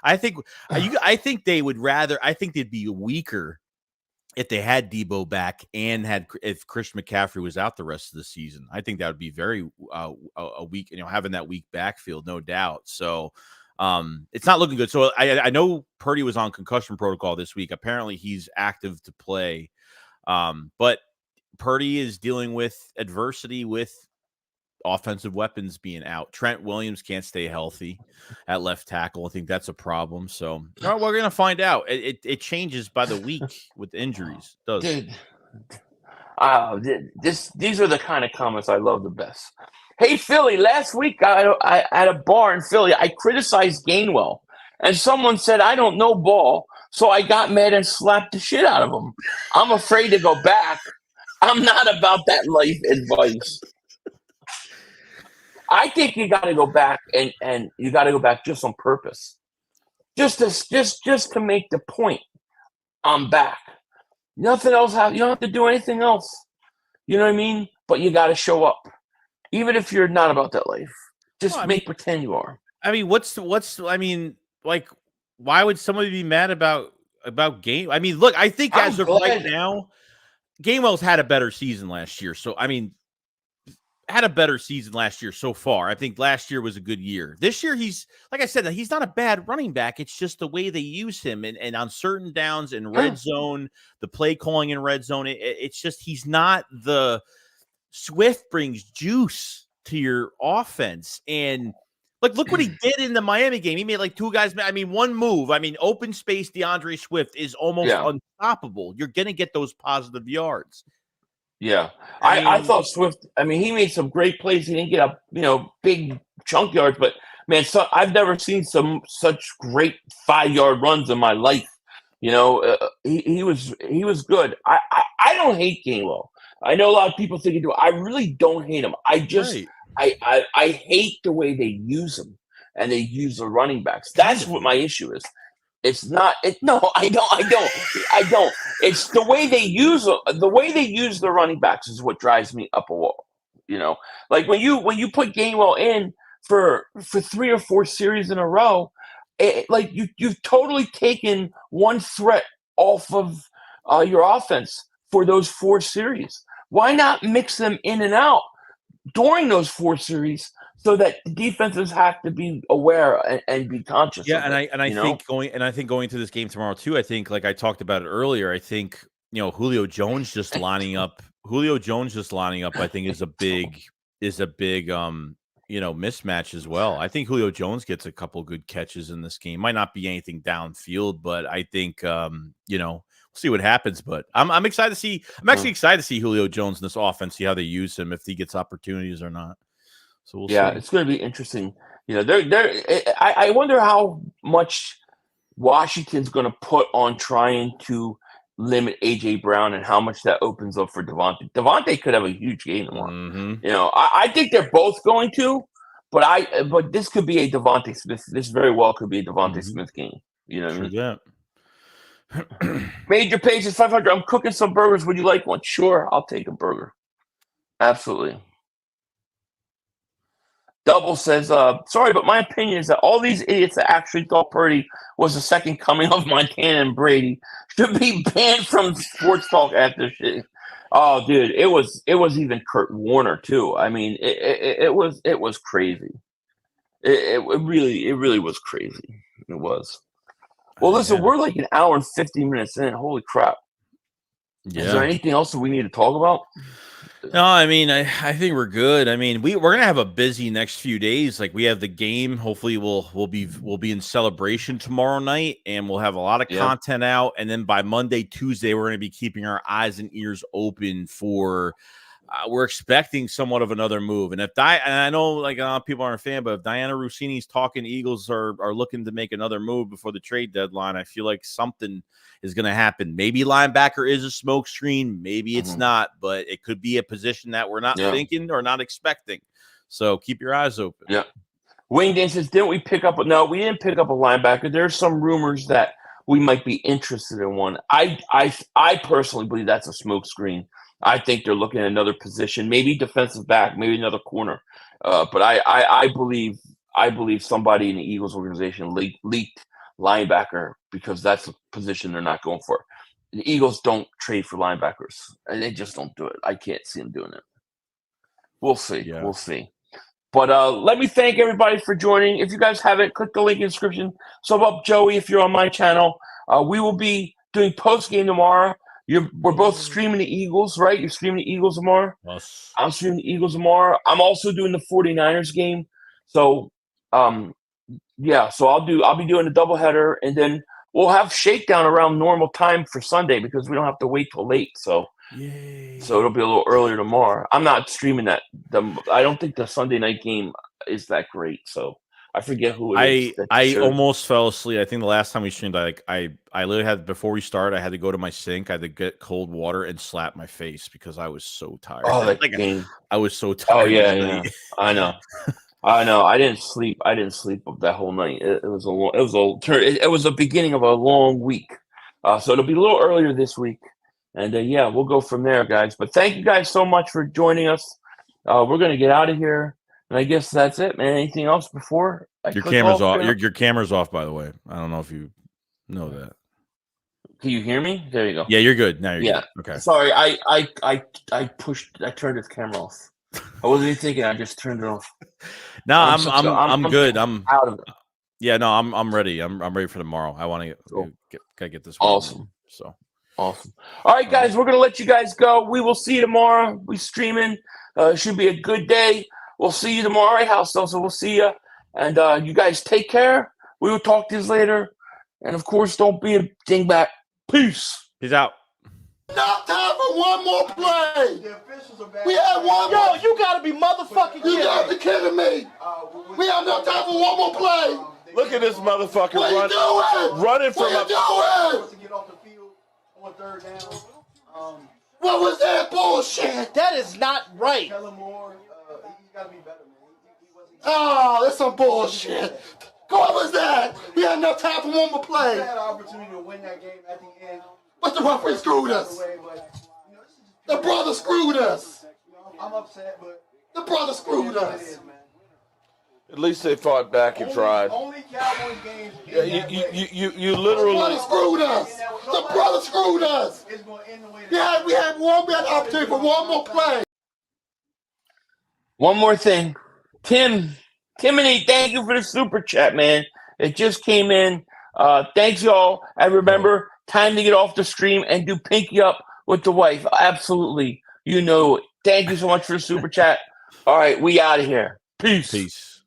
Speaker 2: I think they'd be weaker if they had Debo back and if Christian McCaffrey was out the rest of the season. I think that would be very a weak, having that weak backfield, no doubt. So it's not looking good. So I know Purdy was on concussion protocol this week. Apparently he's active to play. But Purdy is dealing with adversity with offensive weapons being out. Trent Williams can't stay healthy at left tackle. I think that's a problem. So we're going to find out. It changes by the week with injuries. It does.
Speaker 1: Dude, these are the kind of comments I love the best. Hey, Philly, last week I at a bar in Philly, I criticized Gainwell. And someone said, I don't know ball, so I got mad and slapped the shit out of him. I'm afraid to go back. I'm not about that life advice. I think you got to go back and you got to go back just on purpose, just to make the point. I'm back. Nothing else. You don't have to do anything else. You know what I mean? But you got to show up, even if you're not about that life. Just pretend you are.
Speaker 2: I mean, like, why would somebody be mad about Game? I mean, look, I think as of right now, Gainwell's had a better season last year. So, had a better season last year so far. I think last year was a good year. This year, he's, like I said, he's not a bad running back. It's just the way they use him and on certain downs in red zone, the play calling in red zone. It's just, he's not the Swift brings juice to your offense. And look what he did in the Miami game. He made like 2 guys. One move. Open space DeAndre Swift is almost unstoppable. You're going to get those positive yards.
Speaker 1: Yeah. I thought Swift, he made some great plays. He didn't get up, big chunk yards, but man, I've never seen such great 5-yard runs in my life. He was good. I don't hate Gainwell. I know a lot of people think he do. I really don't hate him. I just I hate the way they use him and they use the running backs. That's what my issue is. It's not. No, I don't. It's the way they use the running backs is what drives me up a wall. Like when you put Gainwell in for 3 or 4 series in a row, you've totally taken one threat off of your offense for those 4 series. Why not mix them in and out during those 4 series? So that defenses have to be aware and be conscious.
Speaker 2: Yeah, I think going to this game tomorrow too. I think, like I talked about it earlier, I think Julio Jones just lining up Julio Jones just lining up, I think, is a big mismatch as well. I think Julio Jones gets a couple good catches in this game. Might not be anything downfield, but I think we'll see what happens. But I'm excited to see. I'm actually excited to see Julio Jones in this offense, see how they use him, if he gets opportunities or not. So we'll see.
Speaker 1: It's going to be interesting. I wonder how much Washington's going to put on trying to limit AJ Brown and how much that opens up for Devontae. Devontae could have a huge game tomorrow.
Speaker 2: Mm-hmm.
Speaker 1: I think they're both going to, but this could be a Devontae Smith. This very well could be a Devontae Smith game. You know what I mean? Major Page is 500. I'm cooking some burgers. Would you like one? Sure, I'll take a burger. Absolutely. Double says, sorry, but my opinion is that all these idiots that actually thought Purdy was the second coming of Montana and Brady should be banned from sports talk after shit. Oh, dude, it was even Kurt Warner too. I mean, it was crazy. It really was crazy. It was. Well, listen, we're like an hour and 50 minutes in. Holy crap!
Speaker 2: Yeah.
Speaker 1: Is there anything else that we need to talk about?
Speaker 2: No, I mean, I think we're good. I mean, we're gonna have a busy next few days. Like, we have the game. Hopefully, we'll be in celebration tomorrow night, and we'll have a lot of content out. And then by Monday, Tuesday, we're gonna be keeping our eyes and ears open for. We're expecting somewhat of another move. And and I know like a lot of people aren't a fan, but if Diana Rossini's talking, Eagles are looking to make another move before the trade deadline, I feel like something is going to happen. Maybe linebacker is a smoke screen. Maybe it's not, but it could be a position that we're not thinking or not expecting. So keep your eyes open.
Speaker 1: Yeah. Wayne Dan says, didn't we pick up? No, we didn't pick up a linebacker. There's some rumors that we might be interested in one. I personally believe that's a smoke screen. I think they're looking at another position, maybe defensive back, maybe another corner. But I believe somebody in the Eagles organization leaked linebacker because that's a position they're not going for. The Eagles don't trade for linebackers, and they just don't do it. I can't see them doing it. We'll see. Yeah. We'll see. But let me thank everybody for joining. If you guys haven't, click the link in the description. Sub up Joey if you're on my channel. We will be doing post game tomorrow. We're both streaming the Eagles, right? You're streaming the Eagles tomorrow?
Speaker 2: Yes.
Speaker 1: I'm streaming the Eagles tomorrow. I'm also doing the 49ers game. So, so I'll be doing a doubleheader, and then we'll have Shakedown around normal time for Sunday because we don't have to wait till late. So, so it'll be a little earlier tomorrow. I'm not streaming that. I don't think the Sunday night game is that great. So I forget who it is.
Speaker 2: I almost fell asleep. I think the last time we streamed, I literally had, before we started, I had to go to my sink. I had to get cold water and slap my face because I was so tired.
Speaker 1: Oh, that game.
Speaker 2: I was so tired.
Speaker 1: Oh, yeah. I know. I didn't sleep. That whole night. It was the beginning of a long week. So it'll be a little earlier this week. And we'll go from there, guys. But thank you guys so much for joining us. We're going to get out of here. And I guess that's it, man. Anything else before
Speaker 2: your camera's off? Your camera's off, by the way. I don't know if you know that.
Speaker 1: Can you hear me? There you go.
Speaker 2: Yeah, you're good. Now you're good. Okay.
Speaker 1: Sorry, I turned his camera off. I wasn't even thinking. I just turned it off.
Speaker 2: No, I'm good. I'm
Speaker 1: out of it.
Speaker 2: Yeah, no, I'm ready. I'm ready for tomorrow. I want to get this.
Speaker 1: Awesome.
Speaker 2: So
Speaker 1: awesome. All right, guys, we're gonna let you guys go. We will see you tomorrow. We streaming. Should be a good day. We'll see you tomorrow at House, though, so we'll see you. And you guys take care. We will talk to you later. And, of course, don't be a dingbat. Peace.
Speaker 2: Peace out.
Speaker 6: Not time for one more play. We had one more.
Speaker 3: Yo, you got to be motherfucking kidding me.
Speaker 6: You got to be kidding me. We have no time for one more play.
Speaker 3: Look at this motherfucker
Speaker 6: running
Speaker 3: from
Speaker 6: a...
Speaker 3: to get off the field on third down.
Speaker 6: What was that bullshit?
Speaker 3: That is not right.
Speaker 6: Oh, that's some bullshit. What was that? We had enough time for one more play.
Speaker 3: We had an opportunity to win that game at the end.
Speaker 6: But the referee screwed us. The brother screwed us.
Speaker 3: I'm upset, but
Speaker 6: the brother screwed us.
Speaker 7: At least they fought back and tried.
Speaker 3: Only Cowboys games.
Speaker 7: You literally.
Speaker 6: The brother screwed us. The brother screwed us. We had an opportunity for one more play.
Speaker 1: One more thing. Timothy, thank you for the super chat, man. It just came in. Thanks, y'all. And remember, time to get off the stream and do pinky up with the wife. Absolutely. You know it. Thank you so much for the super chat. All right, we out of here. Peace.
Speaker 2: Peace.